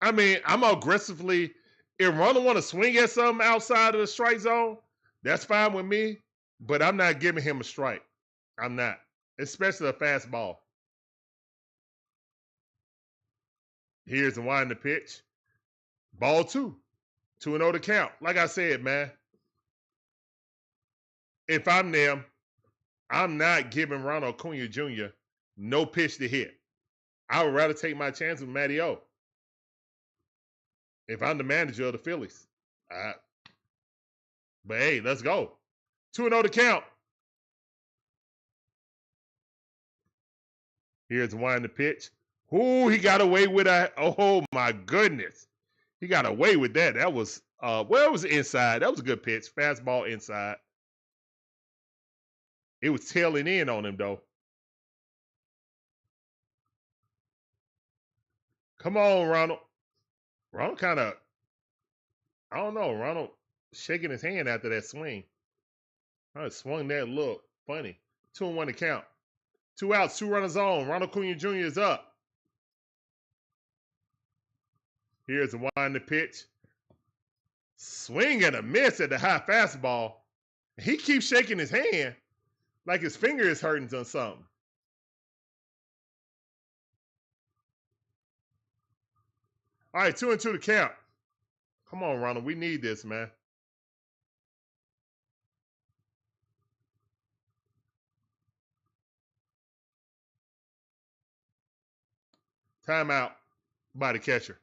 I mean, I'm aggressively. If Ronald want to swing at something outside of the strike zone, that's fine with me. But I'm not giving him a strike. I'm not. Especially a fastball. Here's the Wine in the pitch. Ball 2. 2-0 to count. Like I said, man. If I'm them, I'm not giving Ronald Acuna Jr. no pitch to hit. I would rather take my chance with Matty O. If I'm the manager of the Phillies. But hey, let's go. 2-0 to count. Here's the Wine the pitch. Ooh, he got away with that. Oh my goodness. He got away with that. That was well, it was inside. That was a good pitch. Fastball inside. It was tailing in on him, though. Come on, Ronald. Ronald kind of, I don't know, Ronald shaking his hand after that swing. I swung that look. Funny. 2-1 to count. 2 outs, 2 runners on. Ronald Acuna Jr. is up. Here's the Wine the pitch. Swing and a miss at the high fastball. He keeps shaking his hand like his finger is hurting on something. All right, 2-2 to count. Come on, Ronald. We need this, man. Timeout by the catcher.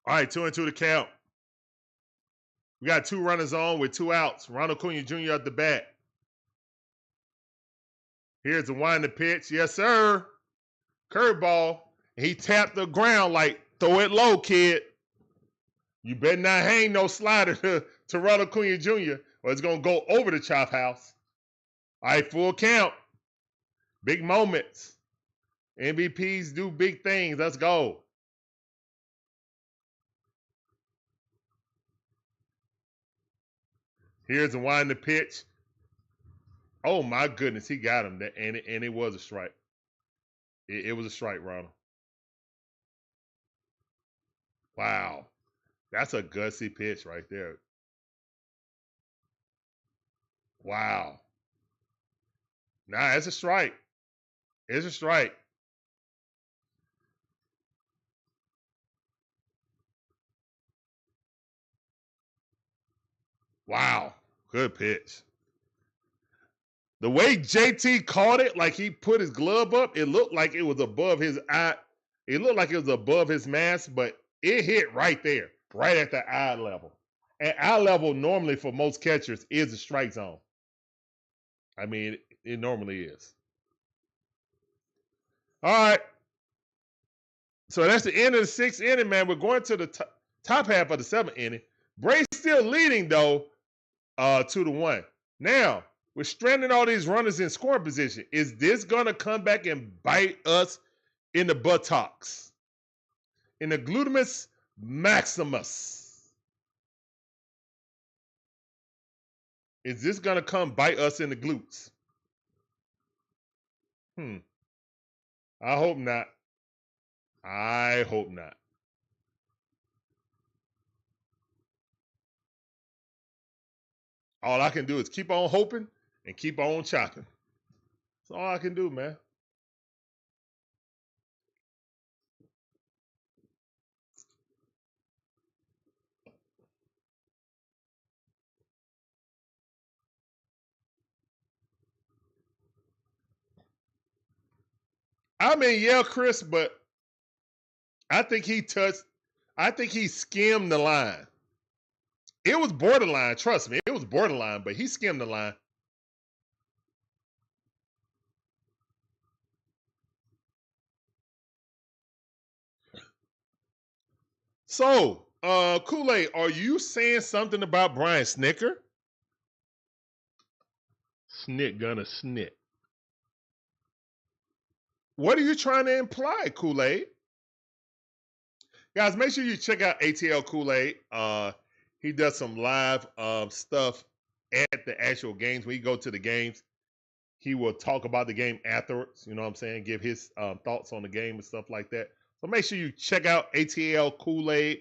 All right, 2-2 to count. We got 2 runners on with 2 outs. Ronald Acuna Jr. at the bat. Here's the wind the pitch. Yes, sir. Curveball. He tapped the ground like, throw it low, kid. You better not hang no slider to Ronald Acuna Jr. or it's going to go over the chop house. All right, full count. Big moments. MVPs do big things. Let's go. Here's the wind the pitch. Oh, my goodness. He got him. And it was a strike. It was a strike, Ronald. Wow. That's a gutsy pitch right there. Wow. Nah, it's a strike. It's a strike. Wow. Good pitch. The way JT caught it, like he put his glove up, it looked like it was above his eye. It looked like it was above his mask, but it hit right there, right at the eye level. And eye level normally for most catchers is the strike zone. I mean, it normally is. All right. So that's the end of the 6th inning, man. We're going to the top half of the 7th inning. Bray's still leading, though, 2-1. Now, we're stranding all these runners in scoring position. Is this going to come back and bite us in the buttocks? In the glutamus maximus? Is this going to come bite us in the glutes? I hope not. I hope not. All I can do is keep on hoping and keep on chopping. That's all I can do, man. I mean, yeah, Chris, but I think he skimmed the line. It was borderline, trust me. It was borderline, but he skimmed the line. So, Kool-Aid, are you saying something about Brian Snitker? Snit gonna snit. What are you trying to imply, Kool-Aid? Guys, make sure you check out ATL Kool-Aid. He does some live stuff at the actual games. When you go to the games, he will talk about the game afterwards. You know what I'm saying? Give his thoughts on the game and stuff like that. So make sure you check out ATL Kool-Aid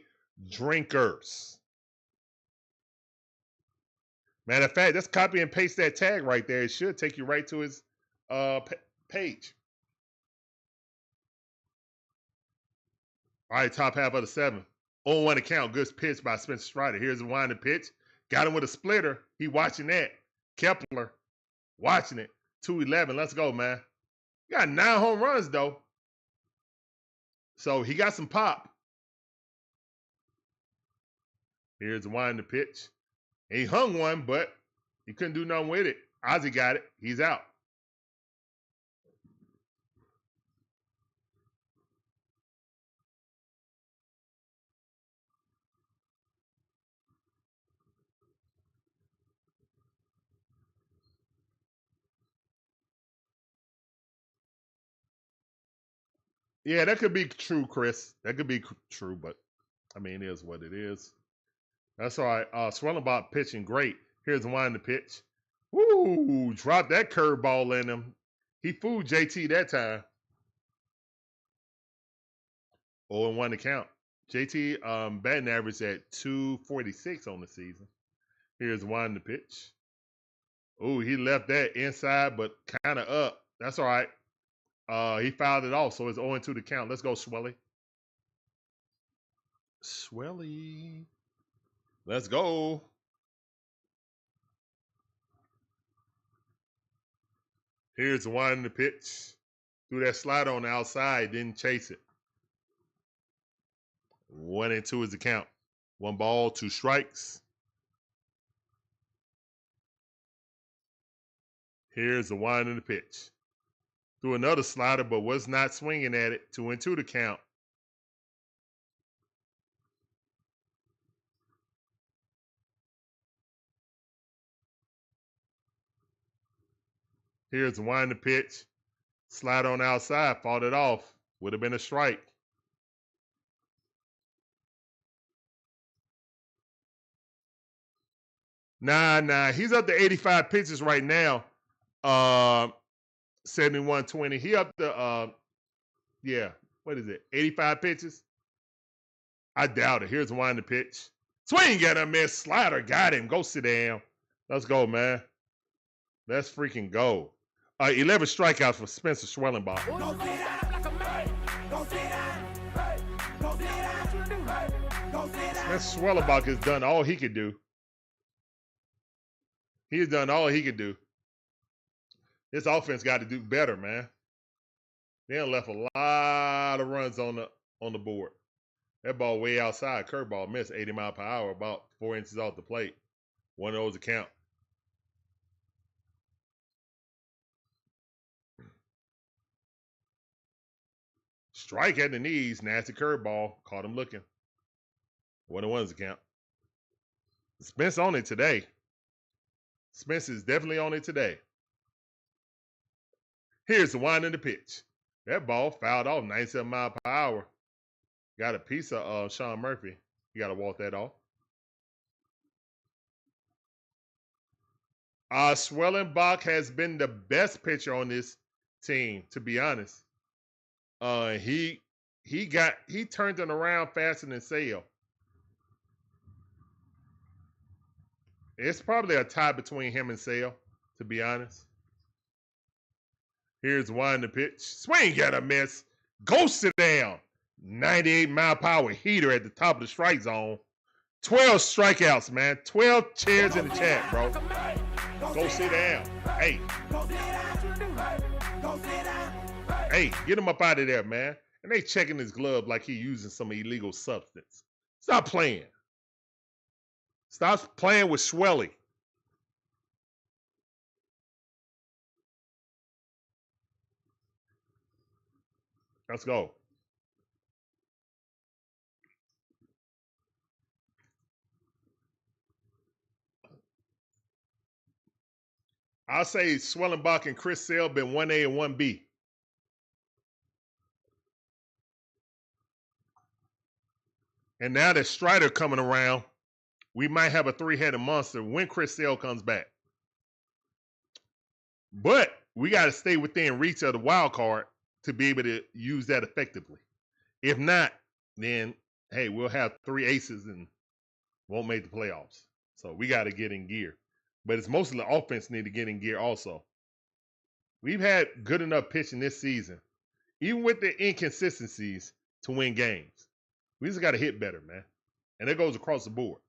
Drinkers. Matter of fact, just copy and paste that tag right there. It should take you right to his page. All right, top half of the 7th. 0-1 to count. Good pitch by Spencer Strider. Here's the wind and pitch. Got him with a splitter. He watching that. Kepler watching it. 2-11. Let's go, man. He got 9 home runs, though. So he got some pop. Here's the wind and pitch. He hung one, but he couldn't do nothing with it. Ozzie got it. He's out. Yeah, that could be true, Chris. That could be true, but I mean, it is what it is. That's all right. Swellenbach pitching great. Here's the wind the pitch. Woo! Dropped that curveball in him. He fooled JT that time. 0-1 to count. JT batting average at 246 on the season. Here's the wind the pitch. Oh, he left that inside, but kind of up. That's all right. He fouled it off, so it's 0-2 to count. Let's go, Swelly. Swelly. Let's go. Here's the wind in the pitch. Threw that slider on the outside, didn't chase it. 1-2 is the count. 1 ball, 2 strikes. Here's the wind and the pitch. Threw another slider, but was not swinging at it. 2-2 the count. Here's the wind and the pitch. Slide on outside, fought it off. Would have been a strike. Nah. He's up to 85 pitches right now. 71-20. He up to what is it? 85 pitches? I doubt it. Here's the wind the pitch. Swing, get a miss. Slider, got him. Go sit down. Let's go, man. Let's freaking go. 11 strikeouts for Spencer Schwellenbach. Go sit down like a man. Go sit down. Go sit down. Go sit down. Spencer Schwellenbach has done all he could do. He has done all he could do. This offense got to do better, man. They done left a lot of runs on the board. That ball way outside, curveball missed, 80 mile per hour, about 4 inches off the plate. One of those to count. Strike at the knees, nasty curveball, caught him looking. 1-1 to count. Spence on it today. Spence is definitely on it today. Here's the wind and the pitch. That ball fouled off 97 mile per hour. Got a piece of Sean Murphy. You got to walk that off. Schwellenbach has been the best pitcher on this team, to be honest. He turned it around faster than Sale. It's probably a tie between him and Sale, to be honest. Here's the wind the pitch. Swing, get a miss. Go sit down. 98 mile per hour heater at the top of the strike zone. 12 strikeouts, man. 12 chairs in the chat, bro. Go sit down. Hey. Hey, get him up out of there, man. And they checking his glove like he using some illegal substance. Stop playing. Stop playing with Schwelly. Let's go. I'll say Schwellenbach and Chris Sale been 1A and 1B. And now that Strider coming around, we might have a 3-headed monster when Chris Sale comes back. But we got to stay within reach of the wild card to be able to use that effectively. If not, then, hey, we'll have 3 aces and won't make the playoffs. So we got to get in gear. But it's mostly the offense need to get in gear also. We've had good enough pitching this season, even with the inconsistencies, to win games. We just got to hit better, man. And that goes across the board.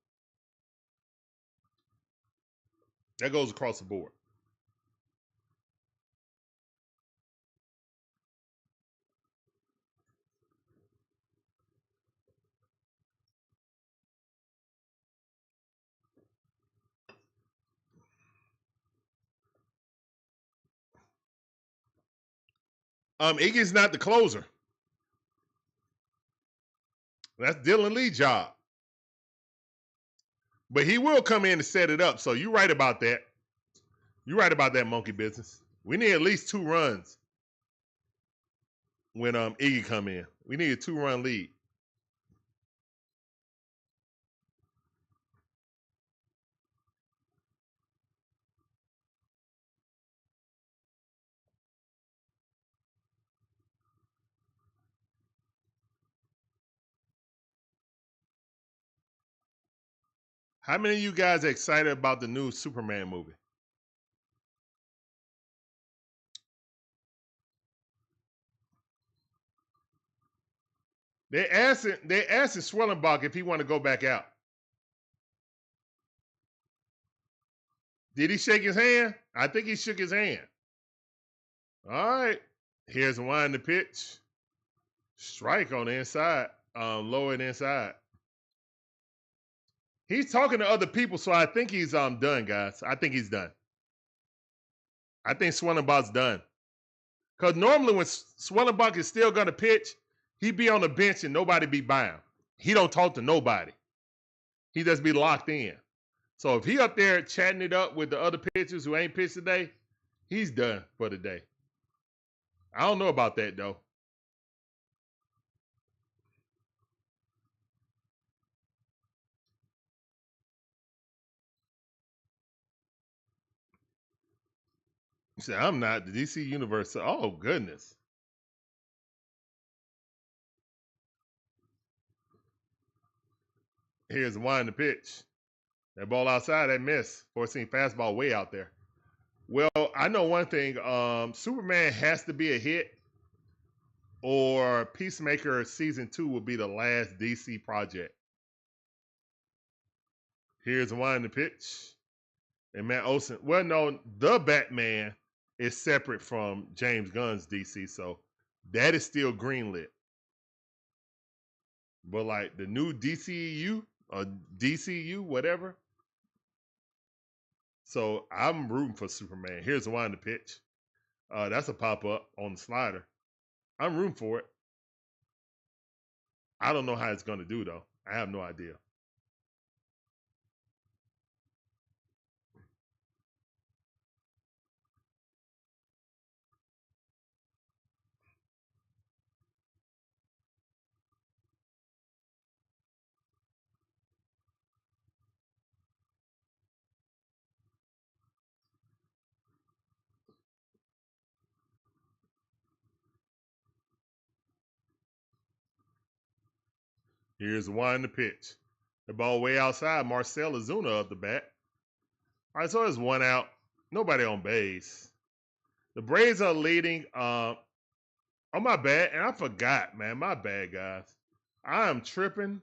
That goes across the board. Iggy's not the closer. That's Dylan Lee's job. But he will come in and set it up. So you're right about that. You're right about that monkey business. We need at least 2 runs when Iggy come in. We need a 2-run lead. How many of you guys are excited about the new Superman movie? They asked Schwellenbach if he want to go back out. Did he shake his hand? I think he shook his hand. All right. Here's the wind the pitch. Strike on the inside. lower and inside. He's talking to other people, so I think he's done, guys. I think he's done. I think Swellenbach's done. Because normally when Swellenbach is still going to pitch, he be on the bench and nobody be by him. He don't talk to nobody. He just be locked in. So if he up there chatting it up with the other pitchers who ain't pitched today, he's done for the day. I don't know about that, though. He said, I'm not the DC Universe. Oh, goodness. Here's one to pitch. That ball outside, that miss. 14 fastball way out there. Well, I know one thing. Superman has to be a hit, or Peacemaker Season 2 will be the last DC project. Here's one to pitch. And Matt Olson. Well, no, the Batman is separate from James Gunn's DC, so that is still greenlit. But like the new DCU or DCU, whatever. So I'm rooting for Superman. Here's the one to pitch. That's a pop-up on the slider. I'm rooting for it. I don't know how it's going to do, though. I have no idea. Here's one to pitch. The ball way outside. Marcel Ozuna up the bat. All right, so there's one out. Nobody on base. The Braves are leading. Oh, my bad. And I forgot, man. My bad, guys. I am tripping.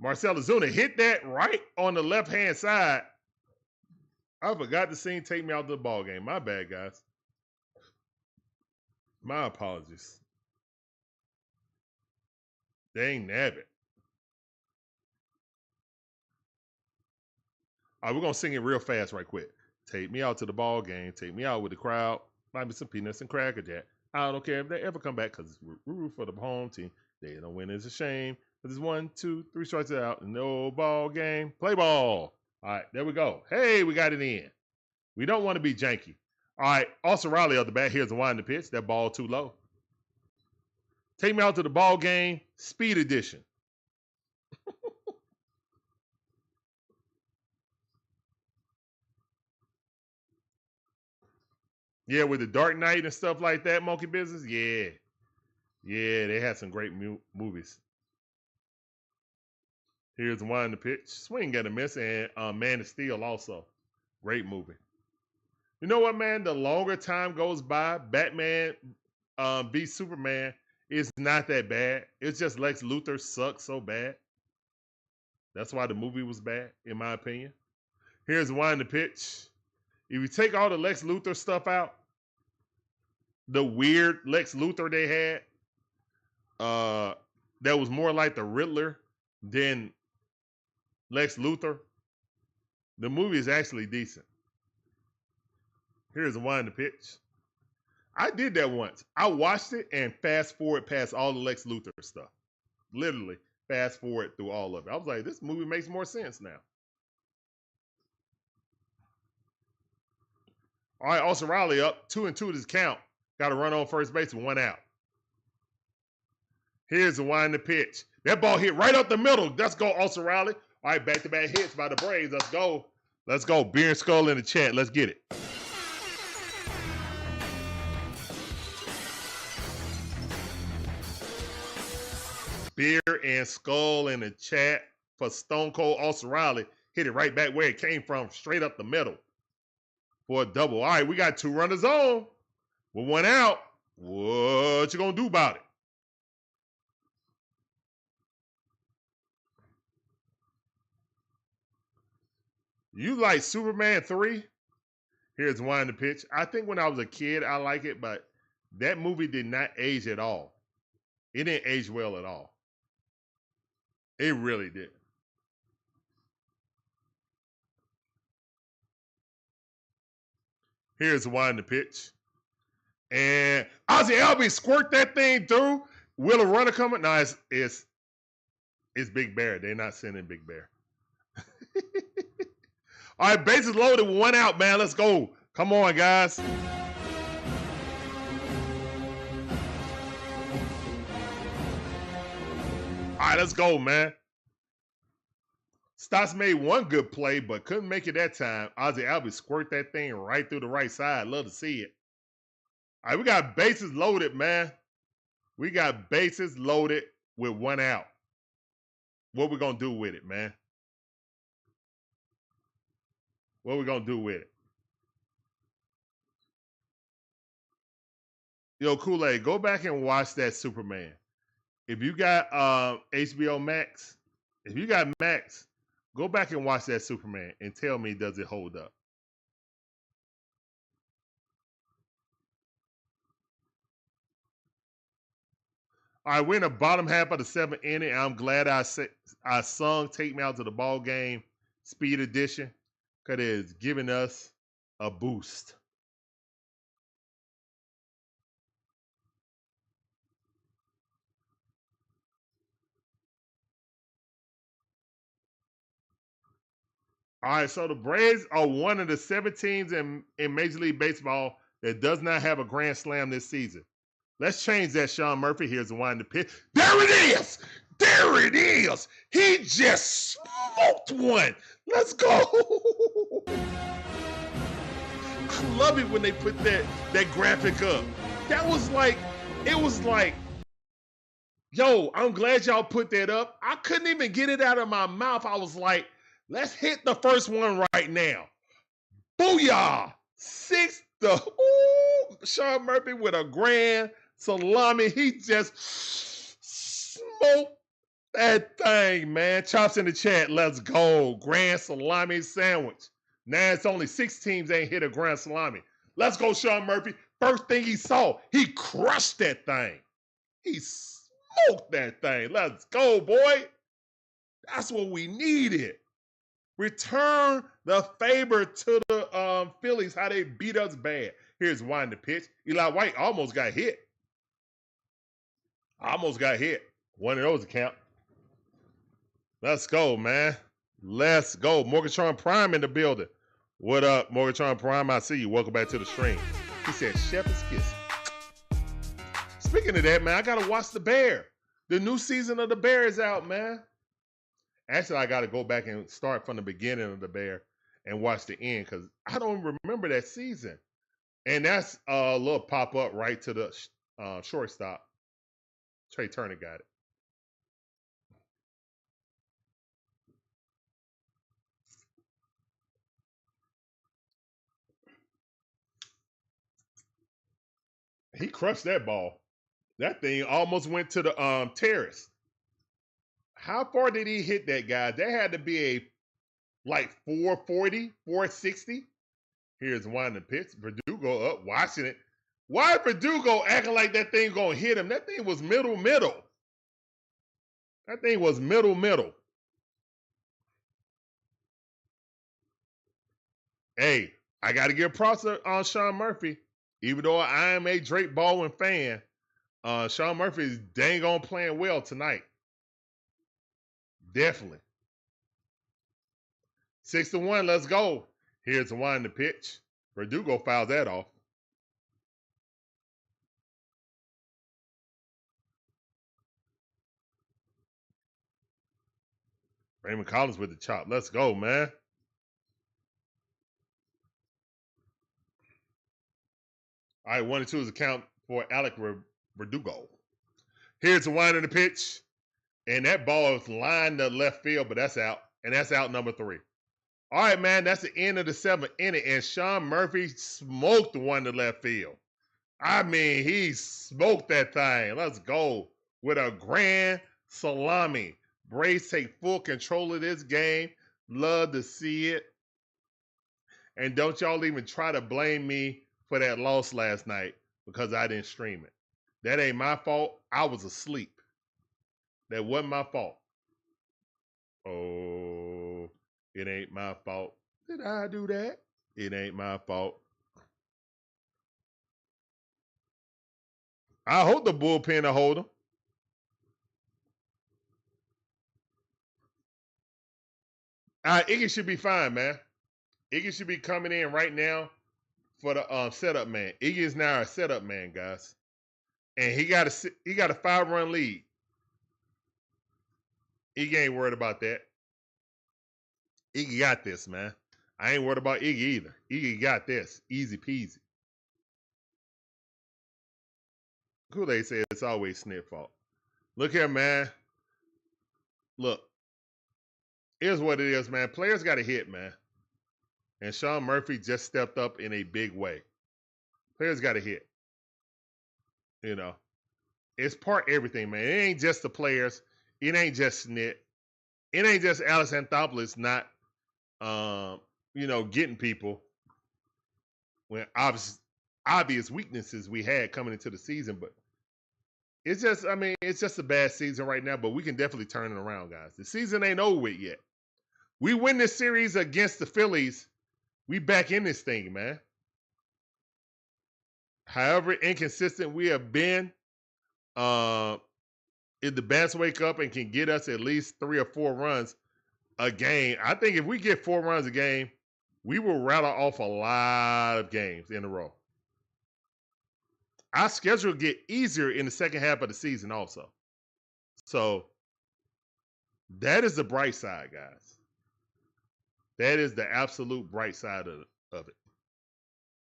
Marcel Ozuna hit that right on the left-hand side. I forgot the scene take me out of the ball game. My bad, guys. My apologies. Dang nabbit. All right, we're going to sing it real fast right quick. Take me out to the ball game. Take me out with the crowd. Might be some peanuts and Cracker Jack. I don't care if they ever come back because we're rooting for the home team. They don't win. It's a shame. But there's 1, 2, 3 strikes out. No ball game. Play ball. All right, there we go. Hey, we got it in. We don't want to be janky. All right, Austin Riley up the bat. Here's the wind to pitch. That ball too low. Take me out to the ball game. Speed edition. Yeah, with the Dark Knight and stuff like that, Monkey Business. Yeah. Yeah, they had some great movies. Here's the one to pitch. Swing and a miss. And Man of Steel also. Great movie. You know what, man? The longer time goes by, Batman v Superman is not that bad. It's just Lex Luthor sucks so bad. That's why the movie was bad, in my opinion. Here's the one to pitch. If you take all the Lex Luthor stuff out, the weird Lex Luthor they had, that was more like the Riddler than Lex Luthor, the movie is actually decent. Here's the one to pitch. I did that once. I watched it and fast forward past all the Lex Luthor stuff. Literally fast forward through all of it. I was like, this movie makes more sense now. All right, Austin Riley up. 2-2 this count. Got to run on first base with 1 out. Here's the wind to pitch. That ball hit right up the middle. Let's go, Austin Riley. All right, back-to-back hits by the Braves. Let's go. Let's go. Beer and Skull in the chat. Let's get it. Beer and Skull in the chat for Stone Cold Austin Riley. Hit it right back where it came from, straight up the middle for a double. All right, we got 2 runners on with 1 out. What you gonna do about it? You like Superman 3? Here's one to pitch. I think when I was a kid, I like it, but that movie did not age at all. It didn't age well at all. It really did. Here's one the pitch. And Ozzie Albies squirt that thing through. Will a runner come? No, it's Big Bear. They're not sending Big Bear. All right, bases loaded, 1 out, man. Let's go. Come on, guys. All right, let's go, man. Stotts made one good play, but couldn't make it that time. Ozzie Albies squirt that thing right through the right side. Love to see it. All right, we got bases loaded, man. We got bases loaded with 1 out. What we gonna do with it, man? What we gonna do with it? Yo, Kool-Aid, go back and watch that Superman. If you got HBO Max, if you got Max, go back and watch that Superman and tell me, does it hold up? All right, we're in the bottom half of the 7th inning. I'm glad I sung Take Me Out to the Ball Game Speed Edition because it is giving us a boost. All right, so the Braves are one of the 7 teams in Major League Baseball that does not have a grand slam this season. Let's change that, Sean Murphy. Here's the one to pitch. There it is! There it is! He just smoked one. Let's go! I love it when they put that graphic up. That was like, it was like, yo, I'm glad y'all put that up. I couldn't even get it out of my mouth. I was like, let's hit the first one right now. Booyah! 6th. Sean Murphy with a grand salami. He just smoked that thing, man. Chops in the chat. Let's go. Grand salami sandwich. Now it's only 6 teams ain't hit a grand salami. Let's go, Sean Murphy. First thing he saw, he crushed that thing. He smoked that thing. Let's go, boy. That's what we needed. Return the favor to the Phillies, how they beat us bad. Here's one to pitch. Eli White almost got hit. Almost got hit. One of those account. Let's go, man. Let's go. Morgatron Prime in the building. What up, Morgatron Prime? I see you. Welcome back to the stream. He said, Shepherd's Kiss. Speaking of that, man, I got to watch The Bear. The new season of The Bear is out, man. Actually, I got to go back and start from the beginning of The Bear and watch the end because I don't remember that season. And that's a little pop-up right to the shortstop. Trey Turner got it. He crushed that ball. That thing almost went to the terrace. How far did he hit that guy? That had to be like 440, 460. Here's one to pitch. Verdugo up watching it. Why Verdugo acting like that thing gonna hit him? That thing was middle. That thing was middle. Hey, I got to give props on Sean Murphy. Even though I am a Drake Baldwin fan, Sean Murphy is dang on playing well tonight. Definitely. 6-1, let's go. Here's the one to pitch. Verdugo fouls that off. Raymond Collins with the chop. Let's go, man. All right, 1-2 is a count for Alec Verdugo. Here's the one in the pitch. And that ball is lined to left field, but that's out. And that's out number 3. All right, man, that's the end of the 7th inning. And Sean Murphy smoked the one to left field. I mean, he smoked that thing. Let's go with a grand salami. Braves take full control of this game. Love to see it. And don't y'all even try to blame me for that loss last night because I didn't stream it. That ain't my fault. I was asleep. That wasn't my fault. Oh, it ain't my fault. Did I do that? It ain't my fault. I hope the bullpen will hold him. Iggy should be fine, man. Iggy should be coming in right now for the setup man. Iggy is now a setup man, guys, and he got a 5-run lead. Iggy ain't worried about that. Iggy got this, man. I ain't worried about Iggy either. Iggy got this, easy peasy. Kool-Aid said it's always Snit's fault. Look here, man. Look, here's what it is, man. Players got to hit, man. And Sean Murphy just stepped up in a big way. Players got to hit. You know, it's part everything, man. It ain't just the players. It ain't just Snit. It ain't just Alex Anthopoulos not, getting people when obvious weaknesses we had coming into the season. But it's just a bad season right now, but we can definitely turn it around, guys. The season ain't over with yet. We win this series against the Phillies, we back in this thing, man. However inconsistent we have been, if the bats wake up and can get us at least 3 or 4 runs a game, I think if we get 4 runs a game, we will rattle off a lot of games in a row. Our schedule will get easier in the second half of the season also. So that is the bright side, guys. That is the absolute bright side of it.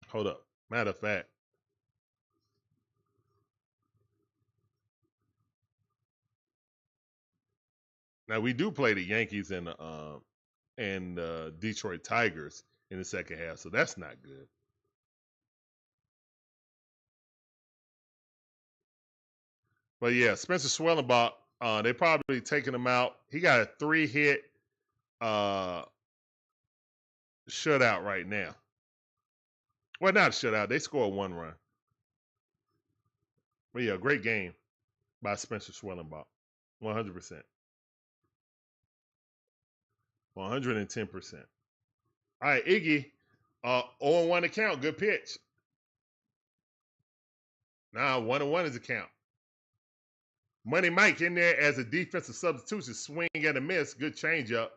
Hold up. Matter of fact, now we do play the Yankees and Detroit Tigers in the second half, so that's not good. But yeah, Spencer Schwellenbach, they probably taking him out. He got a 3-hit shutout right now. Well, not a shutout. They scored 1 run. But yeah, great game by Spencer Schwellenbach. 100%. 110%. All right, Iggy, 0-1 to count. Good pitch. Nah, 1-1 is a count. Money Mike in there as a defensive substitution. Swing and a miss. Good changeup.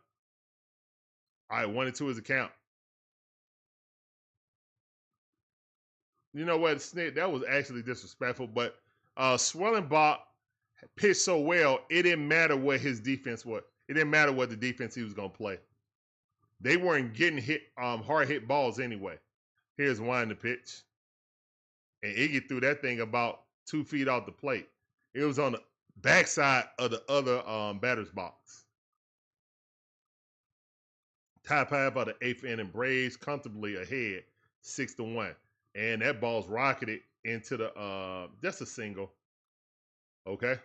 All right, 1-2 is a count. You know what, Snit? That was actually disrespectful, but Schwellenbach pitched so well, it didn't matter what his defense was. It didn't matter what the defense he was going to play. They weren't getting hit, hard hit balls anyway. Here's one the pitch. And Iggy threw that thing about 2 feet off the plate. It was on the backside of the other batter's box. Top half of the 8th inning, Braves comfortably ahead, 6-1. And that ball's rocketed into the just a single. Okay.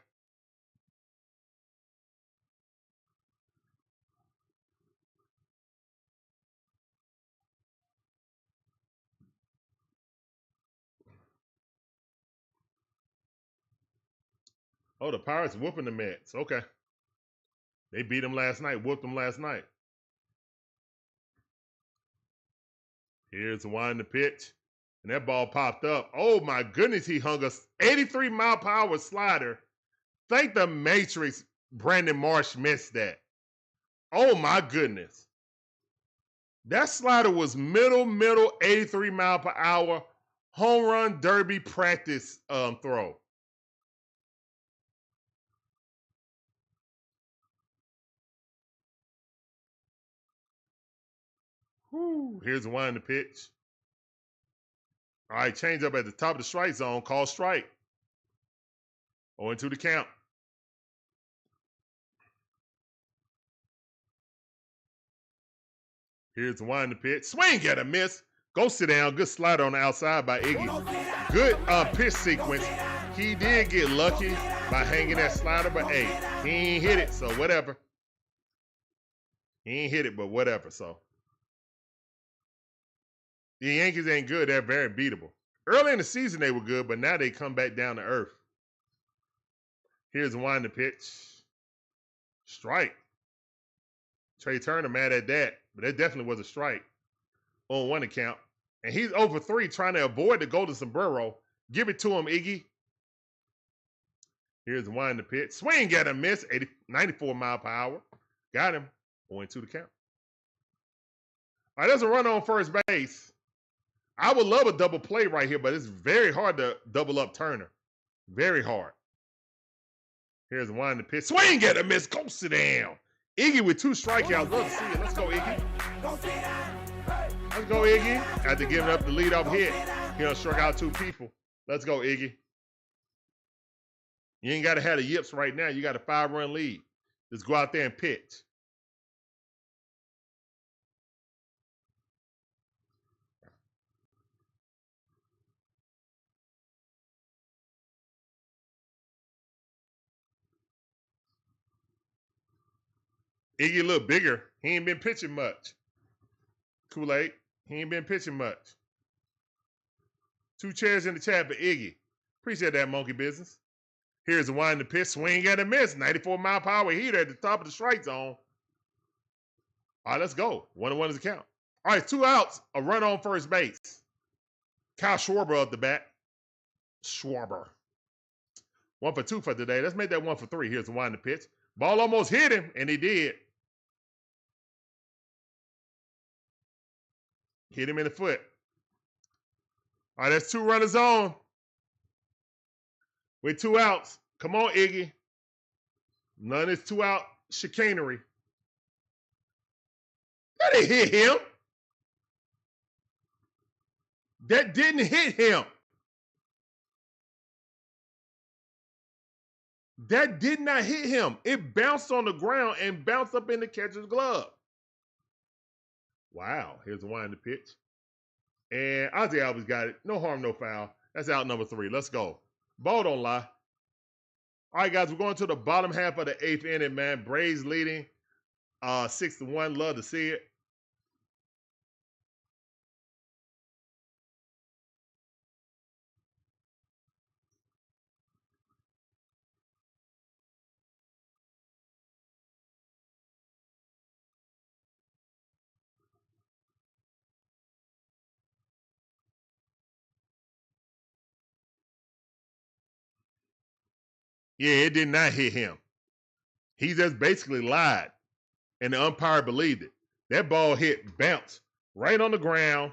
Oh, the Pirates whooping the Mets. Okay. They beat them last night, whooped them last night. Here's the one in the pitch. And that ball popped up. Oh, my goodness, he hung a 83-mile-per-hour slider. Thank the Matrix Brandon Marsh missed that. Oh, my goodness. That slider was middle, 83-mile-per-hour home run derby practice throw. Whew. Here's the one in the pitch. All right, change up at the top of the strike zone. Call strike. 0-2 the count. Here's the one in the pitch. Swing at a miss. Go sit down. Good slider on the outside by Iggy. Good pitch sequence. He did get lucky by hanging that slider, but hey, he ain't hit it, so whatever. He ain't hit it, but whatever, so. The Yankees ain't good. They're very beatable. Early in the season, they were good, but now they come back down to earth. Here's the one in the pitch. Strike. Trey Turner mad at that, but that definitely was a strike on one account. And he's over 3 trying to avoid the golden sombrero. Give it to him, Iggy. Here's the one in the pit. Swing at a miss, 94 mile per hour. Got him. 0-2 to count. All right, there's a run on first base. I would love a double play right here, but it's very hard to double up Turner. Very hard. Here's the one in the pit. Swing at a miss. Go sit down. Iggy with 2 strikeouts. Love to see it. Let's go, Iggy. Let's go, Iggy. After giving up the leadoff hit, he done struck out 2 people. Let's go, Iggy. You ain't got to have the yips right now. You got a 5-run lead. Just go out there and pitch. Iggy a little bigger. He ain't been pitching much. Kool-Aid, he ain't been pitching much. 2 chairs in the chat for Iggy. Appreciate that, monkey business. Here's the one in the pitch. Swing at a miss. 94 mile per hour heater at the top of the strike zone. All right, let's go. 1-1 is the count. All right, 2 outs. A run on first base. Kyle Schwarber up the bat. Schwarber. 1 for 2 for today. Let's make that 1 for 3. Here's the one in the pitch. Ball almost hit him, and he did. Hit him in the foot. All right, that's 2 runners on. With 2 outs. Come on, Iggy. None of this 2-out chicanery. That didn't hit him. That didn't hit him. That did not hit him. It bounced on the ground and bounced up in the catcher's glove. Wow. Here's the one in the pitch. And Ozzie Albies got it. No harm, no foul. That's out number 3. Let's go. Ball don't lie. All right, guys, we're going to the bottom half of the 8th inning, man. Braves leading 6-1. Love to see it. Yeah, it did not hit him. He just basically lied, and the umpire believed it. That ball bounced right on the ground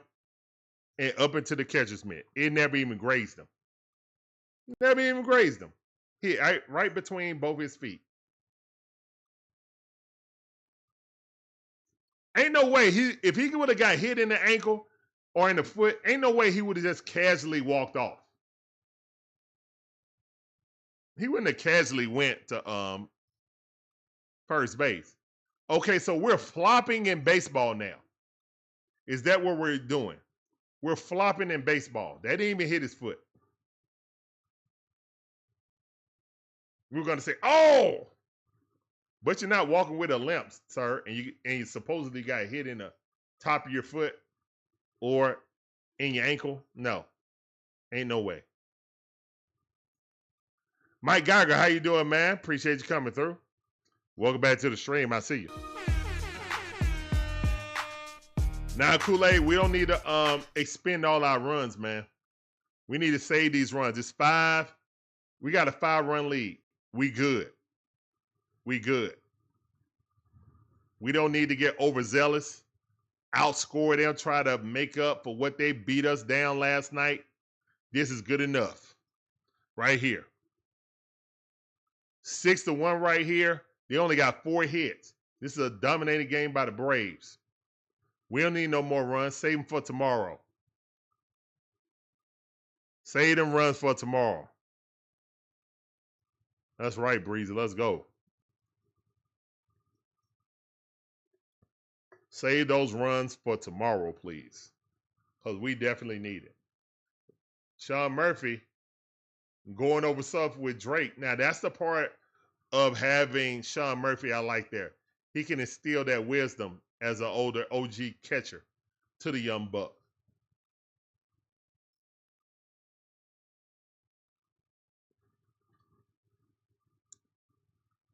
and up into the catcher's mitt. It never even grazed him. Never even grazed him. Hit right between both his feet. Ain't no way if he would have got hit in the ankle or in the foot, ain't no way he would have just casually walked off. He wouldn't have casually went to first base. Okay, so we're flopping in baseball now. Is that what we're doing? We're flopping in baseball. That didn't even hit his foot. We're going to say, oh! But you're not walking with a limp, sir, and you supposedly got hit in the top of your foot or in your ankle. No. Ain't no way. Mike Geiger, how you doing, man? Appreciate you coming through. Welcome back to the stream. I see you. Now, Kool-Aid, we don't need to expend all our runs, man. We need to save these runs. It's 5. We got a 5-run lead. We good. We good. We don't need to get overzealous, outscore them, try to make up for what they beat us down last night. This is good enough right here. 6-1 right here. They only got 4 hits. This is a dominating game by the Braves. We don't need no more runs. Save them for tomorrow. Save them runs for tomorrow. That's right, Breezy. Let's go. Save those runs for tomorrow, please. Because we definitely need it. Sean Murphy going over stuff with Drake. Now, that's the part of having Sean Murphy I like there. He can instill that wisdom as an older OG catcher to the young buck.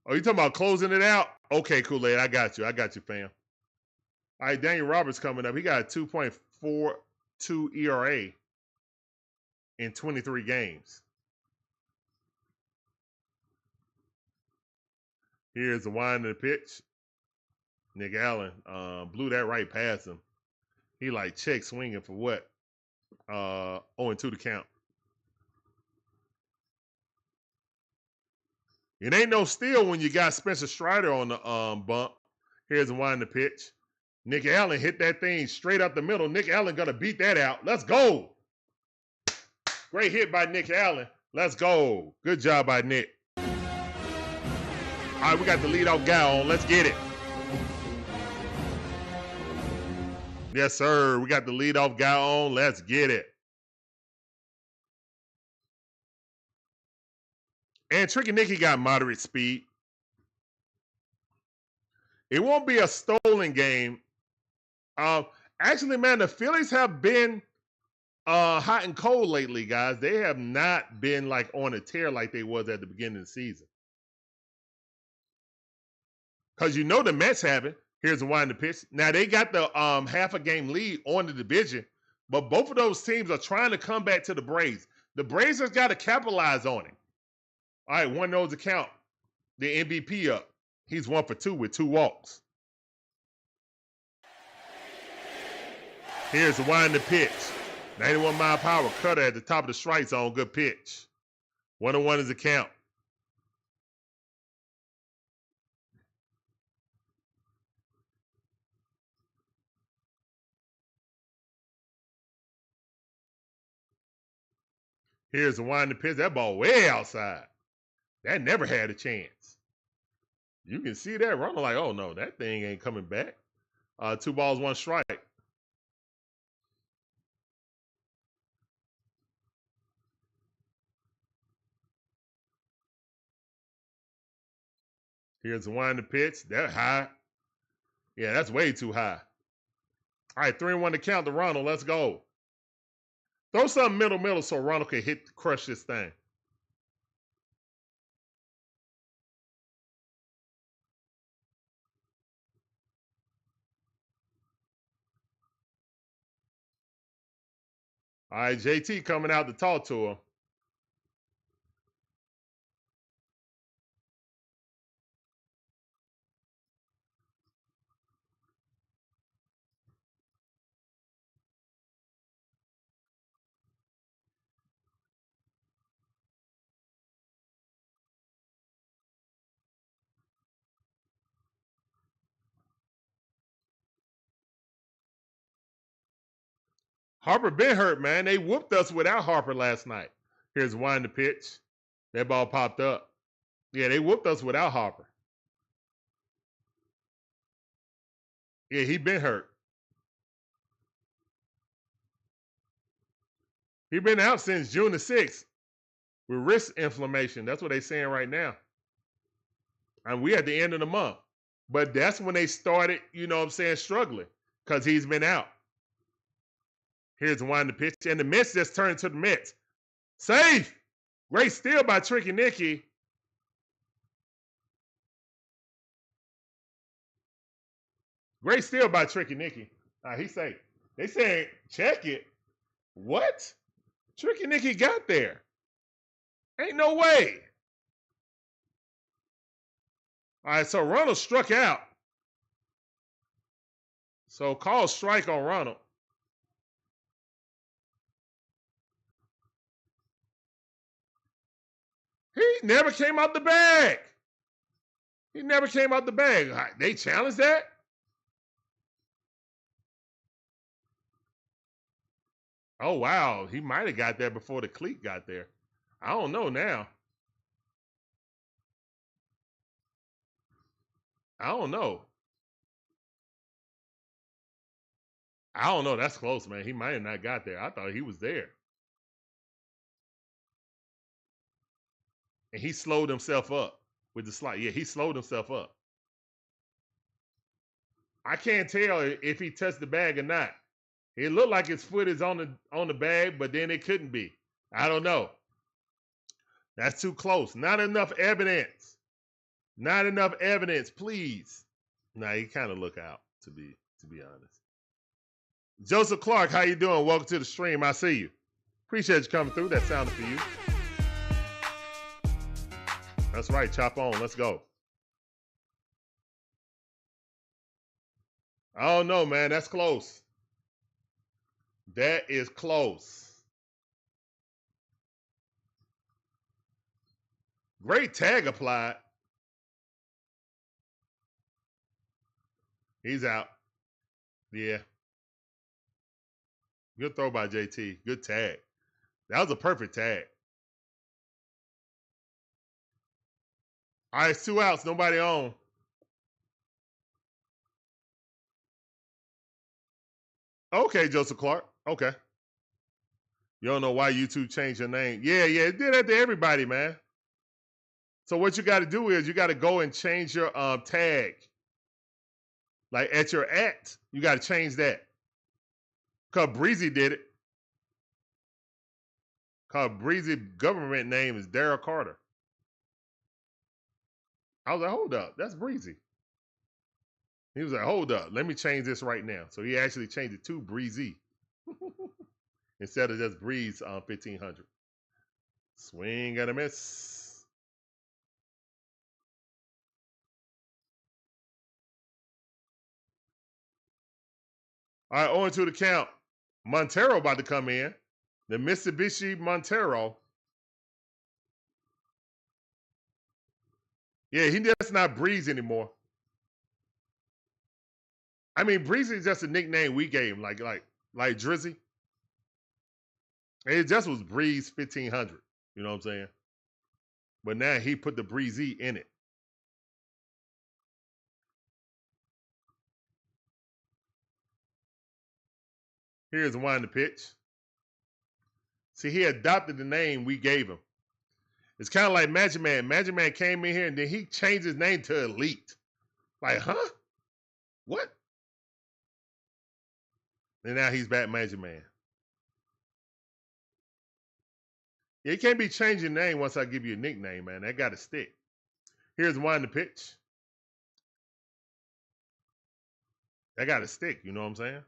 Oh, you talking about closing it out? Okay, Kool-Aid, I got you. I got you, fam. All right, Daniel Roberts coming up. He got a 2.42 ERA in 23 games. Here's the wind of the pitch. Nick Allen blew that right past him. He like check swinging for what? 0-2 to count. It ain't no steal when you got Spencer Strider on the bump. Here's the wind of the pitch. Nick Allen hit that thing straight up the middle. Nick Allen gonna beat that out. Let's go. Great hit by Nick Allen. Let's go. Good job by Nick. All right, we got the leadoff guy on. Let's get it. Yes, sir. We got the leadoff guy on. Let's get it. And Tricky Nicky got moderate speed. It won't be a stolen game. Actually, man, the Phillies have been hot and cold lately, guys. They have not been like on a tear like they was at the beginning of the season. Because you know the Mets haven't. Here's the wind of the pitch. Now, they got the half a game lead on the division, but both of those teams are trying to come back to the Braves. The Braves has got to capitalize on it. All right, 1-0 to count. The MVP up. He's 1 for 2 with 2 walks. Here's the wind of the pitch. 91-mile-per-hour cutter at the top of the strike zone. Good pitch. 1-1 is the count. Here's the wind of the pitch. That ball way outside. That never had a chance. You can see that runner like, oh, no, that thing ain't coming back. 2 balls, 1 strike. Here's the wind of the pitch. That high. Yeah, that's way too high. All right, 3-1 to count to Ronald. Let's go. Throw something middle so Ronald can crush this thing. All right, JT coming out to talk to him. Harper been hurt, man. They whooped us without Harper last night. Here's wind the pitch. That ball popped up. Yeah, they whooped us without Harper. Yeah, he been hurt. He been out since June the 6th with wrist inflammation. That's what they saying right now. And we at the end of the month. But that's when they started, you know what I'm saying, struggling because he's been out. Here's the wind the pitch. And the Mets just turned to the Mets. Safe. Great steal by Tricky Nicky. Great steal by Tricky Nicky. He's safe. They saying, check it. What? Tricky Nicky got there. Ain't no way. All right, so Ronald struck out. So call strike on Ronald. He never came out the bag. He never came out the bag. They challenged that? Oh, wow. He might have got there before the cleat got there. I don't know now. I don't know. That's close, man. He might have not got there. I thought he was there. And he slowed himself up with the slide. Yeah, he slowed himself up. I can't tell if he touched the bag or not. It looked like his foot is on the bag, but then it couldn't be. I don't know. That's too close. Not enough evidence. Not enough evidence, please. Nah, you kind of look out, to be honest. Joseph Clark, how you doing? Welcome to the stream. I see you. Appreciate you coming through. That sounded for you. That's right. Chop on. Let's go. I don't know, man. That's close. That is close. Great tag applied. He's out. Yeah. Good throw by JT. Good tag. That was a perfect tag. All right, it's 2 outs. Nobody on. Okay, Joseph Clark. Okay. You don't know why YouTube changed your name. Yeah, it did that to everybody, man. So what you got to do is you got to go and change your tag. Like at your @ you got to change that. Cause Breezy did it. Cause Breezy government name is Daryl Carter. I was like, hold up, that's Breezy. He was like, hold up, let me change this right now. So he actually changed it to Breezy instead of just Breeze 1500. Swing and a miss. All right, on to the count. Montero about to come in. The Mitsubishi Montero. Yeah, he just not Breeze anymore. I mean, Breezy is just a nickname we gave him, like Drizzy. It just was Breeze 1500. You know what I'm saying? But now he put the Breezy in it. Here's one to pitch. See, he adopted the name we gave him. It's kind of like Magic Man. Magic Man came in here and then he changed his name to Elite. Like, huh? What? And now he's back Magic Man. Yeah, you can't be changing your name once I give you a nickname, man. That got to stick. Here's one to pitch. That got to stick. You know what I'm saying?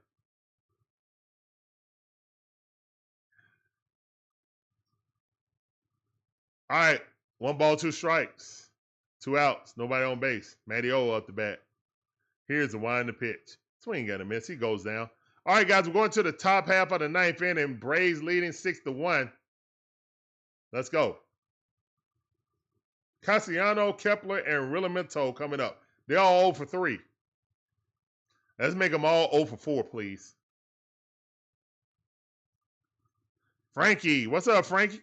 All right. 1 ball, 2 strikes. 2 outs. Nobody on base. Matty O up the bat. Here's the wind to pitch. Swing and a miss. He goes down. All right, guys. We're going to the top half of the 9th inning. Braves leading 6-1. Let's go. Cassiano, Kepler, and Realimento coming up. They're all 0 for 3. Let's make them all 0 for 4, please. Frankie. What's up, Frankie?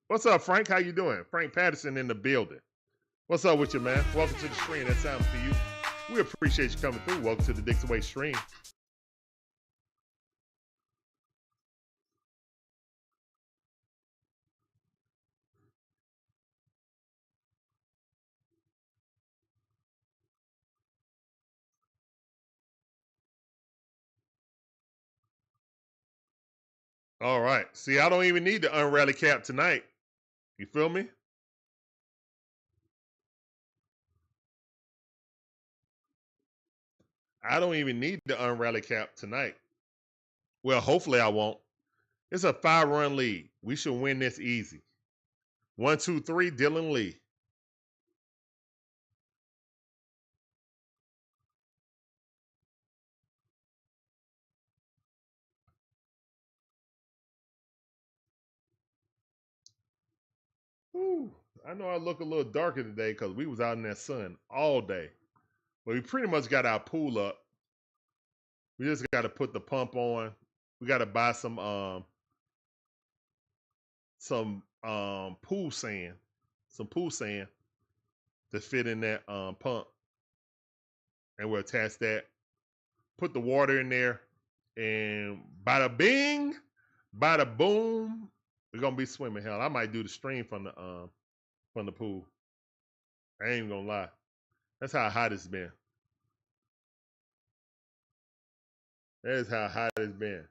What's up, Frank? How you doing? Frank Patterson in the building. What's up with you, man? Welcome to the stream. That sounds for you. We appreciate you coming through. Welcome to the DIXON WAY stream. All right. See, I don't even need the unrally cap tonight. You feel me? I don't even need the unrally cap tonight. Well, hopefully I won't. It's a 5-run lead. We should win this easy. 1, 2, 3, Dylan Lee. Whew. I know I look a little darker today because we was out in that sun all day. But we pretty much got our pool up. We just got to put the pump on. We got to buy some pool sand, to fit in that pump, and we'll attach that. Put the water in there, and bada bing, bada boom, we're gonna be swimming. Hell, I might do the stream from the pool. I ain't even gonna lie. That's how hot it's been. That is how hot it's been.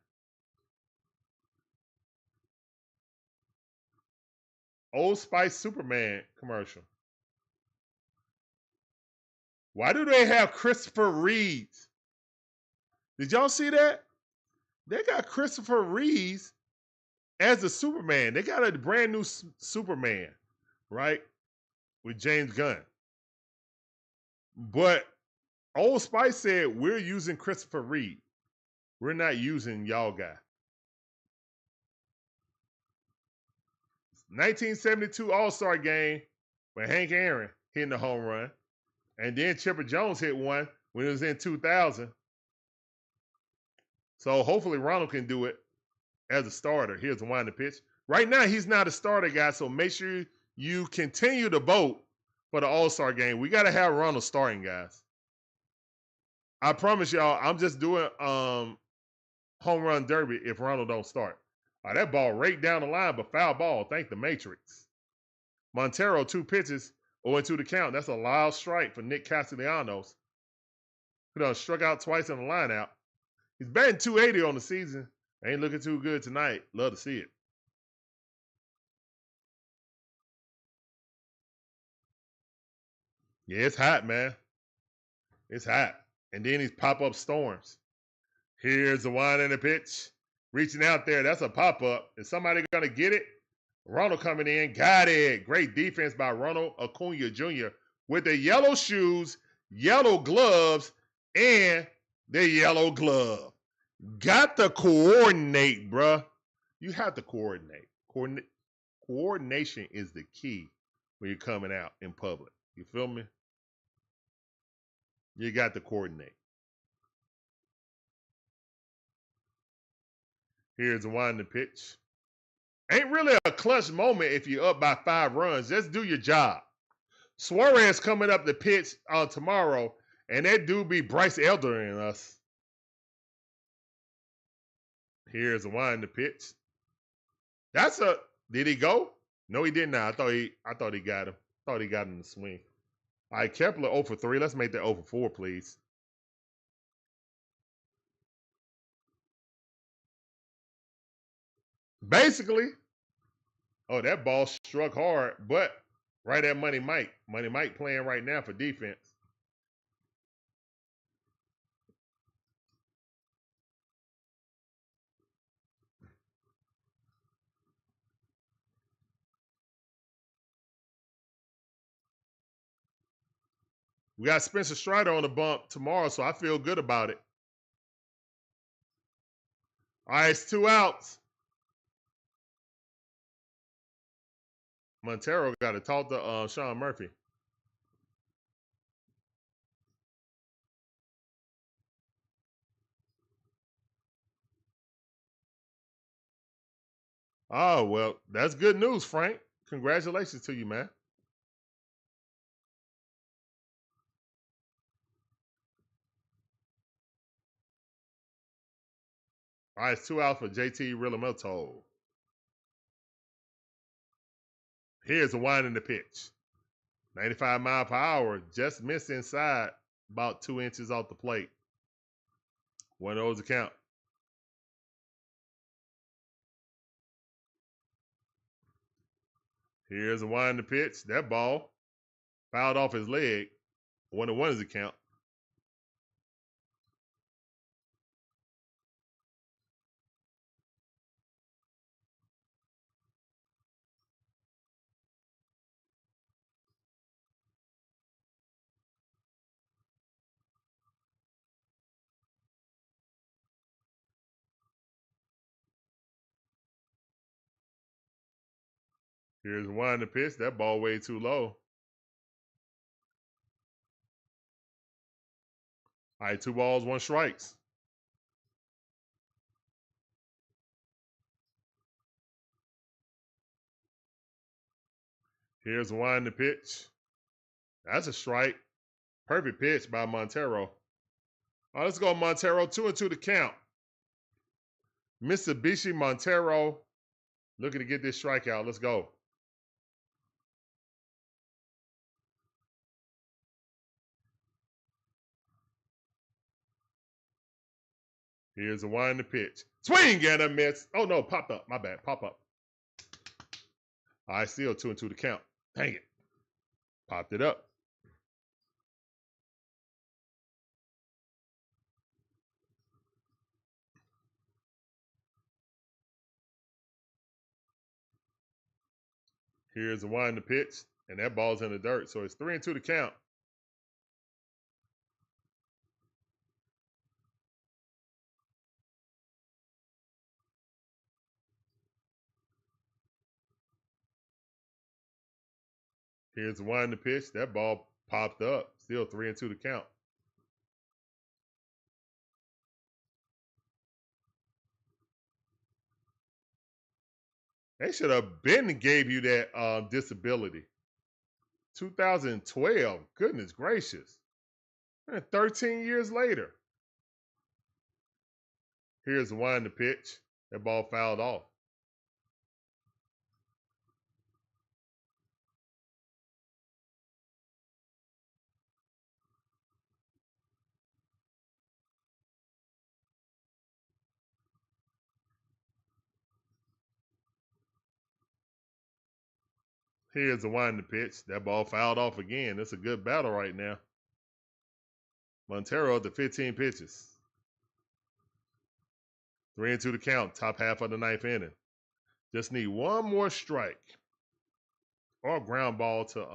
Old Spice Superman commercial. Why do they have Christopher Reeves? Did y'all see that? They got Christopher Reeves as the Superman. They got a brand new Superman, right? With James Gunn. But Old Spice said, we're using Christopher Reeve. We're not using y'all guy. 1972 All-Star game with Hank Aaron hitting the home run. And then Chipper Jones hit one when it was in 2000. So hopefully Ronald can do it as a starter. Here's the winding pitch. Right now, he's not a starter guy, so make sure you continue to vote for the All-Star game. We got to have Ronald starting, guys. I promise y'all, I'm just doing home run derby if Ronald don't start. That ball right down the line, but foul ball. Thank the Matrix. Montero, 2 pitches, 0-2 to count. That's a loud strike for Nick Castellanos, who done struck out twice in the lineout. He's batting 280 on the season. Ain't looking too good tonight. Love to see it. Yeah, it's hot, man. It's hot. And then these pop-up storms. Here's the wind and the pitch. Reaching out there. That's a pop-up. Is somebody going to get it? Ronald coming in. Got it. Great defense by Ronald Acuna Jr. with the yellow shoes, yellow gloves, and the yellow glove. Got to coordinate, bruh. You have to coordinate. Coordination is the key when you're coming out in public. You feel me? You got to coordinate. Here's the winding pitch. Ain't really a clutch moment if you're up by 5 runs. Just do your job. Suarez coming up the pitch tomorrow, and that dude be Bryce Elder in us. Here's the winding pitch. Did he go? No, he did not. I thought he got him. Thought he got him in the swing. All right, Kepler 0 for 3. Let's make that 0 for 4, please. Basically, that ball struck hard, but right at Money Mike. Money Mike playing right now for defense. We got Spencer Strider on the bump tomorrow, so I feel good about it. All right, it's 2 outs. Montero got to talk to Sean Murphy. Oh, well, that's good news, Frank. Congratulations to you, man. All right, it's 2 outs for JT Realmuto. Here's the wind in the pitch. 95 mile per hour, just missed inside, about 2 inches off the plate. 1-0 to count. Here's the wind in the pitch. That ball fouled off his leg. 1-1 is the count. Here's the wind in the pitch. That ball way too low. All right, 2 balls, 1 strikes. Here's the wind in the pitch. That's a strike. Perfect pitch by Montero. All right, let's go Montero. 2-2 to count. Mitsubishi Montero looking to get this strikeout. Let's go. Here's the wind in the pitch. Swing and a miss. Oh, no, popped up. My bad. Pop up. All right, still 2-2 to count. Dang it. Popped it up. Here's the wind the pitch, and that ball's in the dirt. So it's 3-2 to count. Here's the wind the pitch. That ball popped up. Still 3-2 to count. They should have been gave you that disability. 2012. Goodness gracious. 13 years later. Here's the wind the pitch. That ball fouled off. Here's the wind the pitch. That ball fouled off again. It's a good battle right now. Montero to 15 pitches. 3-2 to count. Top half of the ninth inning. Just need one more strike. Or a ground ball to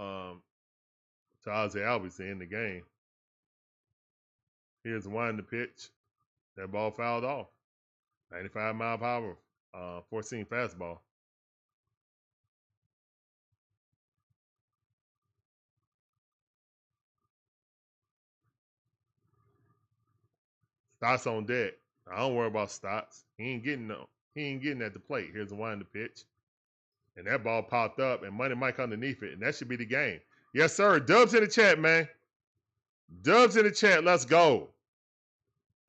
Ozzie Albies to end the game. Here's the wind the pitch. That ball fouled off. 95 mile per hour. 14 fastball. Stotts on deck. I don't worry about Stotts. He ain't getting at the plate. Here's the wind the pitch. And that ball popped up and Money Mike underneath it. And that should be the game. Yes, sir. Dubs in the chat, man. Dubs in the chat. Let's go.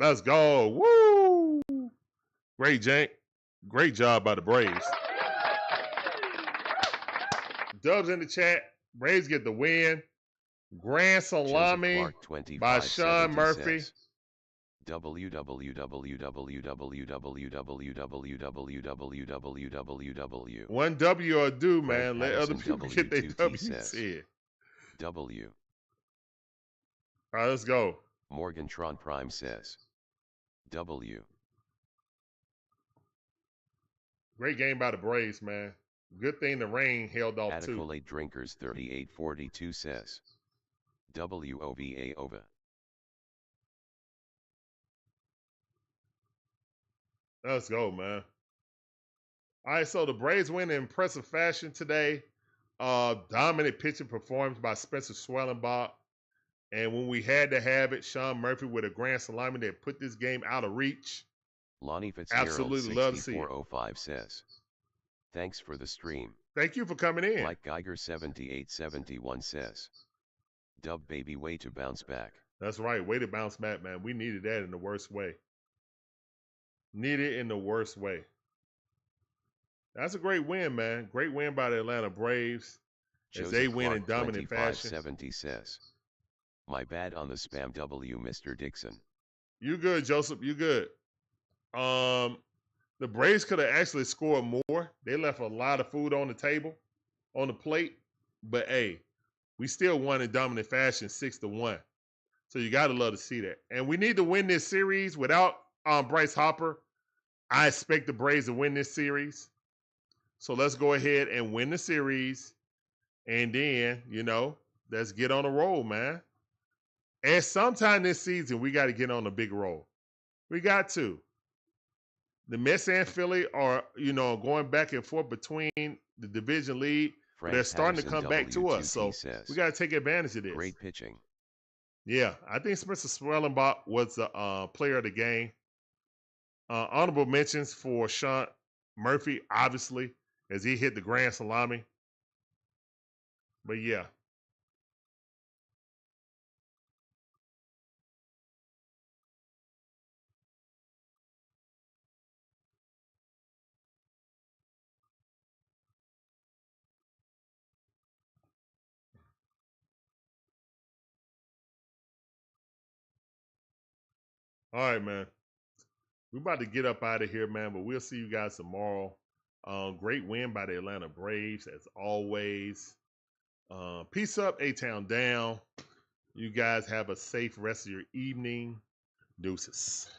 Let's go. Woo! Great, Jank. Great job by the Braves. Dubs in the chat. Braves get the win. Grand salami by Sean Murphy. www. One W or do, man. Let other people get their W said. W. All right, let's go. Morgantron Prime says. W. Great game by the Braves, man. Good thing the rain held off too. Adequate Drinkers 3842 says. WOVA OVA. Let's go, man. All right, so the Braves win in impressive fashion today. Dominant pitching performance by Spencer Swellenbach. And when we had to have it, Sean Murphy with a grand salami that put this game out of reach. Lonnie Fitzgerald Absolutely love to see it. 6405 says. Thanks for the stream. Thank you for coming in. Mike Geiger 7871 says. Dub baby, way to bounce back. That's right. Way to bounce back, man. We needed that in the worst way. Needed in the worst way. That's a great win, man. Great win by the Atlanta Braves as they win in dominant fashion. 70 says. My bad on the spam W, Mr. Dixon. You good, Joseph. You good. The Braves could have actually scored more. They left a lot of food on the table, on the plate. But, hey, we still won in dominant fashion 6-1. So you got to love to see that. And we need to win this series without Bryce Harper. I expect the Braves to win this series. So let's go ahead and win the series. And then, let's get on a roll, man. At sometime this season, we got to get on a big roll. We got to. The Mets and Philly are, going back and forth between the division lead. But they're starting to come back to us. So we got to take advantage of this. Great pitching. Yeah, I think Spencer Swellenbach was the player of the game. Honorable mentions for Sean Murphy, obviously, as he hit the grand salami. But yeah. All right, man. We're about to get up out of here, man, but we'll see you guys tomorrow. Great win by the Atlanta Braves, as always. Peace up, A-Town down. You guys have a safe rest of your evening. Deuces.